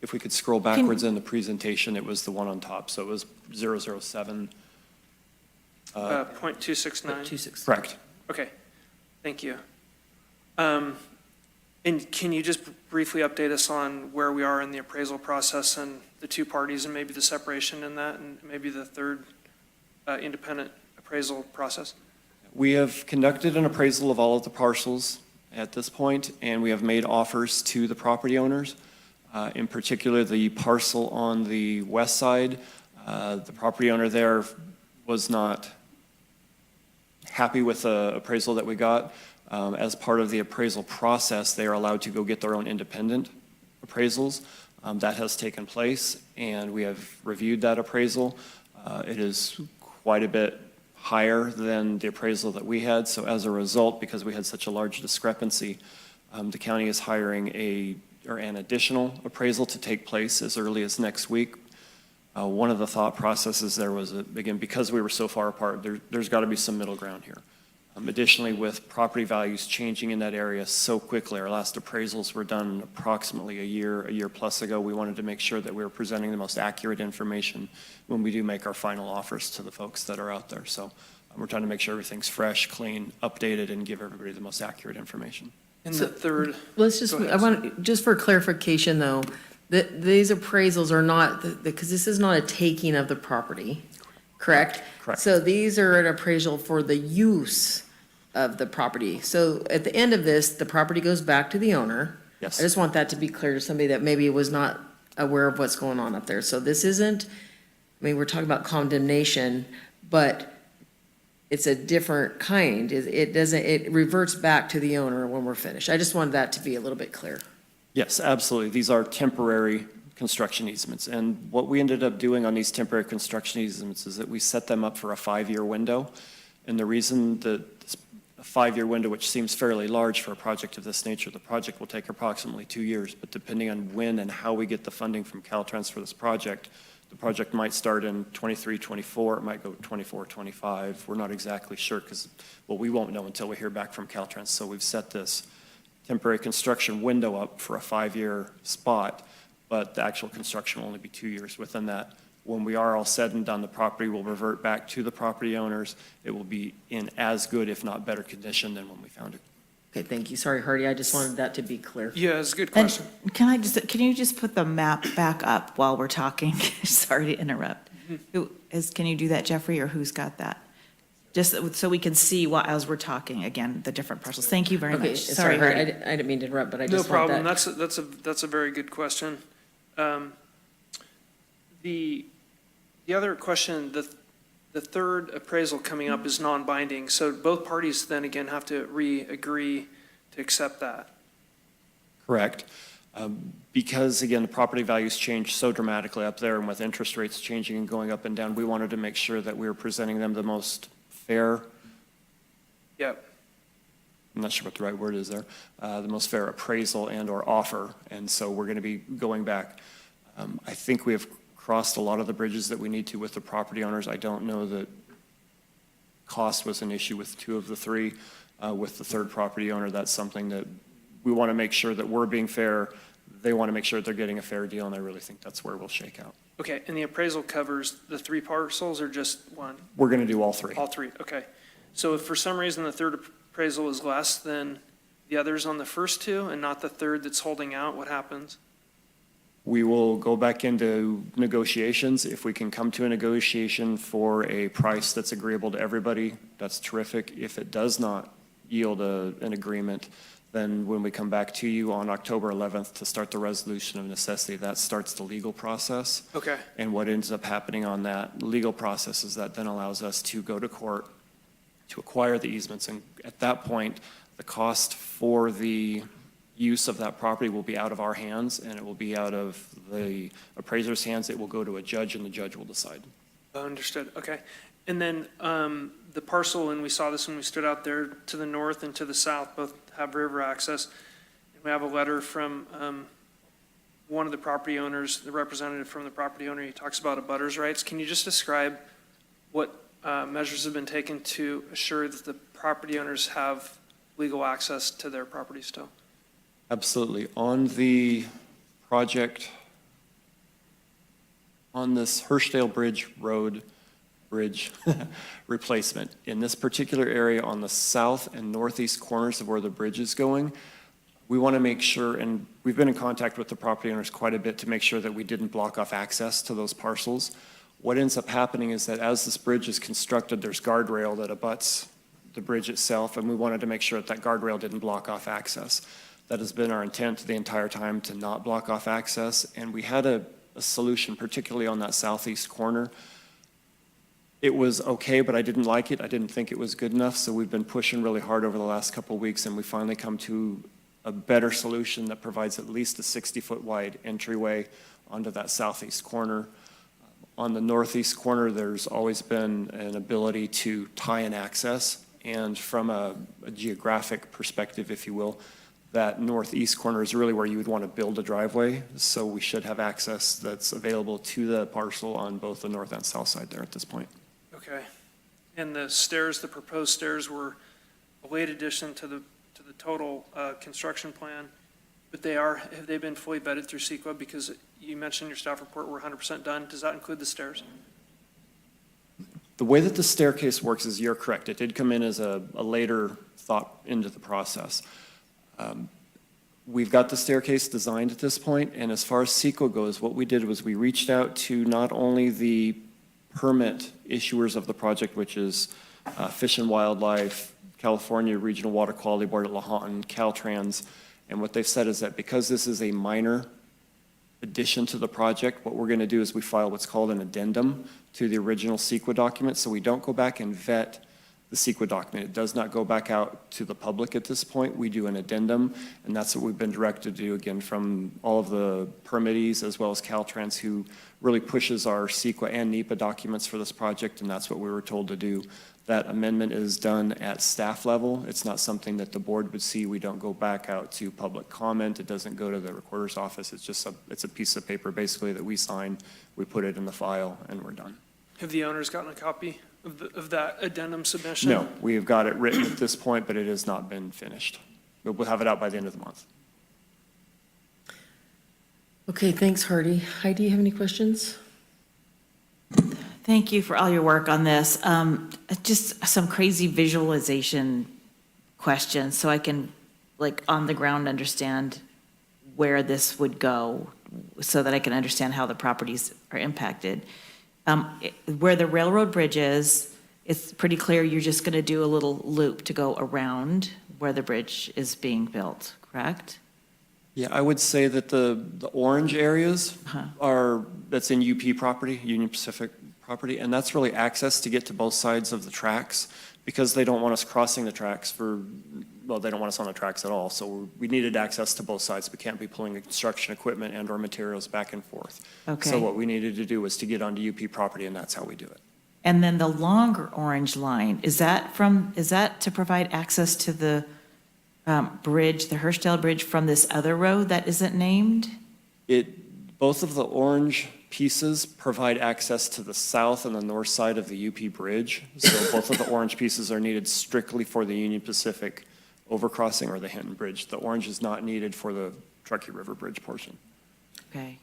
If we could scroll backwards in the presentation, it was the one on top, so it was 007. 0.269? Correct. Okay, thank you. And can you just briefly update us on where we are in the appraisal process and the two parties and maybe the separation in that and maybe the third independent appraisal process? We have conducted an appraisal of all of the parcels at this point, and we have made offers to the property owners. In particular, the parcel on the west side, the property owner there was not happy with the appraisal that we got. As part of the appraisal process, they are allowed to go get their own independent appraisals. That has taken place, and we have reviewed that appraisal. It is quite a bit higher than the appraisal that we had. So as a result, because we had such a large discrepancy, the county is hiring an additional appraisal to take place as early as next week. One of the thought processes there was, again, because we were so far apart, there's got to be some middle ground here. Additionally, with property values changing in that area so quickly, our last appraisals were done approximately a year plus ago. We wanted to make sure that we were presenting the most accurate information when we do make our final offers to the folks that are out there. So we're trying to make sure everything's fresh, clean, updated, and give everybody the most accurate information. And the third. Let's just, I want, just for clarification though, that these appraisals are not, because this is not a taking of the property, correct? Correct. So these are an appraisal for the use of the property. So at the end of this, the property goes back to the owner. Yes. I just want that to be clear to somebody that maybe was not aware of what's going on up there. So this isn't, I mean, we're talking about condemnation, but it's a different kind. It doesn't, it reverts back to the owner when we're finished. I just wanted that to be a little bit clear. Yes, absolutely. These are temporary construction easements. And what we ended up doing on these temporary construction easements is that we set them up for a 5-year window. And the reason that a 5-year window, which seems fairly large for a project of this nature, the project will take approximately 2 years. But depending on when and how we get the funding from Caltrans for this project, the project might start in 23, 24, it might go 24, 25. We're not exactly sure because, well, we won't know until we hear back from Caltrans. So we've set this temporary construction window up for a 5-year spot, but the actual construction will only be 2 years within that. When we are all said and done, the property will revert back to the property owners. It will be in as good, if not better condition than when we found it. Okay, thank you. Sorry, Hardy, I just wanted that to be clear. Yeah, it's a good And question. can you just put the map back up while we're talking? Sorry to interrupt. Can you do that, Jeffrey, or who's got that? Just so we can see what, as we're talking, again, the different parcels. Thank you very Okay, much. sorry, Hardy, Hardy. I didn't mean to interrupt, but I No just want problem. that. That's a very good question. The other question, the third appraisal coming up is non-binding, so both parties then again have to agree to accept that. Correct. Because, again, the property values change so dramatically up there, and with interest rates changing and going up and down, we wanted to make sure that we were presenting them the most fair, Yep. I'm not sure what the right word is there, the most fair appraisal and/or offer. And so we're going to be going back. I think we have crossed a lot of the bridges that we need to with the property owners. I don't know that cost was an issue with 2 of the 3. With the third property owner, that's something that we want to make sure that we're being fair. They want to make sure they're getting a fair deal, and I really think that's where we'll shake out. Okay, and the appraisal covers the 3 parcels or just one? We're going to do all 3. All 3, okay. So if for some reason the third appraisal is less than the others on the first 2 and not the third that's holding out, what happens? We will go back into negotiations. If we can come to a negotiation for a price that's agreeable to everybody, that's terrific. If it does not yield an agreement, then when we come back to you on October 11th to start the resolution of necessity, that starts the legal process. Okay. And what ends up happening on that legal process is that then allows us to go to court to acquire the easements. And at that point, the cost for the use of that property will be out of our hands, and it will be out of the appraiser's hands. It will go to a judge, and the judge will decide. Understood, okay. And then the parcel, and we saw this when we stood out there, to the north and to the south, both have river access. We have a letter from one of the property owners, the representative from the property owner. He talks about abutters' rights. Can you just describe what measures have been taken to assure that the property owners have legal access to their property still? Absolutely. On the project, on this Hershdale Bridge replacement, in this particular area on the south and northeast corners of where the bridge is going, we want to make sure, and we've been in contact with the property owners quite a bit to make sure that we didn't block off access to those parcels. What ends up happening is that as this bridge is constructed, there's guardrail that abuts the bridge itself, and we wanted to make sure that that guardrail didn't block off access. That has been our intent the entire time, to not block off access, and we had a solution, particularly on that southeast corner. It was okay, but I didn't like it. I didn't think it was good enough, so we've been pushing really hard over the last couple of weeks, and we finally come to a better solution that provides at least a 60-foot wide entryway onto that southeast corner. On the northeast corner, there's always been an ability to tie in access, and from a geographic perspective, if you will, that northeast corner is really where you would want to build a driveway, so we should have access that's available to the parcel on both the north and south side there at this point. Okay. And the stairs, the proposed stairs were a late addition to the total construction plan, but have they been fully vetted through CEQA? Because you mentioned in your staff report we're 100% done. Does that include the stairs? The way that the staircase works is, you're correct. It did come in as a later thought into the process. We've got the staircase designed at this point, and as far as CEQA goes, what we did was we reached out to not only the permit issuers of the project, which is Fish and Wildlife, California Regional Water Quality Board at Lahontan, Caltrans, and what they've said is that because this is a minor addition to the project. What we're going to do is we file what's called an addendum to the original CEQA document, so we don't go back and vet the CEQA document. It does not go back out to the public at this point. We do an addendum, and that's what we've been directed to do, again, from all of the permittees as well as Caltrans, who really pushes our CEQA and NEPA documents for this project, and that's what we were told to do. That amendment is done at staff level. It's not something that the board would see. We don't go back out to public comment. It doesn't go to the recorder's office. It's just it's a piece of paper basically that we sign, we put it in the file, and we're done. Have the owners gotten a copy of that addendum submission? No, we have got it written at this point, but it has not been finished. But we'll have it out by the end of the month. Okay, thanks, Hardy. Heidi, you have any questions? Thank you for all your work on this. Just some crazy visualization questions so I can, like, on the ground understand where this would go so that I can understand how the properties are impacted. Where the railroad bridge is, it's pretty clear you're just going to do a little loop to go around where the bridge is being built, correct? Yeah, I would say that the orange areas that's in UP property, Union Pacific property, and that's really access to get to both sides of the tracks because they don't want us crossing the tracks they don't want us on the tracks at all. So we needed access to both sides. We can't be pulling construction equipment and or materials back and forth. Okay. So what we needed to do was to get onto UP property, and that's how we do it. And then the longer orange line, is that to provide access to the bridge, the Hershdale Bridge from this other road that isn't named? Both of the orange pieces provide access to the south and the north side of the UP Bridge. So both of the orange pieces are needed strictly for the Union Pacific overcrossing or the Hinton Bridge. The orange is not needed for the Truckee River Bridge portion. Okay.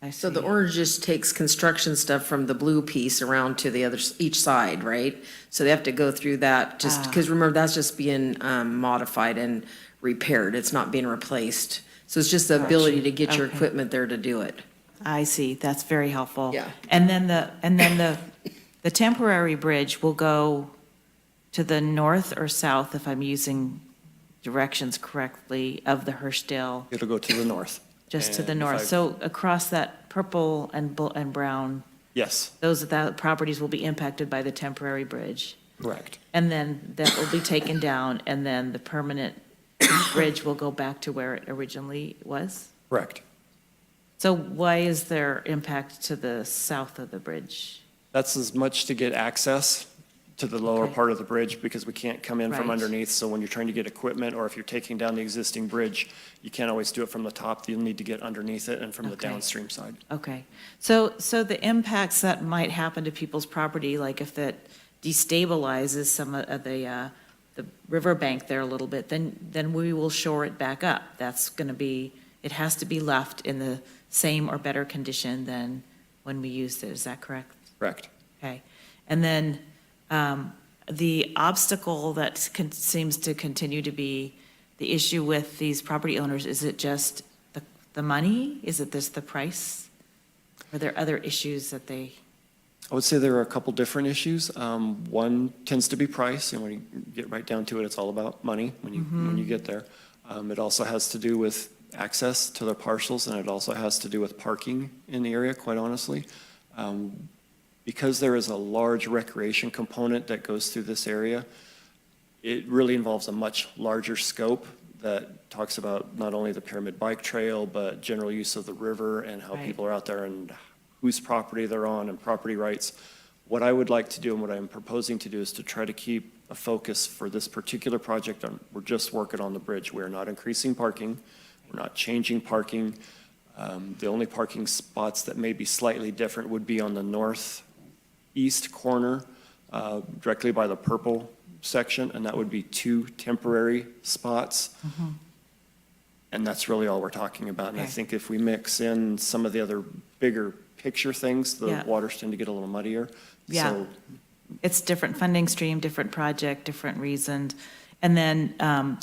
I see. So the orange just takes construction stuff from the blue piece around to the other, each side, right? So they have to go through that just, because remember, that's just being modified and repaired. It's not being replaced. So it's just the ability to get your equipment there to do it. I see. That's very helpful. Yeah. And then the temporary bridge will go to the north or south, if I'm using directions correctly, of the Hershdale. It'll go to the north. Just to And the if north. So across that purple and brown, Yes, those properties will be impacted by the temporary bridge. correct. And then that will be taken down, and then the permanent bridge will go back to where it originally was? Correct. So why is there impact to the south of the bridge? That's as much to get access to the lower part of the bridge because we can't come in from Right. underneath. So when you're trying to get equipment or if you're taking down the existing bridge, you can't always do it from the top. You'll need to get underneath it and from the Okay. downstream side. Okay. So the impacts that might happen to people's property, like if that destabilizes some of the riverbank there a little bit, then we will shore it back up. That's going to be, it has to be left in the same or better condition than when we used it. Is that correct? Correct. Okay. And then the obstacle that seems to continue to be the issue with these property owners, is it just the money? Is it just the price? Are there other issues that they? I would say there are a couple different issues. One tends to be price, and when you get right down to it, it's all about money when you get there. It also has to do with access to their parcels, and it also has to do with parking in the area, quite honestly. Because there is a large recreation component that goes through this area, it really involves a much larger scope that talks about not only the Pyramid Bike Trail, but general use of the river and how Right. people are out there and whose property they're on and property rights. What I would like to do and what I'm proposing to do is to try to keep a focus for this particular project on, we're just working on the bridge. We're not increasing parking. We're not changing parking. The only parking spots that may be slightly different would be on the northeast corner, directly by the purple section, and that would be 2 temporary spots. And that's really all we're talking about. And I Okay. think if we mix in some of the other bigger picture things, the Yeah. waters tend to get a little muddier. Yeah. So It's different funding stream, different project, different reasons. And then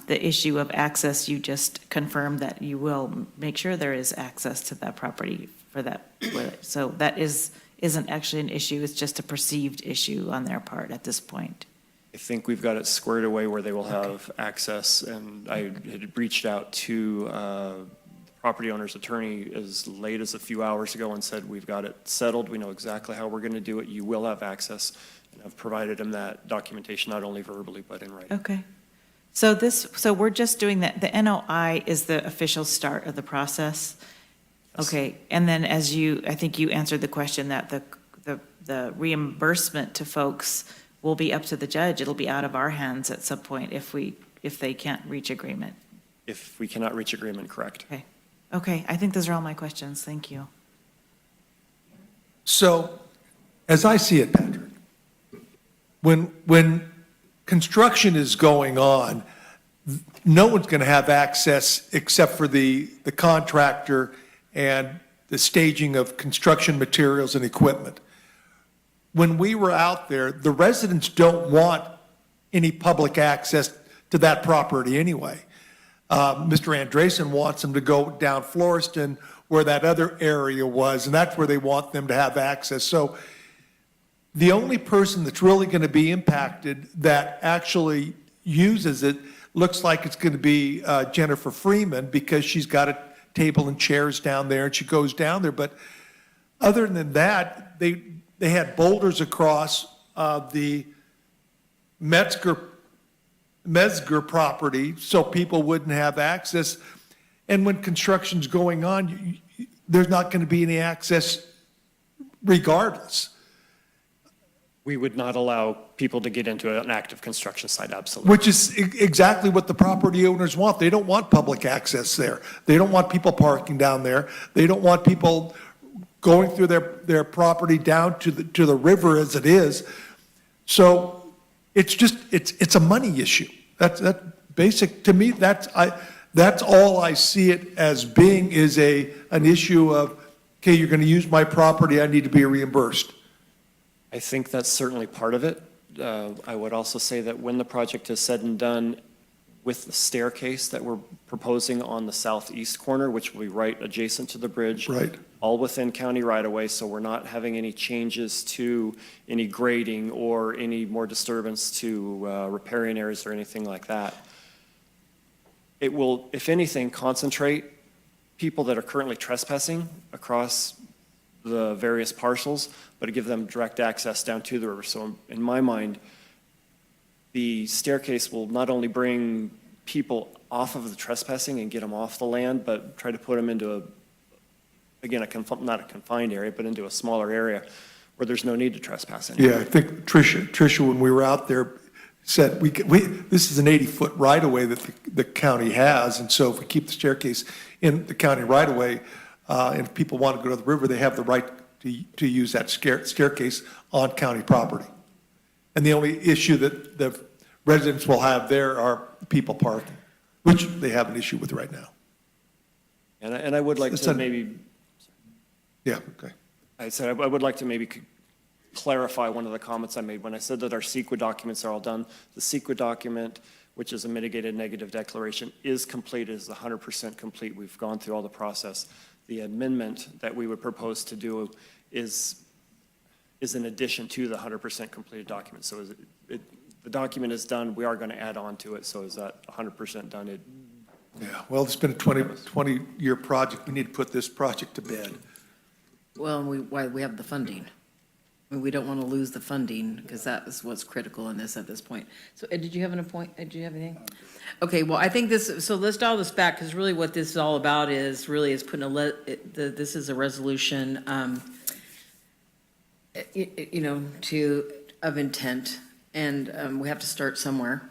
the issue of access, you just confirmed that you will make sure there is access to that property for that. So that isn't actually an issue, it's just a perceived issue on their part at this point. I think we've got it squared away where they will have access, and I had reached out to the property owner's attorney as late as a few hours ago and said, we've got it settled, we know exactly how we're going to do it, you will have access. And I've provided him that documentation, not only verbally, but in writing. Okay. So we're just doing that, the NOI is the official start of the process? Okay, and then I think you answered the question that the reimbursement to folks will be up to the judge. It'll be out of our hands at some point if they can't reach agreement. If we cannot reach agreement, correct. Okay, I think those are all my questions. Thank you. So, as I see it, Patrick, when construction is going on, no one's going to have access except for the contractor and the staging of construction materials and equipment. When we were out there, the residents don't want any public access to that property anyway. Mr. Andresen wants them to go down Floreston where that other area was, and that's where they want them to have access. So the only person that's really going to be impacted that actually uses it looks like it's going to be Jennifer Freeman, because she's got a table and chairs down there and she goes down there. But other than that, they had boulders across the Metzger property so people wouldn't have access. And when construction's going on, there's not going to be any access regardless. We would not allow people to get into an active construction site, absolutely. Which is exactly what the property owners want. They don't want public access there. They don't want people parking down there. They don't want people going through their property down to the river as it is. So it's a money issue. That's basic to me. That's all I see it as being, is an issue of, okay, you're going to use my property, I need to be reimbursed. I think that's certainly part of it. I would also say that when the project is said and done, with the staircase that we're proposing on the southeast corner, which will be right adjacent to the bridge. Right. All within county right-of-way, so we're not having any changes to any grading or any more disturbance to riparian areas or anything like that. It will, if anything, concentrate people that are currently trespassing across the various parcels, but to give them direct access down to the river. So in my mind, the staircase will not only bring people off of the trespassing and get them off the land, but try to put them into not a confined area, but into a smaller area where there's no need to trespass anymore. Yeah, I think Tricia, when we were out there, said this is an 80-foot right-of-way that the county has, and so if we keep the staircase in the county right-of-way, and if people want to go to the river, they have the right to use that staircase on county property. And the only issue that the residents will have there are people parking, which they have an issue with right now. And I would like to maybe... Yeah, okay. I said I would like to maybe clarify one of the comments I made. When I said that our CEQA documents are all done, the CEQA document, which is a mitigated negative declaration, is complete, is 100% complete. We've gone through all the process. The amendment that we would propose to do is in addition to the 100% completed document. So the document is done, we are going to add on to it, so is that 100% done? Yeah, well, it's been a 20-year project. We need to put this project to bed. Well, we have the funding. I mean, we don't want to lose the funding, because that is what's critical in this at this point. So Ed, did you have did you have anything? Okay, well, I think so let's dial this back, because really what this is all about is putting this is a resolution, of intent, and we have to start somewhere.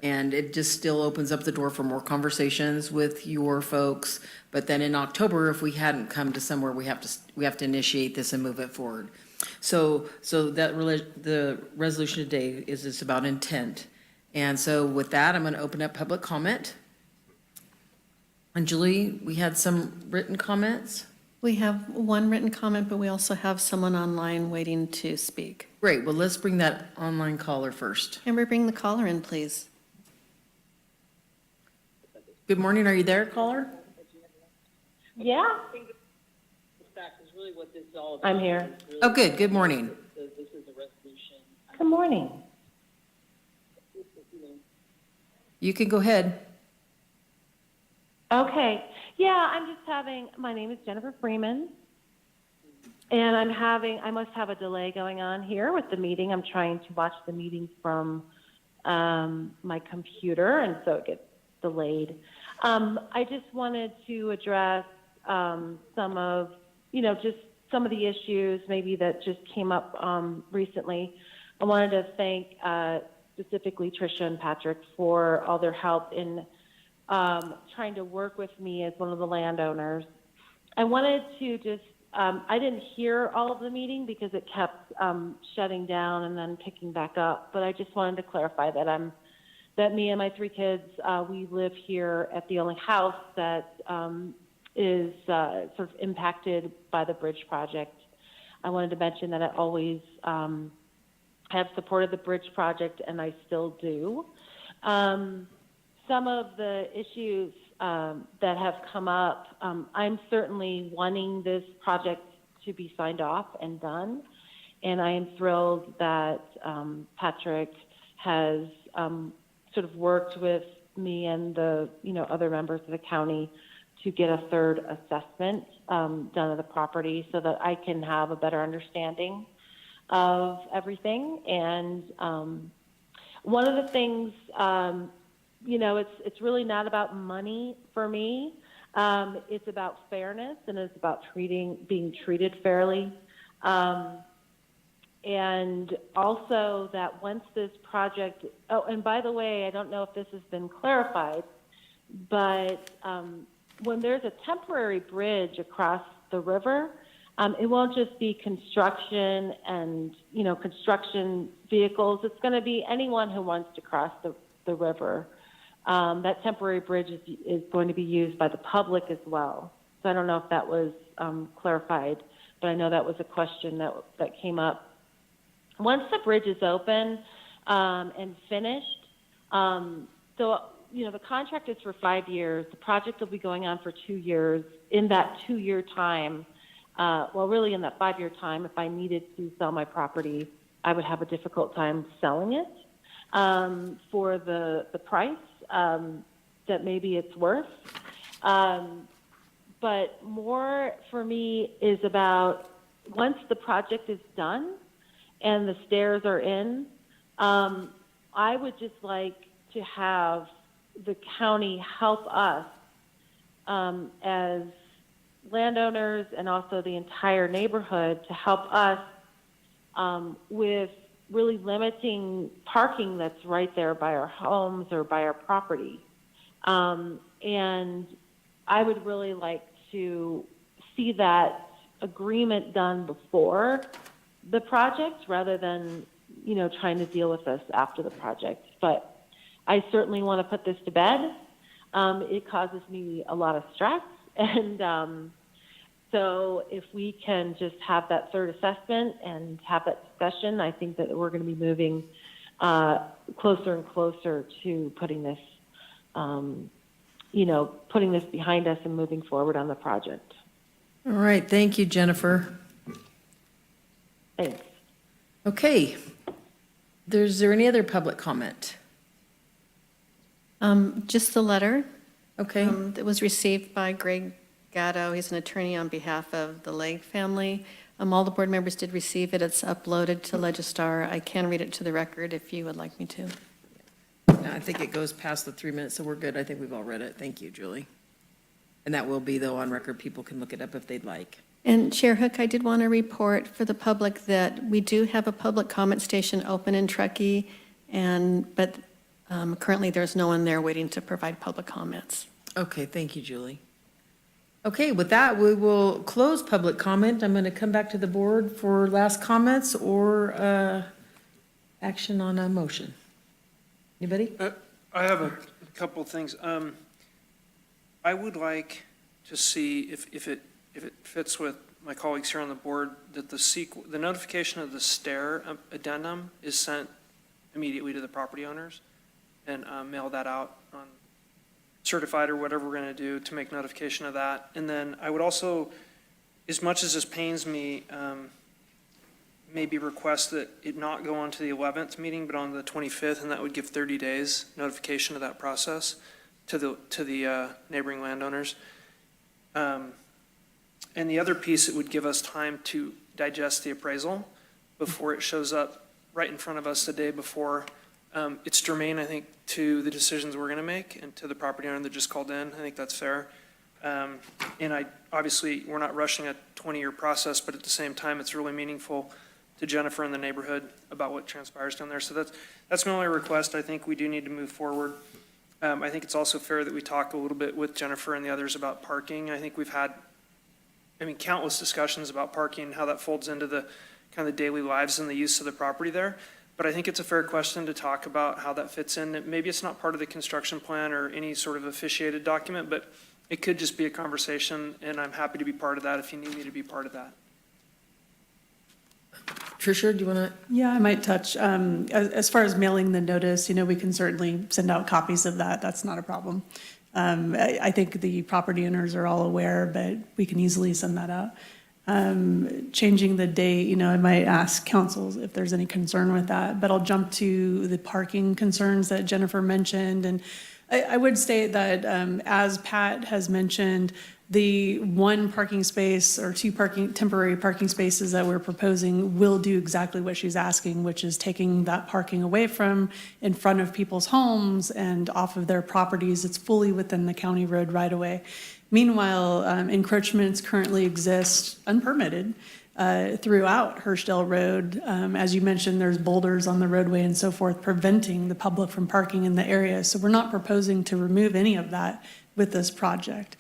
And it just still opens up the door for more conversations with your folks. But then in October, if we hadn't come to somewhere, we have to initiate this and move it forward. So the resolution today is just about intent. And so with that, I'm going to open up public comment. And Julie, we had some written comments. We have one written comment, but we also have someone online waiting to speak. Great. Well, let's bring that online caller first. Amber, bring the caller in, please. Good morning. Are you there, caller? Yeah. I'm here. Oh, good. Good morning. Good morning. You can go ahead. Okay. Yeah, my name is Jennifer Freeman. And I must have a delay going on here with the meeting. I'm trying to watch the meeting from my computer, and so it gets delayed. I just wanted to address some of the issues maybe that just came up recently. I wanted to thank specifically Tricia and Patrick for all their help in trying to work with me as one of the landowners. I wanted to just, I didn't hear all of the meeting because it kept shutting down and then picking back up, but I just wanted to clarify that me and my 3 kids, we live here at the only house that is sort of impacted by the bridge project. I wanted to mention that I always have supported the bridge project, and I still do. Some of the issues that have come up, I'm certainly wanting this project to be signed off and done, and I am thrilled that Patrick has sort of worked with me and the other members of the county to get a third assessment done of the property so that I can have a better understanding of everything. And one of the things, it's really not about money for me. It's about fairness, and it's about being treated fairly. And also that once this project, and by the way, I don't know if this has been clarified, but when there's a temporary bridge across the river, it won't just be construction and, construction vehicles. It's going to be anyone who wants to cross the river. That temporary bridge is going to be used by the public as well. So I don't know if that was clarified, but I know that was a question that came up. Once the bridge is open and finished, the contract is for 5 years. The project will be going on for 2 years. In that 2-year time, really in that 5-year time, if I needed to sell my property, I would have a difficult time selling it for the price that maybe it's worth. But more for me is about once the project is done and the stairs are in, I would just like to have the county help us as landowners and also the entire neighborhood to help us with really limiting parking that's right there by our homes or by our property. And I would really like to see that agreement done before the project rather than, trying to deal with this after the project. But I certainly want to put this to bed. It causes me a lot of stress. And so if we can just have that third assessment and have that discussion, I think that we're going to be moving closer and closer to putting this, putting this behind us and moving forward on the project. All right, thank you, Jennifer. Thanks. Okay. Is there any other public comment? Just the letter. Okay. That was received by Greg Gatto. He's an attorney on behalf of the Legg family. All the board members did receive it. It's uploaded to Legistar. I can read it to the record if you would like me to. No, I think it goes past the 3 minutes, so we're good. I think we've all read it. Thank you, Julie. And that will be, though, on record. People can look it up if they'd like. And Chair Hook, I did want to report for the public that we do have a public comment station open in Truckee, but currently there's no one there waiting to provide public comments. Okay, thank you, Julie. Okay, with that, we will close public comment. I'm going to come back to the board for last comments or action on a motion. Anybody? I have a couple of things. I would like to see if it fits with my colleagues here on the board that the notification of the stair addendum is sent immediately to the property owners and mail that out on certified or whatever we're going to do to make notification of that. And then I would also, as much as this pains me, maybe request that it not go on to the 11th meeting, but on the 25th, and that would give 30 days notification of that process. to the neighboring landowners. And the other piece, it would give us time to digest the appraisal before it shows up right in front of us the day before. It's germane, I think, to the decisions we're going to make and to the property owner that just called in. I think that's fair. And obviously, we're not rushing a 20-year process, but at the same time, it's really meaningful to Jennifer and the neighborhood about what transpires down there. So that's my only request. I think we do need to move forward. I think it's also fair that we talk a little bit with Jennifer and the others about parking. I think we've had, countless discussions about parking and how that folds into the kind of the daily lives and the use of the property there. But I think it's a fair question to talk about how that fits in. Maybe it's not part of the construction plan or any sort of officiated document, but it could just be a conversation, and I'm happy to be part of that if you need me to be part of that. Tricia, do you want to? Yeah, I might touch, as far as mailing the notice, we can certainly send out copies of that. That's not a problem. I think the property owners are all aware, but we can easily send that out. Changing the date, I might ask council if there's any concern with that, but I'll jump to the parking concerns that Jennifer mentioned. And I would state that, as Pat has mentioned, the one parking space or two temporary parking spaces that we're proposing will do exactly what she's asking, which is taking that parking away from in front of people's homes and off of their properties. It's fully within the county road right away. Meanwhile, encroachments currently exist unpermitted throughout Hershdale Road. As you mentioned, there's boulders on the roadway and so forth, preventing the public from parking in the area. So we're not proposing to remove any of that with this project.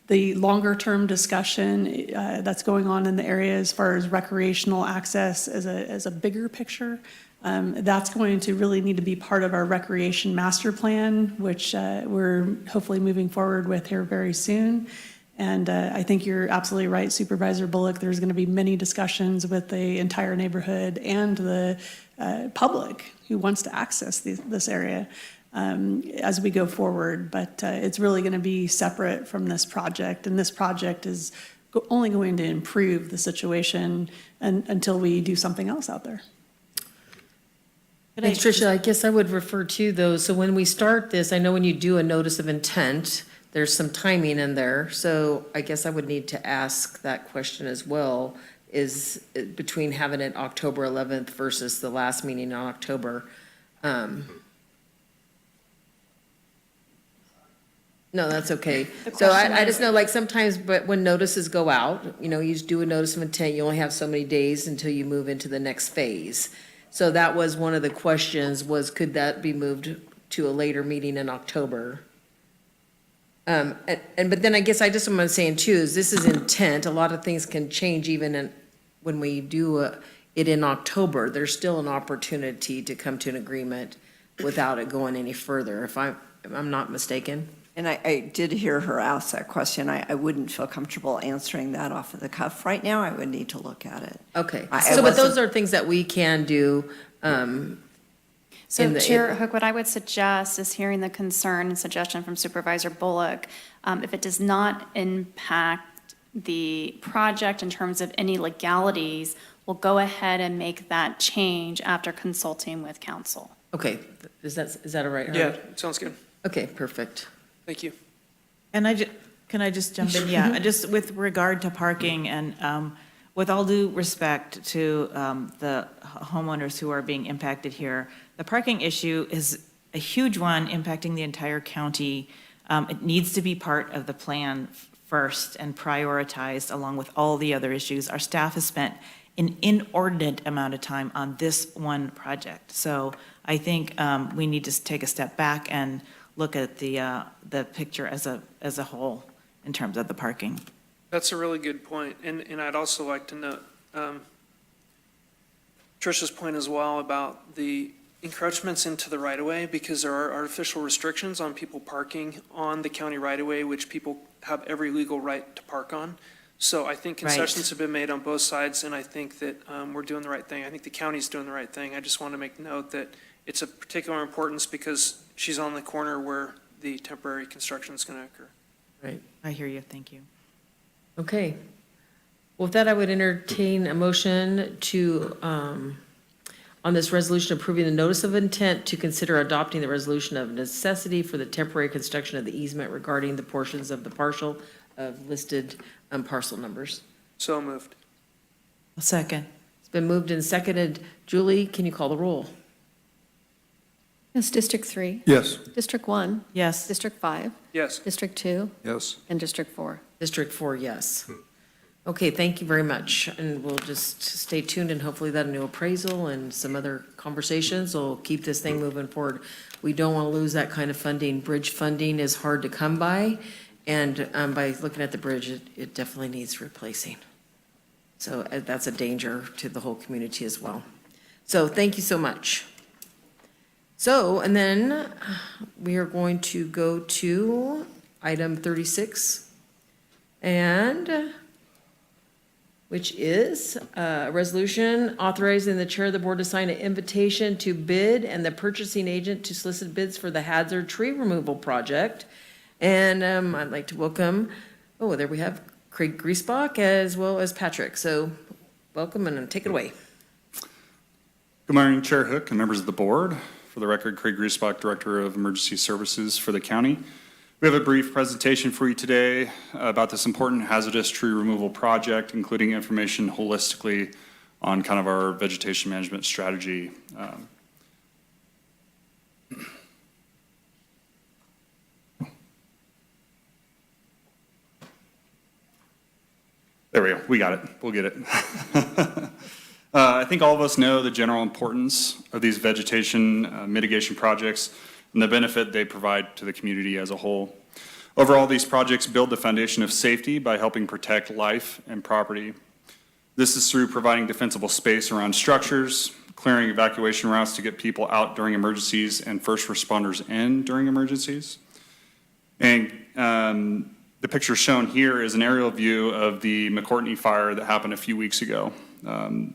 The longer-term discussion that's going on in the area as far as recreational access as a bigger picture, that's going to really need to be part of our recreation master plan, which we're hopefully moving forward with here very soon. And I think you're absolutely right, Supervisor Bullock. There's going to be many discussions with the entire neighborhood and the public who wants to access this area as we go forward. But it's really going to be separate from this project. And this project is only going to improve the situation until we do something else out there. Thanks, Tricia. I guess I would refer to those. So when we start this, I know when you do a notice of intent, there's some timing in there. So I guess I would need to ask that question as well, is between having it October 11th versus the last meeting in October. No, that's okay. So I just know, like, sometimes, but when notices go out, you just do a notice of intent, you only have so many days until you move into the next phase. So that was one of the questions, was could that be moved to a later meeting in October? But then I guess I just am saying too, is this is intent. A lot of things can change even when we do it in October. There's still an opportunity to come to an agreement without it going any further, if I'm not mistaken. And I did hear her ask that question. I wouldn't feel comfortable answering that off of the cuff right now. I would need to look at it. Okay, but those are things that we can do. So Chair Hook, what I would suggest is hearing the concern and suggestion from Supervisor Bullock. If it does not impact the project in terms of any legalities, we'll go ahead and make that change after consulting with council. Okay, is that all right? Yeah, sounds good. Okay, perfect. Thank you. And can I just jump in? Yeah, just with regard to parking and with all due respect to the homeowners who are being impacted here, the parking issue is a huge one impacting the entire county. It needs to be part of the plan first and prioritized along with all the other issues. Our staff has spent an inordinate amount of time on this one project. So I think we need to take a step back and look at the picture as a whole in terms of the parking. That's a really good point. And I'd also like to note Tricia's point as well about the encroachments into the right-of-way, because there are artificial restrictions on people parking on the county right-of-way, which people have every legal right to park on. So I think concessions have been made on both sides, and I think that we're doing the right thing. I think the county's doing the right thing. I just want to make note that it's of particular importance because she's on the corner where the temporary construction is going to occur. Right, I hear you, thank you. Okay. Well, with that, I would entertain a motion to, on on this resolution approving the notice of intent to consider adopting the resolution of necessity for the temporary construction of the easement regarding the portions of the partial of listed parcel numbers. So moved. A second. It's been moved and seconded. Julie, can you call the roll? Yes, District 3. Yes. District 1. Yes. District 5. Yes. District 2. Yes. And District 4. District 4, yes. Okay, thank you very much. And we'll just stay tuned, and hopefully that new appraisal and some other conversations will keep this thing moving forward. We don't want to lose that kind of funding. Bridge funding is hard to come by, and by looking at the bridge, it definitely needs replacing. So that's a danger to the whole community as well. So thank you so much. So, and then we are going to go to item 36, and which is a resolution authorizing the chair of the board to sign an invitation to bid and the purchasing agent to solicit bids for the hazard tree removal project. And I'd like to welcome, there we have Craig Griesbach as well as Patrick. So welcome and take it away. Good morning, Chair Hook and members of the board. For the record, Craig Griesbach, Director of Emergency Services for the county. We have a brief presentation for you today about this important hazardous tree removal project, including information holistically on kind of our vegetation management strategy. There we go. We got it. We'll get it. I think all of us know the general importance of these vegetation mitigation projects and the benefit they provide to the community as a whole. Overall, these projects build the foundation of safety by helping protect life and property. This is through providing defensible space around structures, clearing evacuation routes to get people out during emergencies and first responders in during emergencies. And the picture shown here is an aerial view of the McCourtney fire that happened a few weeks ago.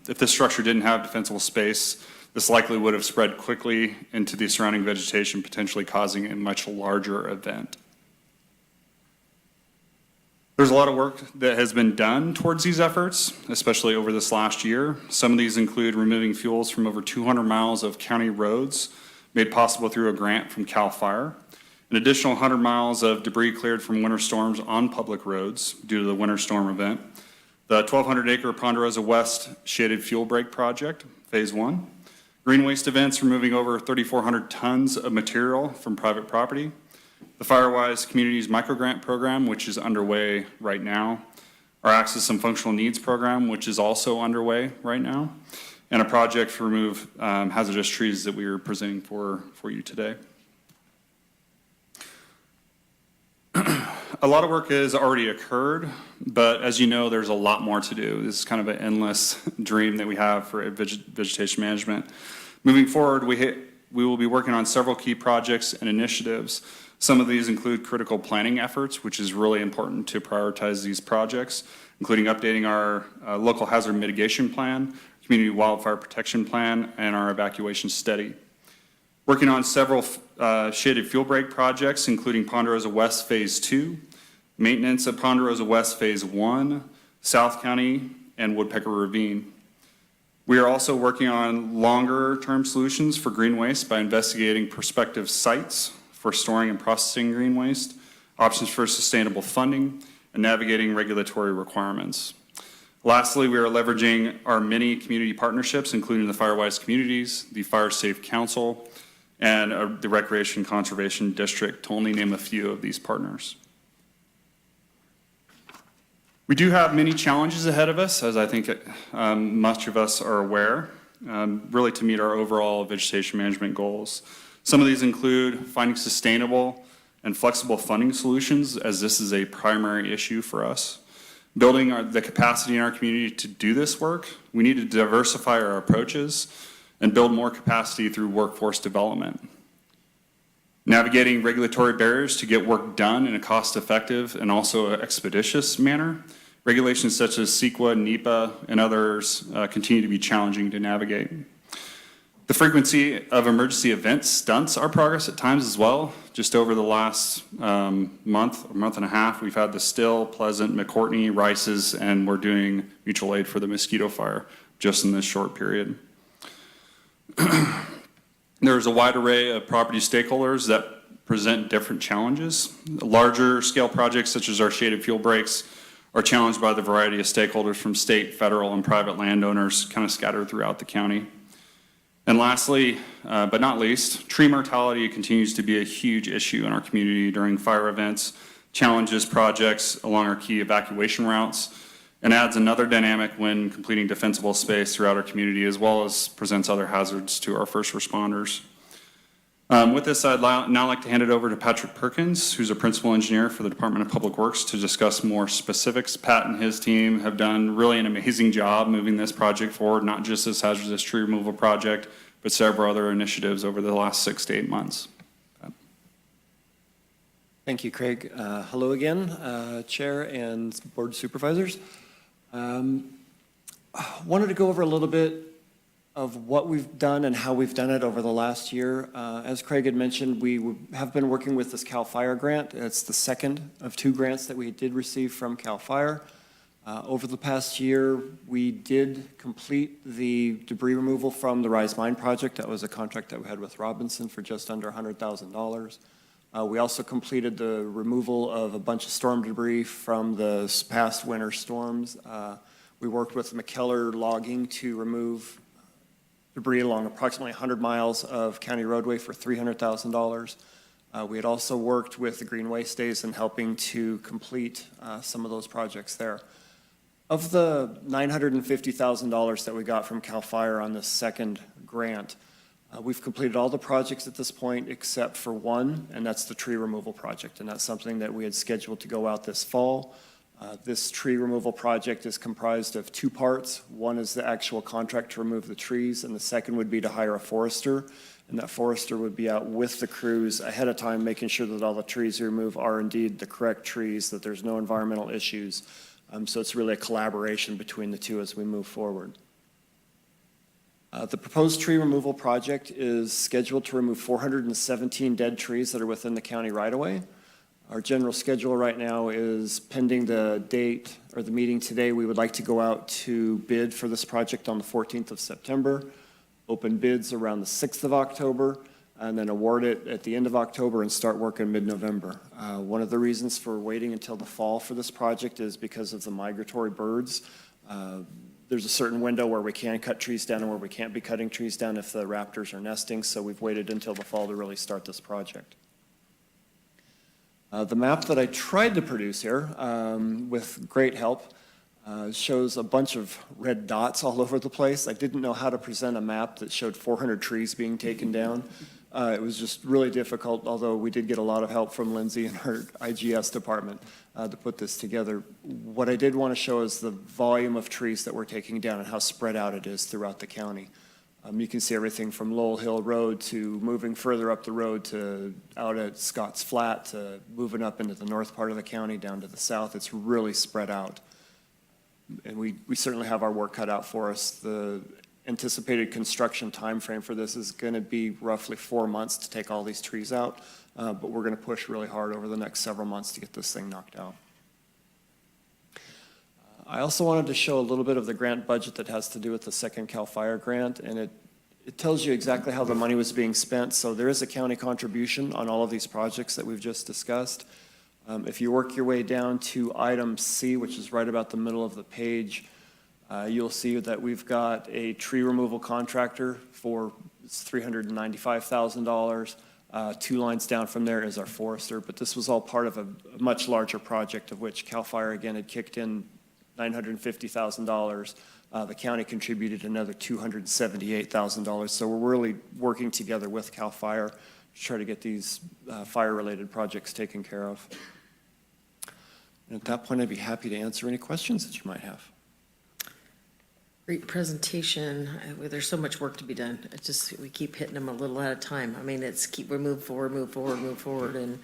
If this structure didn't have defensible space, this likely would have spread quickly into the surrounding vegetation, potentially causing a much larger event. There's a lot of work that has been done towards these efforts, especially over this last year. Some of these include removing fuels from over 200 miles of county roads, made possible through a grant from CAL FIRE. An additional 100 miles of debris cleared from winter storms on public roads due to the winter storm event. The 1,200-acre Ponderosa West Shaded Fuel Break Project, Phase 1. Green waste events removing over 3,400 tons of material from private property. The FireWise Communities Microgrant Program, which is underway right now. Our Access and Functional Needs Program, which is also underway right now. And a project to remove hazardous trees that we are presenting for you today. A lot of work has already occurred, but as you know, there's a lot more to do. This is kind of an endless dream that we have for vegetation management. Moving forward, we will be working on several key projects and initiatives. Some of these include critical planning efforts, which is really important to prioritize these projects, including updating our local hazard mitigation plan, community wildfire protection plan, and our evacuation study. Working on several shaded fuel break projects, including Ponderosa West Phase 2, maintenance of Ponderosa West Phase 1, South County, and Woodpecker Ravine. We are also working on longer-term solutions for green waste by investigating prospective sites for storing and processing green waste, options for sustainable funding, and navigating regulatory requirements. Lastly, we are leveraging our many community partnerships, including the FireWise Communities, the Fire Safe Council, and the Recreation Conservation District, to only name a few of these partners. We do have many challenges ahead of us, as I think much of us are aware, really to meet our overall vegetation management goals. Some of these include finding sustainable and flexible funding solutions, as this is a primary issue for us. Building the capacity in our community to do this work, we need to diversify our approaches and build more capacity through workforce development. Navigating regulatory barriers to get work done in a cost-effective and also expeditious manner. Regulations such as CEQA, NEPA, and others continue to be challenging to navigate. The frequency of emergency events stunts our progress at times as well. Just over the last month and a half, we've had the Still, Pleasant, McCourtney, Rices, and we're doing mutual aid for the mosquito fire just in this short period. There's a wide array of property stakeholders that present different challenges. Larger scale projects such as our shaded fuel breaks are challenged by the variety of stakeholders from state, federal, and private landowners kind of scattered throughout the county. And lastly, but not least, tree mortality continues to be a huge issue in our community during fire events, challenges projects along our key evacuation routes, and adds another dynamic when completing defensible space throughout our community, as well as presents other hazards to our first responders. With this, I'd now like to hand it over to Patrick Perkins, who's a principal engineer for the Department of Public Works, to discuss more specifics. Pat and his team have done really an amazing job moving this project forward, not just this hazardous tree removal project, but several other initiatives over the last 6 to 8 months. Thank you, Craig. Hello again, Chair and Board Supervisors. Wanted to go over a little bit of what we've done and how we've done it over the last year. As Craig had mentioned, we have been working with this CAL FIRE grant. It's the second of 2 grants that we did receive from CAL FIRE. Over the past year, we did complete the debris removal from the Rise Mine project. That was a contract that we had with Robinson for just under $100,000. We also completed the removal of a bunch of storm debris from the past winter storms. We worked with McKellar Logging to remove debris along approximately 100 miles of county roadway for $300,000. We had also worked with the Green Waste Days in helping to complete some of those projects there. Of the $950,000 that we got from CAL FIRE on this second grant, we've completed all the projects at this point except for one, and that's the tree removal project, and that's something that we had scheduled to go out this fall. This tree removal project is comprised of 2 parts. One is the actual contract to remove the trees, and the second would be to hire a forester, and that forester would be out with the crews ahead of time, making sure that all the trees we remove are indeed the correct trees, that there's no environmental issues. So it's really a collaboration between the two as we move forward. The proposed tree removal project is scheduled to remove 417 dead trees that are within the county right-of-way. Our general schedule right now is pending the date or the meeting today. We would like to go out to bid for this project on the 14th of September, open bids around the 6th of October, and then award it at the end of October and start work in mid-November. One of the reasons for waiting until the fall for this project is because of the migratory birds. There's a certain window where we can cut trees down and where we can't be cutting trees down if the raptors are nesting, so we've waited until the fall to really start this project. The map that I tried to produce here, with great help, shows a bunch of red dots all over the place. I didn't know how to present a map that showed 400 trees being taken down. It was just really difficult, although we did get a lot of help from Lindsay and her IGS department to put this together. What I did want to show is the volume of trees that we're taking down and how spread out it is throughout the county. You can see everything from Lowell Hill Road to moving further up the road to out at Scotts Flat to moving up into the north part of the county down to the south. It's really spread out. And we certainly have our work cut out for us. The anticipated construction timeframe for this is going to be roughly 4 months to take all these trees out, but we're going to push really hard over the next several months to get this thing knocked out. I also wanted to show a little bit of the grant budget that has to do with the second CAL FIRE grant, and it tells you exactly how the money was being spent. So there is a county contribution on all of these projects that we've just discussed. If you work your way down to item C, which is right about the middle of the page, you'll see that we've got a tree removal contractor for $395,000. 2 lines down from there is our forester, but this was all part of a much larger project of which CAL FIRE again had kicked in $950,000. The county contributed another $278,000. So we're really working together with CAL FIRE to try to get these fire-related projects taken care of. And at that point, I'd be happy to answer any questions that you might have. Great presentation. There's so much work to be done. It's just, we keep hitting them a little at a time. I mean, we move forward, and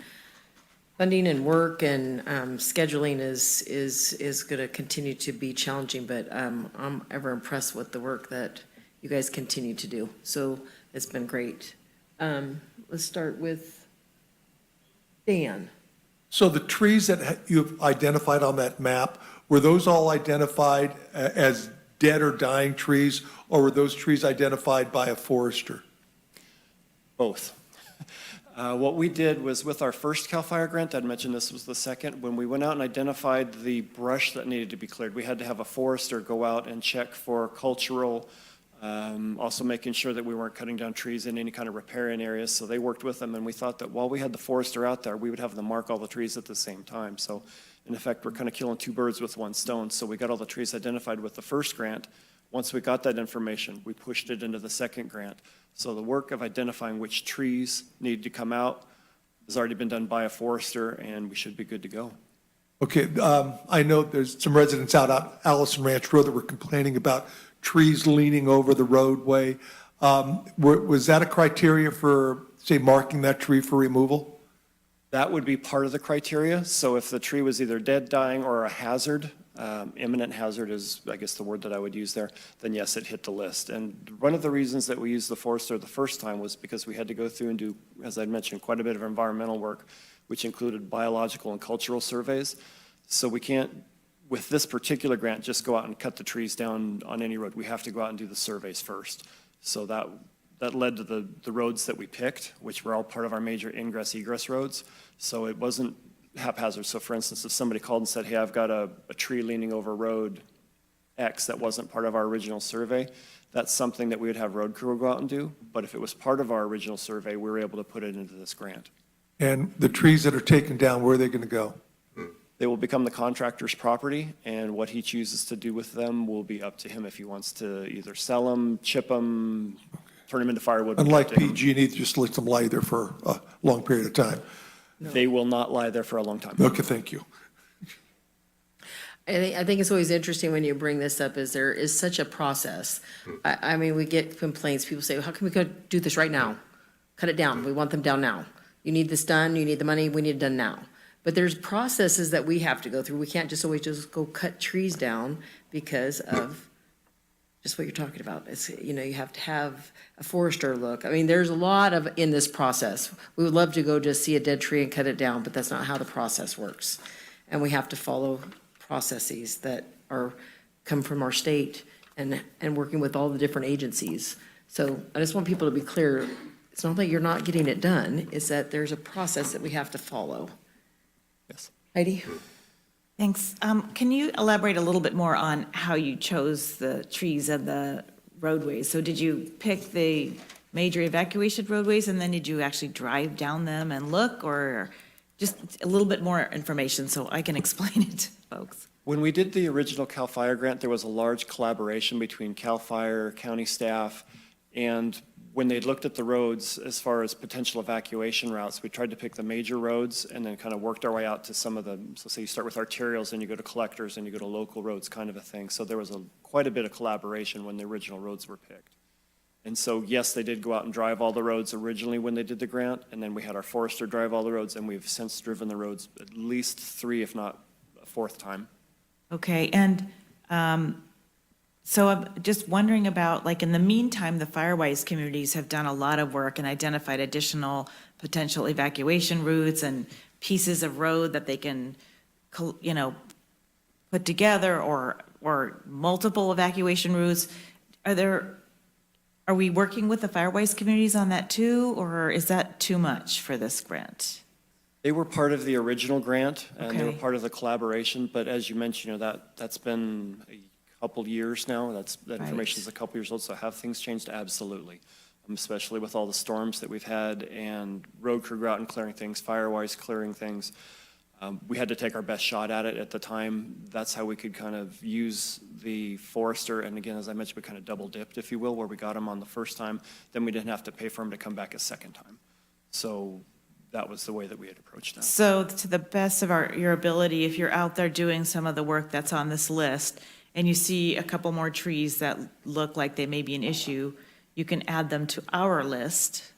funding and work and scheduling is going to continue to be challenging, but I'm ever impressed with the work that you guys continue to do. So it's been great. Let's start with Dan. So the trees that you've identified on that map, were those all identified as dead or dying trees, or were those trees identified by a forester? Both. What we did was with our first CAL FIRE grant, I'd mentioned this was the second, when we went out and identified the brush that needed to be cleared, we had to have a forester go out and check for cultural, also making sure that we weren't cutting down trees in any kind of riparian areas. So they worked with them, and we thought that while we had the forester out there, we would have them mark all the trees at the same time. So in effect, we're kind of killing two birds with one stone. So we got all the trees identified with the first grant. Once we got that information, we pushed it into the second grant. So the work of identifying which trees need to come out has already been done by a forester, and we should be good to go. Okay, I know there's some residents out on Allison Ranch Road that were complaining about trees leaning over the roadway. Was that a criteria for, say, marking that tree for removal? That would be part of the criteria. So if the tree was either dead, dying, or a hazard, imminent hazard is, I guess, the word that I would use there, then yes, it hit the list. And one of the reasons that we used the forester the first time was because we had to go through and do, as I mentioned, quite a bit of environmental work, which included biological and cultural surveys. So we can't, with this particular grant, just go out and cut the trees down on any road. We have to go out and do the surveys first. So that led to the roads that we picked, which were all part of our major ingress egress roads. So it wasn't haphazard. So for instance, if somebody called and said, hey, I've got a tree leaning over road X that wasn't part of our original survey, that's something that we would have road crew go out and do. But if it was part of our original survey, we were able to put it into this grant. And the trees that are taken down, where are they going to go? They will become the contractor's property, and what he chooses to do with them will be up to him if he wants to either sell them, chip them, turn them into firewood. Unlike PG&E, just let them lie there for a long period of time. They will not lie there for a long time. Okay, thank you. I think it's always interesting when you bring this up, is there is such a process. I mean, we get complaints, people say, how can we go do this right now? Cut it down, we want them down now. You need this done, you need the money, we need it done now. But there's processes that we have to go through. We can't just always just go cut trees down because of just what you're talking about. It's, you know, you have to have a forester look. I mean, there's a lot of in this process. We would love to go just see a dead tree and cut it down, but that's not how the process works. And we have to follow processes that come from our state and working with all the different agencies. So I just want people to be clear. It's not that you're not getting it done, it's that there's a process that we have to follow. Yes. Heidi? Thanks. Can you elaborate a little bit more on how you chose the trees and the roadways? So did you pick the major evacuation roadways and then did you actually drive down them and look, or just a little bit more information so I can explain it to folks? When we did the original CAL FIRE grant, there was a large collaboration between CAL FIRE, county staff, and when they looked at the roads as far as potential evacuation routes, we tried to pick the major roads and then kind of worked our way out to some of the, so say you start with arterials and you go to collectors and you go to local roads, kind of a thing. So there was quite a bit of collaboration when the original roads were picked. And so, yes, they did go out and drive all the roads originally when they did the grant, and then we had our forester drive all the roads, and we've since driven the roads at least 3, if not a 4th time. Okay, and so I'm just wondering about, like, in the meantime, the Firewise communities have done a lot of work and identified additional potential evacuation routes and pieces of road that they can, you know, put together, or multiple evacuation routes. Are we working with the Firewise communities on that too, or is that too much for this grant? They were part of the original grant, and they were Okay. part of the collaboration, but as you mentioned, you know, that's been a couple years now. That information is a couple years old, so have things changed? Absolutely. Especially with all the storms that we've had and road crew go out and clearing things, Firewise clearing things. We had to take our best shot at it at the time. That's how we could kind of use the forester. And again, as I mentioned, we kind of double dipped, if you will, where we got him on the first time. Then we didn't have to pay for him to come back a second time. So that was the way that we had approached that. So to the best of your ability, if you're out there doing some of the work that's on this list and you see a couple more trees that look like they may be an issue, you can add them to our list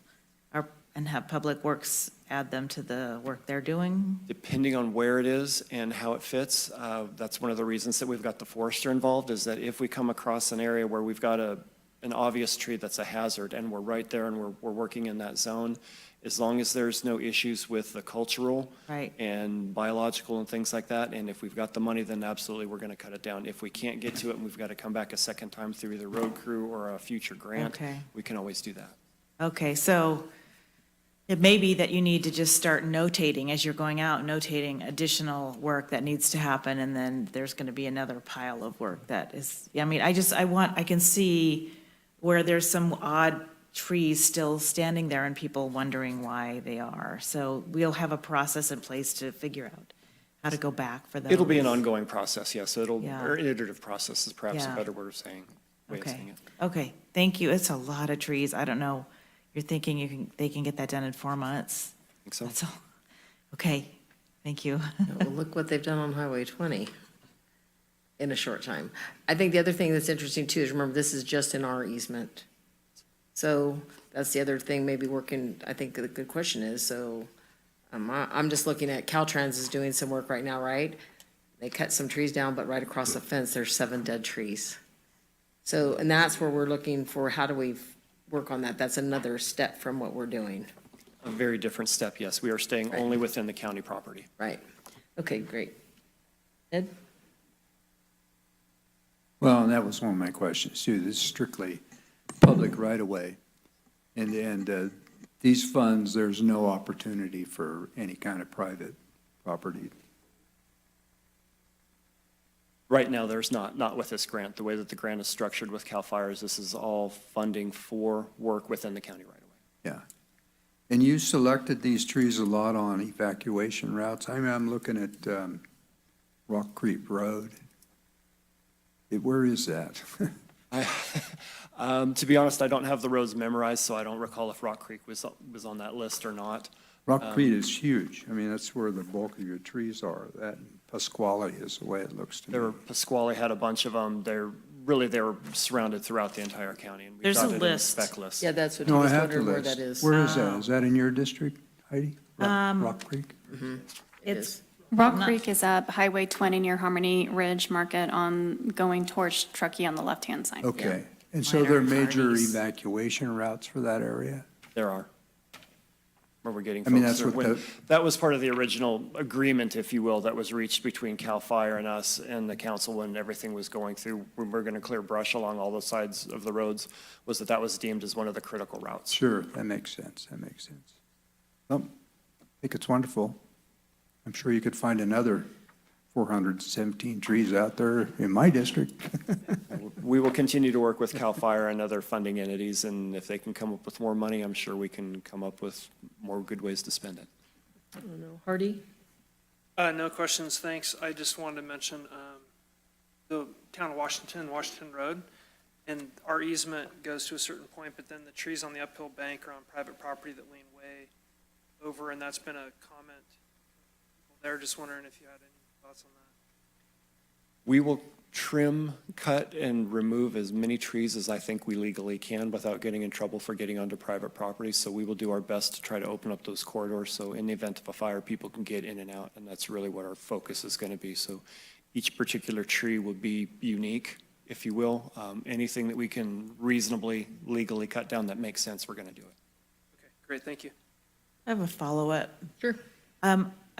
and have Public Works add them to the work they're doing? Depending on where it is and how it fits, that's one of the reasons that we've got the forester involved, is that if we come across an area where we've got a an obvious tree that's a hazard, and we're right there and we're working in that zone, as long as there's no issues with the cultural Right. and biological and things like that, and if we've got the money, then absolutely, we're going to cut it down. If we can't get to it and we've got to come back a second time through either road crew or a future grant, Okay. we can always do that. Okay, so it may be that you need to just start notating as you're going out, notating additional work that needs to happen, and then there's going to be another pile of work that is, I mean, I can see where there's some odd trees still standing there and people wondering why they are. So we'll have a process in place to figure out how to go back for those. It'll be an ongoing process, yes, Yeah. or iterative process is perhaps a Yeah. better way of saying Okay, it. okay, thank you. It's a lot of trees. I don't know. You're thinking they can get that done in 4 months? I think so. That's all. Okay, thank you. Well, look what they've done on Highway 20 in a short time. I think the other thing that's interesting too is, remember, this is just in our easement. So that's the other thing maybe working, I think the good question is, so I'm just looking at Caltrans is doing some work right now, right? They cut some trees down, but right across the fence, there's 7 dead trees. So, and that's where we're looking for, how do we work on that? That's another step from what we're doing. A very different step, yes. We are staying only within the county property. Right. Okay, great. Ed? Well, and that was one of my questions too. This is strictly public right-of-way. And these funds, there's no opportunity for any kind of private property. Right now, there's not with this grant. The way that the grant is structured with CAL FIRES, this is all funding for work within the county right away. Yeah. And you selected these trees a lot on evacuation routes. I mean, I'm looking at Rock Creek Road. Where is that? To be honest, I don't have the roads memorized, so I don't recall if Rock Creek was on that list or not. Rock Creek is huge. I mean, that's where the bulk of your trees are. That and Pasquale is the way it looks to me. Pasquale had a bunch of them. They were surrounded throughout the entire county. And we There's a dotted in the list. spec list. Yeah, that's what he No, I was have the wondering where list. that is. Where is that? Is that in your district, Heidi? Rock Creek? It's, Rock Not- Creek is up Highway 20 near Harmony Ridge Market on going towards Truckee on the left-hand side. Okay. And so Minor there are major parties. evacuation routes for that area? There are. Where we're getting I mean, folks. that's what the- That was part of the original agreement, if you will, that was reached between CAL FIRE and us and the council when everything was going through. When we're going to clear brush along all the sides of the roads, was that was deemed as one of the critical routes. Sure, that makes sense. That makes sense. Well, I think it's wonderful. I'm sure you could find another 417 trees out there in my district. We will continue to work with CAL FIRE and other funding entities, and if they can come up with more money, I'm sure we can come up with more good ways to spend it. I don't know. Hardy? No questions, thanks. I just wanted to mention the town of Washington Road, and our easement goes to a certain point, but then the trees on the uphill bank are on private property that lean way over, and that's been a comment. They're just wondering if you had any thoughts on that. We will trim, cut, and remove as many trees as I think we legally can without getting in trouble for getting onto private property. So we will do our best to try to open up those corridors so in the event of a fire, people can get in and out, and that's really what our focus is going to be. So each particular tree will be unique, if you will. Anything that we can reasonably, legally cut down that makes sense, we're going to do it. Okay, great, thank you. I have a follow-up. Sure.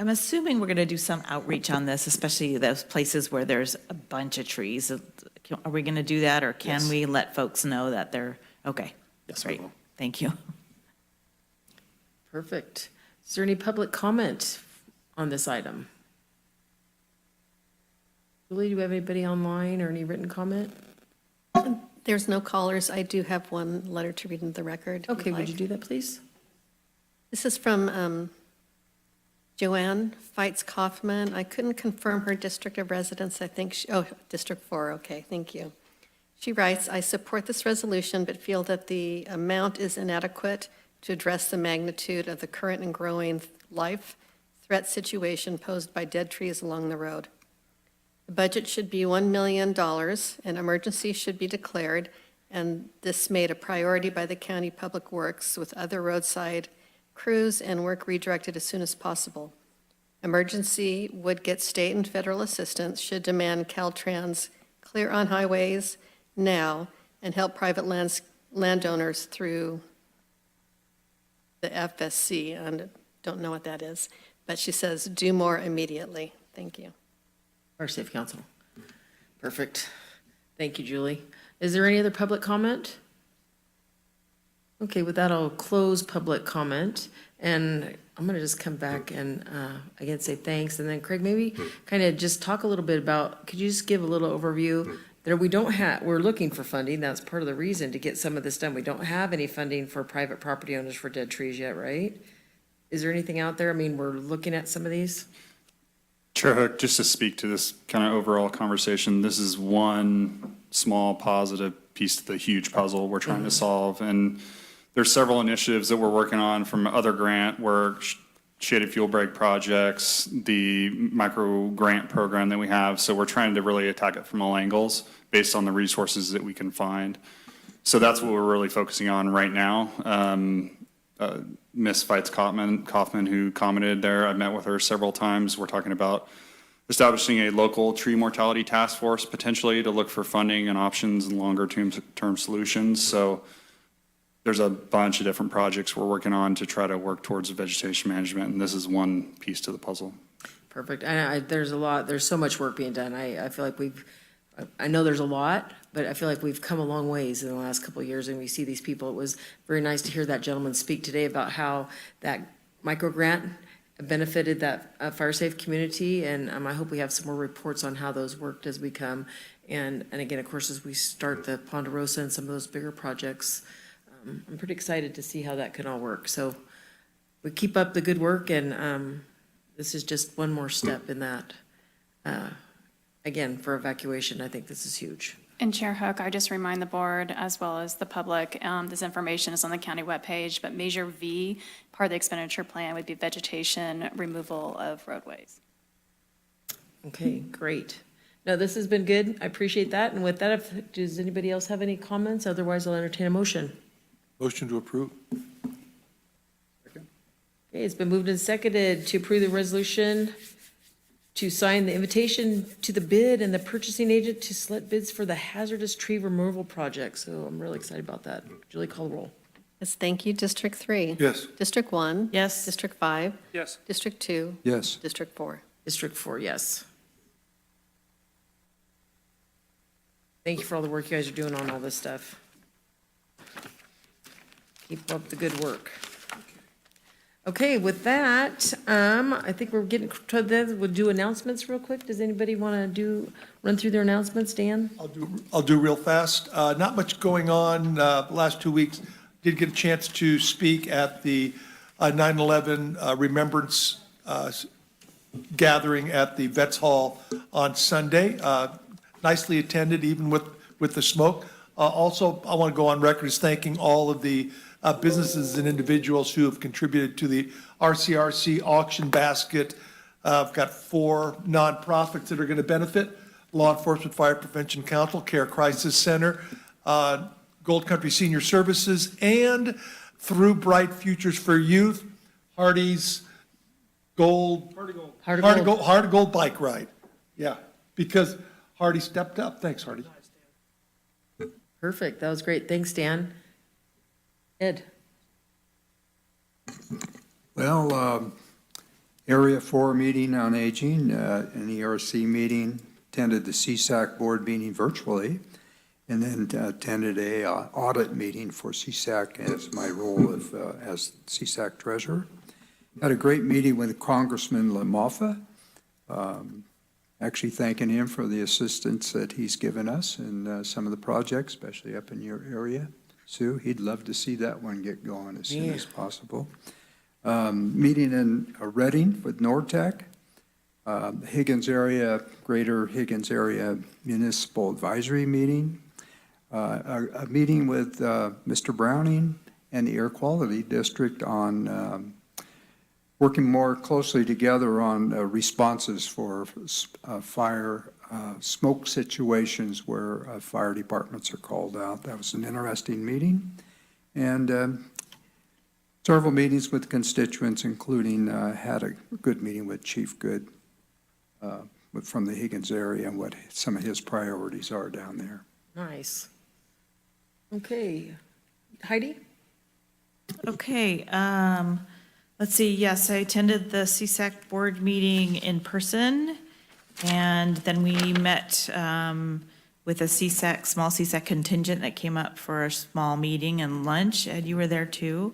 I'm assuming we're going to do some outreach on this, especially those places where there's a bunch of trees. Are we going to do that, or can Yes. we let folks know that they're, okay? Yes, we Great. will. Thank you. Perfect. Is there any public comment on this item? Julie, do we have anybody online or any written comment? There's no callers. I do have one letter to read into the record. if you'd Okay, would like. you do that, please? This is from Joanne Feitz Kaufman. I couldn't confirm her district of residence. I think, District 4, okay, thank you. She writes, I support this resolution, but feel that the amount is inadequate to address the magnitude of the current and growing life threat situation posed by dead trees along the road. The budget should be $1 million, an emergency should be declared, and this made a priority by the county public works with other roadside crews and work redirected as soon as possible. Emergency would get state and federal assistance, should demand Caltrans clear on highways now, and help private landowners through the FSC. I don't know what that is, but she says, do more immediately. Thank you. Fire Safe Council. Perfect. Thank you, Julie. Is there any other public comment? Okay, with that, I'll close public comment, and I'm gonna just come back and, again, say thanks, and then Craig, maybe kind of just talk a little bit about, could you just give a little overview? There, we're looking for funding, that's part of the reason to get some of this done. We don't have any funding for private property owners for dead trees yet, right? Is there anything out there? I mean, we're looking at some of these. Chair Hook, just to speak to this kind of overall conversation, this is one small positive piece of the huge puzzle we're trying to solve. And there's several initiatives that we're working on from other grant work, shaded fuel break projects, the micro grant program that we have. So we're trying to really attack it from all angles based on the resources that we can find. So that's what we're really focusing on right now. Ms. Feitz Kaufman, who commented there, I met with her several times. We're talking about establishing a local tree mortality task force potentially to look for funding and options and longer term solutions. So there's a bunch of different projects we're working on to try to work towards vegetation management, and this is one piece to the puzzle. Perfect. There's so much work being done. I feel like I know there's a lot, but I feel like we've come a long ways in the last couple of years, and we see these people. It was very nice to hear that gentleman speak today about how that micro grant benefited that fire safe community, and I hope we have some more reports on how those worked as we come. And again, of course, as we start the Ponderosa and some of those bigger projects, I'm pretty excited to see how that can all work. So we keep up the good work, and this is just one more step in that. Again, for evacuation, I think this is huge. And Chair Hook, I just remind the board as well as the public, this information is on the county webpage, but Measure V, part of the expenditure plan would be vegetation removal of roadways. Okay, great. No, this has been good. I appreciate that. And with that, does anybody else have any comments? Otherwise, I'll entertain a motion. Motion to approve. Okay, it's been moved and seconded to approve the resolution to sign the invitation to the bid and the purchasing agent to select bids for the hazardous tree removal project. So I'm really excited about that. Julie, call the roll. Yes, thank you. District 3? Yes. District 1? Yes. District 5? Yes. District 2? Yes. District 4? District 4, yes. Thank you for all the work you guys are doing on all this stuff. Keep up the good work. Okay, with that, I think we're getting to the, we'll do announcements real quick. Does anybody want to run through their announcements, Dan? I'll do real fast. Not much going on the last 2 weeks. Did get a chance to speak at the 9/11 Remembrance gathering at the Vets Hall on Sunday. Nicely attended, even with the smoke. Also, I want to go on record as thanking all of the businesses and individuals who have contributed to the RCRC auction basket. I've got 4 nonprofits that are going to benefit: Law Enforcement Fire Prevention Council, Care Crisis Center, Gold Country Senior Services, and through Bright Futures for Youth, Hardy's Gold bike ride. Yeah, because Hardy stepped up. Thanks, Hardy. Perfect. That was great. Thanks, Dan. Ed? Well, Area 4 meeting on aging, an ERC meeting, attended the CSAC board meeting virtually, and then attended a audit meeting for CSAC as my role as CSAC treasurer. Had a great meeting with Congressman LaMoffa, actually thanking him for the assistance that he's given us in some of the projects, especially up in your area. Sue, he'd love to see that one get going as soon as possible. Meeting in Reading with NORTEC, Higgins area, Greater Higgins Area Municipal Advisory Meeting, a meeting with Mr. Browning and the Air Quality District on working more closely together on responses for fire smoke situations where fire departments are called out. That was an interesting meeting. And several meetings with constituents, including had a good meeting with Chief Good from the Higgins area and what some of his priorities are down there. Nice. Okay. Heidi? Okay, let's see, yes, I attended the CSAC board meeting in person, and then we met with a CSAC, small CSAC contingent that came up for a small meeting and lunch, and you were there too,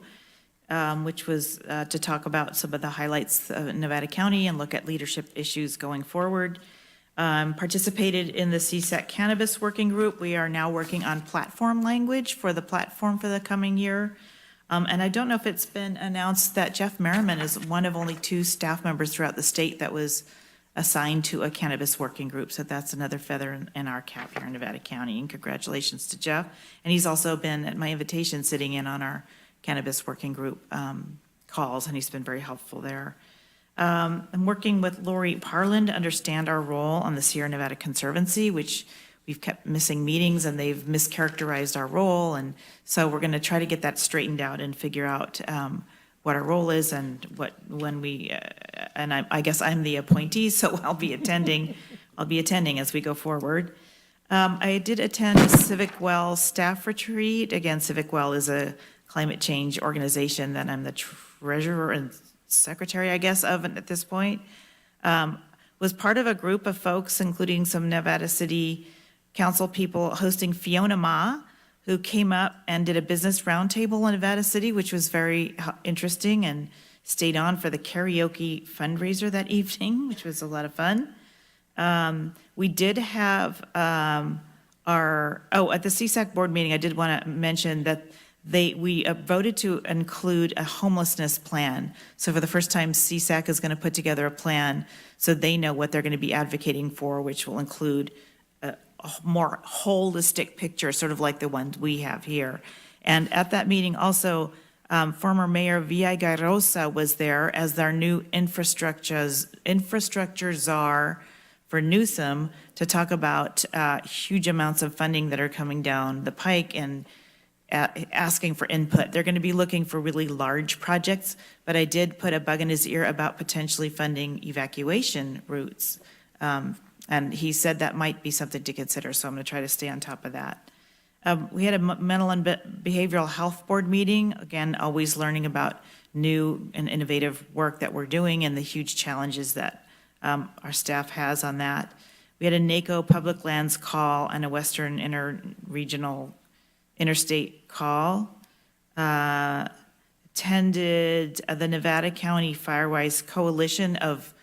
which was to talk about some of the highlights of Nevada County and look at leadership issues going forward. Participated in the CSAC Cannabis Working Group. We are now working on platform language for the platform for the coming year. And I don't know if it's been announced that Jeff Merriman is one of only 2 staff members throughout the state that was assigned to a cannabis working group. So that's another feather in our cap here in Nevada County. And congratulations to Jeff. And he's also been, at my invitation, sitting in on our cannabis working group calls, and he's been very helpful there. I'm working with Lori Parlin to understand our role on the Sierra Nevada Conservancy, which we've kept missing meetings and they've mischaracterized our role. And so we're going to try to get that straightened out and figure out what our role is and and I guess I'm the appointee, so I'll be attending as we go forward. I did attend Civic Well staff retreat. Again, Civic Well is a climate change organization that I'm the treasurer and secretary, I guess, of at this point. Was part of a group of folks, including some Nevada City Council people, hosting Fiona Ma, who came up and did a business roundtable in Nevada City, which was very interesting, and stayed on for the karaoke fundraiser that evening, which was a lot of fun. We did have at the CSAC board meeting, I did want to mention that we voted to include a homelessness plan. So for the first time, CSAC is going to put together a plan so they know what they're going to be advocating for, which will include a more holistic picture, sort of like the one we have here. And at that meeting also, former Mayor Villagarosa was there as our new infrastructure czar for Newsom to talk about huge amounts of funding that are coming down the pike and asking for input. They're going to be looking for really large projects, but I did put a bug in his ear about potentially funding evacuation routes. And he said that might be something to consider, so I'm going to try to stay on top of that. We had a mental and behavioral health board meeting, again, always learning about new and innovative work that we're doing and the huge challenges that our staff has on that. We had a NACO public lands call and a Western interstate call. Attended the Nevada County Firewise Coalition of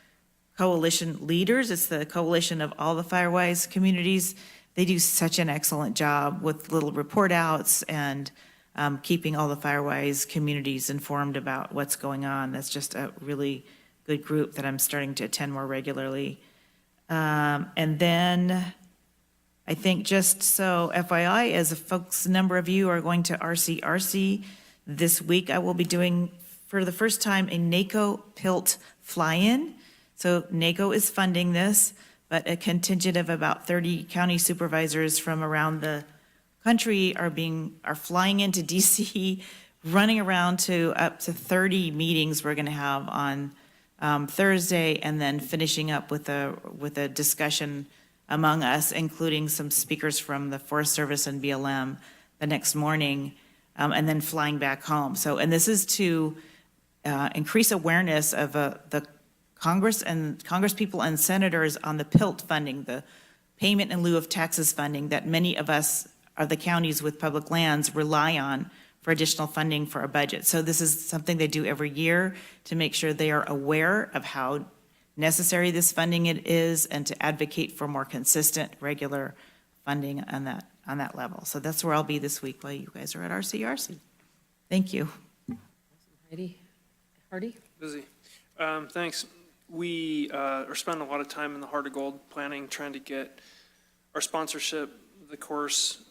Coalition Leaders. It's the coalition of all the Firewise communities. They do such an excellent job with little report outs and keeping all the Firewise communities informed about what's going on. That's just a really good group that I'm starting to attend more regularly. And then I think just so FYI, as a number of you are going to RCRC this week, I will be doing, for the first time, a NACO PILT fly-in. So NACO is funding this, but a contingent of about 30 county supervisors from around the country are flying into DC, running around to up to 30 meetings we're going to have on Thursday, and then finishing up with a discussion among us, including some speakers from the Forest Service and BLM the next morning, and then flying back home. So, and this is to increase awareness of the Congress people and senators on the PILT funding, the payment in lieu of taxes funding that many of us are the counties with public lands rely on for additional funding for our budget. So this is something they do every year to make sure they are aware of how necessary this funding it is and to advocate for more consistent, regular funding on that level. So that's where I'll be this week while you guys are at RCRC. Thank you. Heidi? Hardy? Busy. Thanks. We are spending a lot of time in the Heart of Gold planning, trying to get our sponsorship, the course,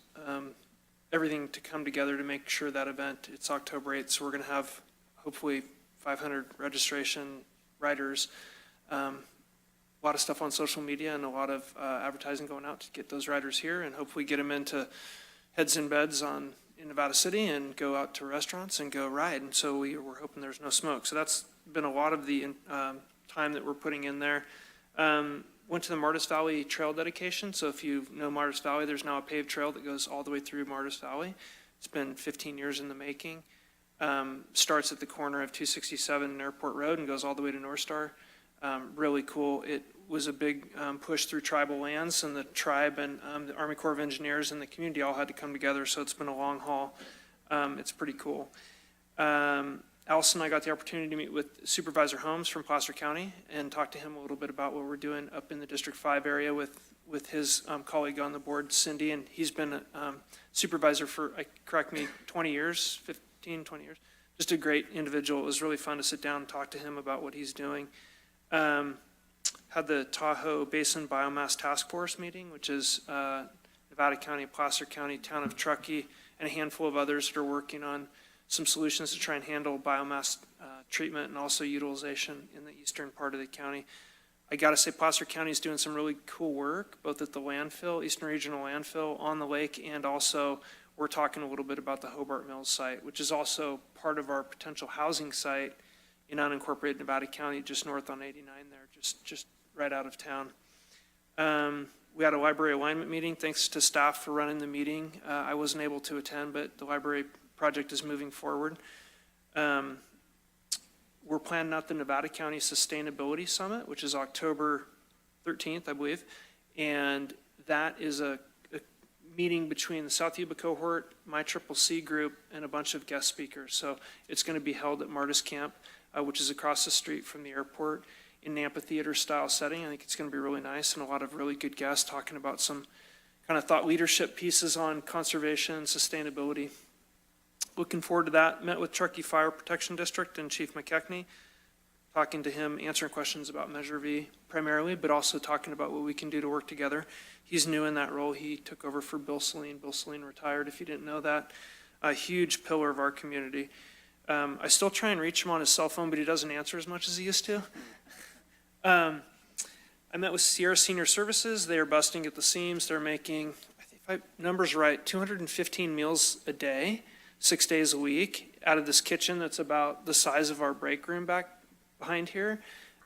everything to come together to make sure that event, it's October 8th, so we're going to have hopefully 500 registration riders, a lot of stuff on social media and a lot of advertising going out to get those riders here and hopefully get them into heads in beds in Nevada City and go out to restaurants and go ride. And so we're hoping there's no smoke. So that's been a lot of the time that we're putting in there. We're went to the Martis Valley Trail dedication. So if you know Martis Valley, there's now a paved trail that goes all the way through Martis Valley. It's been 15 years in the making. Starts at the corner of 267 and Airport Road and goes all the way to North Star. Really cool. It was a big push through tribal lands, and the tribe and the Army Corps of Engineers and the community all had to come together, so it's been a long haul. It's pretty cool. Allison and I got the opportunity to meet with Supervisor Holmes from Placer County and talk to him a little bit about what we're doing up in the District 5 area with his colleague on the board, Cindy, and he's been a supervisor for, correct me, 20 years, 15, 20 years. Just a great individual. It was really fun to sit down and talk to him about what he's doing. Had the Tahoe Basin Biomass Task Force meeting, which is Nevada County, Placer County, Town of Truckee, and a handful of others that are working on some solutions to try and handle biomass treatment and also utilization in the eastern part of the county. I gotta say, Placer County is doing some really cool work, both at the landfill, Eastern Regional Landfill on the lake, and also we're talking a little bit about the Hobart Mills site, which is also part of our potential housing site in unincorporated Nevada County, just north on 89 there, just right out of town. We had a library alignment meeting. Thanks to staff for running the meeting. I wasn't able to attend, but the library project is moving forward. We're planning out the Nevada County Sustainability Summit, which is October 13th, I believe. And that is a meeting between the South Yuba cohort, my CCC group, and a bunch of guest speakers. So it's going to be held at Martis Camp, which is across the street from the airport, in an amphitheater style setting. I think it's going to be really nice and a lot of really good guests talking about some kind of thought leadership pieces on conservation and sustainability. Looking forward to that. Met with Truckee Fire Protection District and Chief McKechnie, talking to him, answering questions about Measure V primarily, but also talking about what we can do to work together. He's new in that role. He took over for Bill Saline. Bill Saline retired, if you didn't know that. A huge pillar of our community. I still try and reach him on his cell phone, but he doesn't answer as much as he used to. I met with Sierra Senior Services. They are busting at the seams. They're making, I think if my number's right, 215 meals a day, 6 days a week, out of this kitchen that's about the size of our break room back behind here.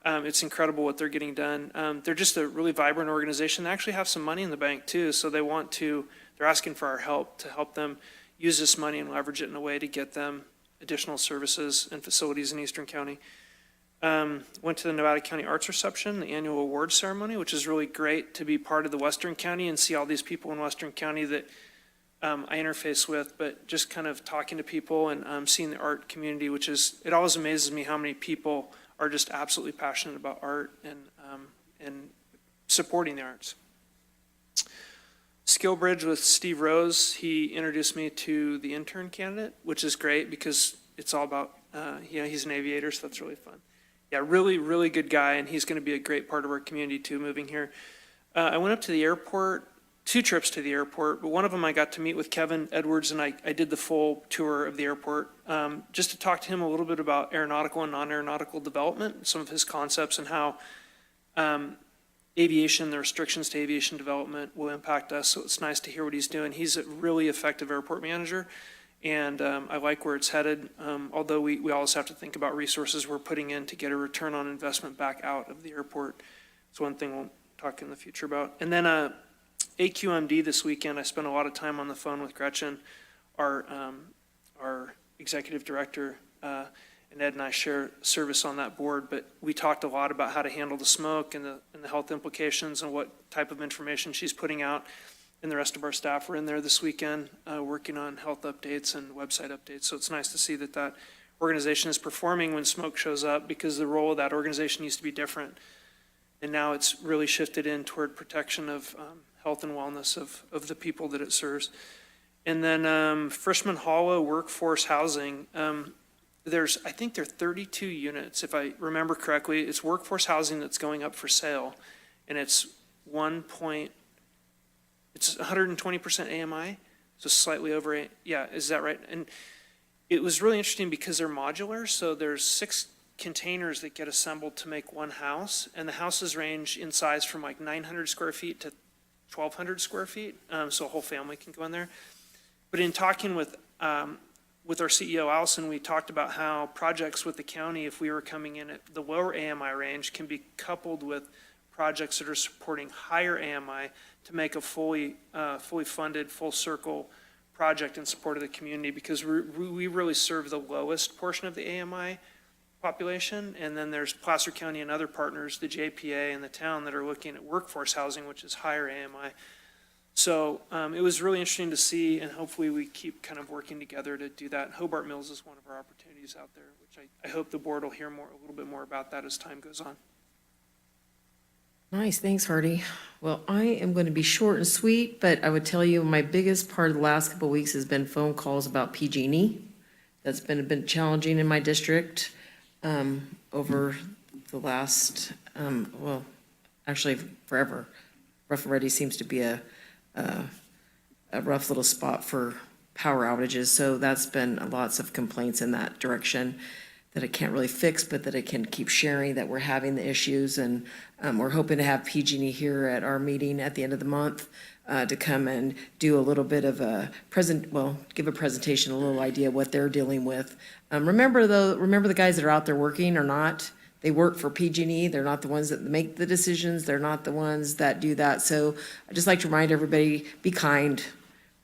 It's incredible what they're getting done. They're just a really vibrant organization. They actually have some money in the bank too, so they're asking for our help to help them use this money and leverage it in a way to get them additional services and facilities in Eastern County. Went to the Nevada County Arts Reception, the annual awards ceremony, which is really great to be part of the Western County and see all these people in Western County that I interface with, but just kind of talking to people and seeing the art community, which is, it always amazes me how many people are just absolutely passionate about art and supporting the arts. Skill Bridge with Steve Rose, he introduced me to the intern candidate, which is great because it's all about, he's an aviator, so that's really fun. Yeah, really, really good guy, and he's going to be a great part of our community too, moving here. I went up to the airport, 2 trips to the airport, but one of them I got to meet with Kevin Edwards, and I did the full tour of the airport just to talk to him a little bit about aeronautical and non-aeronautical development, some of his concepts and how aviation, the restrictions to aviation development will impact us. So it's nice to hear what he's doing. He's a really effective airport manager, and I like where it's headed, although we always have to think about resources we're putting in to get a return on investment back out of the airport. It's one thing we'll talk in the future about. And then AQMD this weekend, I spent a lot of time on the phone with Gretchen, our executive director, and Ed and I share service on that board, but we talked a lot about how to handle the smoke and the health implications and what type of information she's putting out. And the rest of our staff were in there this weekend working on health updates and website updates. So it's nice to see that organization is performing when smoke shows up, because the role of that organization used to be different. And now it's really shifted in toward protection of health and wellness of the people that it serves. And then Frischman Hollow Workforce Housing, I think there are 32 units, if I remember correctly. It's workforce housing that's going up for sale, and it's 120% AMI, so slightly over, yeah, is that right? And it was really interesting because they're modular, so there's 6 containers that get assembled to make one house, and the houses range in size from like 900 square feet to 1,200 square feet, so a whole family can go in there. But in talking with our CEO, Allison, we talked about how projects with the county, if we were coming in at the lower AMI range, can be coupled with projects that are supporting higher AMI to make a fully funded, full circle project in support of the community, because we really serve the lowest portion of the AMI population. And then there's Placer County and other partners, the JPA and the town, that are looking at workforce housing, which is higher AMI. So it was really interesting to see, and hopefully we keep kind of working together to do that. Hobart Mills is one of our opportunities out there, which I hope the board will hear a little bit more about that as time goes on. Nice, thanks, Hardy. Well, I am going to be short and sweet, but I would tell you my biggest part of the last couple of weeks has been phone calls about PG&E. That's been a bit challenging in my district over the last, well, actually forever. Rough and Ready seems to be a rough little spot for power outages, so that's been lots of complaints in that direction that I can't really fix, but that I can keep sharing that we're having the issues. And we're hoping to have PG&E here at our meeting at the end of the month to come and do a little bit of a give a presentation, a little idea what they're dealing with. Remember the guys that are out there working or not, they work for PG&E. They're not the ones that make the decisions. They're not the ones that do that. So I just like to remind everybody, be kind.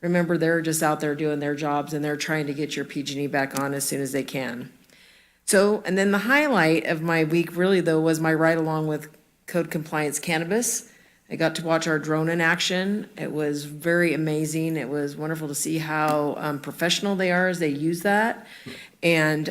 Remember, they're just out there doing their jobs, and they're trying to get your PG&E back on as soon as they can. So, and then the highlight of my week really though was my ride along with Code Compliance Cannabis. I got to watch our drone in action. It was very amazing. It was wonderful to see how professional they are as they use that. And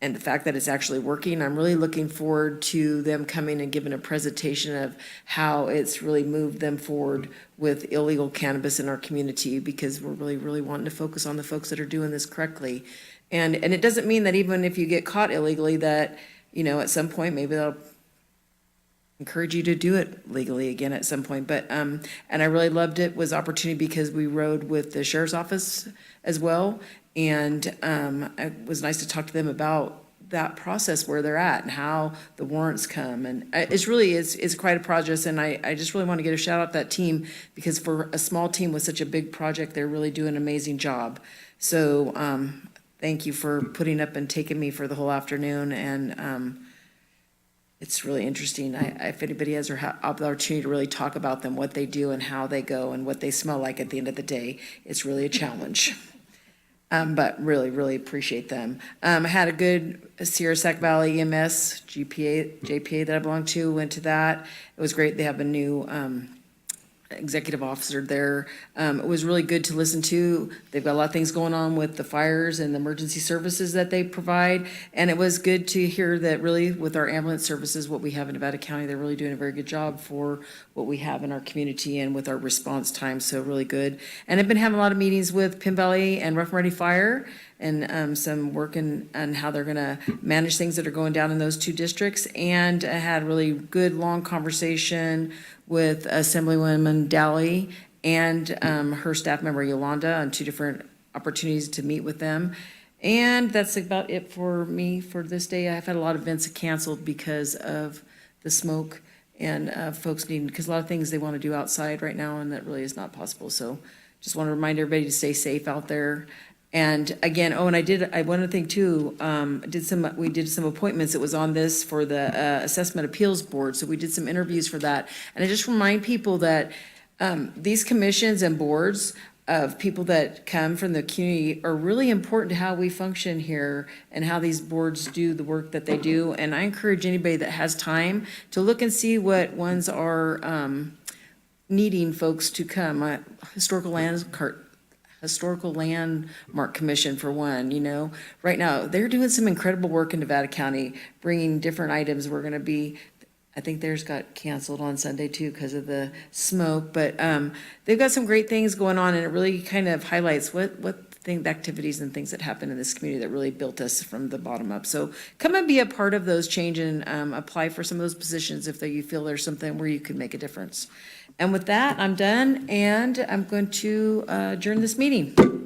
the fact that it's actually working. I'm really looking forward to them coming and giving a presentation of how it's really moved them forward with illegal cannabis in our community, because we're really, really wanting to focus on the folks that are doing this correctly. And it doesn't mean that even if you get caught illegally that, you know, at some point, maybe they'll encourage you to do it legally again at some point. But, and I really loved it, was opportunity because we rode with the sheriff's office as well. And it was nice to talk to them about that process, where they're at and how the warrants come. And it's quite a project. And I just really want to get a shout out to that team, because for a small team with such a big project, they're really doing an amazing job. So, thank you for putting up and taking me for the whole afternoon, and it's really interesting. If anybody has the opportunity to really talk about them, what they do and how they go and what they smell like at the end of the day, it's really a challenge. But really, really appreciate them. I had a good Sierra Sac Valley EMS JPA that I belong to, went to that. It was great. They have a new executive officer there. It was really good to listen to. They've got a lot of things going on with the fires and the emergency services that they provide. And it was good to hear that really with our ambulance services, what we have in Nevada County, they're really doing a very good job for what we have in our community and with our response time. So really good. And I've been having a lot of meetings with Penn Valley and Rough and Ready Fire, and some work on how they're gonna manage things that are going down in those two districts. And I had a really good, long conversation with Assemblywoman Daly and her staff member Yolanda on two different opportunities to meet with them. And that's about it for me for this day. I've had a lot of events canceled because of the smoke and folks needing, because a lot of things they want to do outside right now, and that really is not possible. So just want to remind everybody to stay safe out there. And again, and I want to think too, we did some appointments. It was on this for the Assessment Appeals Board. So we did some interviews for that. And I just remind people that these commissions and boards of people that come from the community are really important to how we function here and how these boards do the work that they do. And I encourage anybody that has time to look and see what ones are needing folks to come. Historical Landmark Commission for one, you know. Right now, they're doing some incredible work in Nevada County, bringing different items. We're gonna be, I think theirs got canceled on Sunday too because of the smoke, but they've got some great things going on, and it really kind of highlights the activities and things that happen in this community that really built us from the bottom up. So come and be a part of those change and apply for some of those positions if you feel there's something where you can make a difference. And with that, I'm done, and I'm going to adjourn this meeting.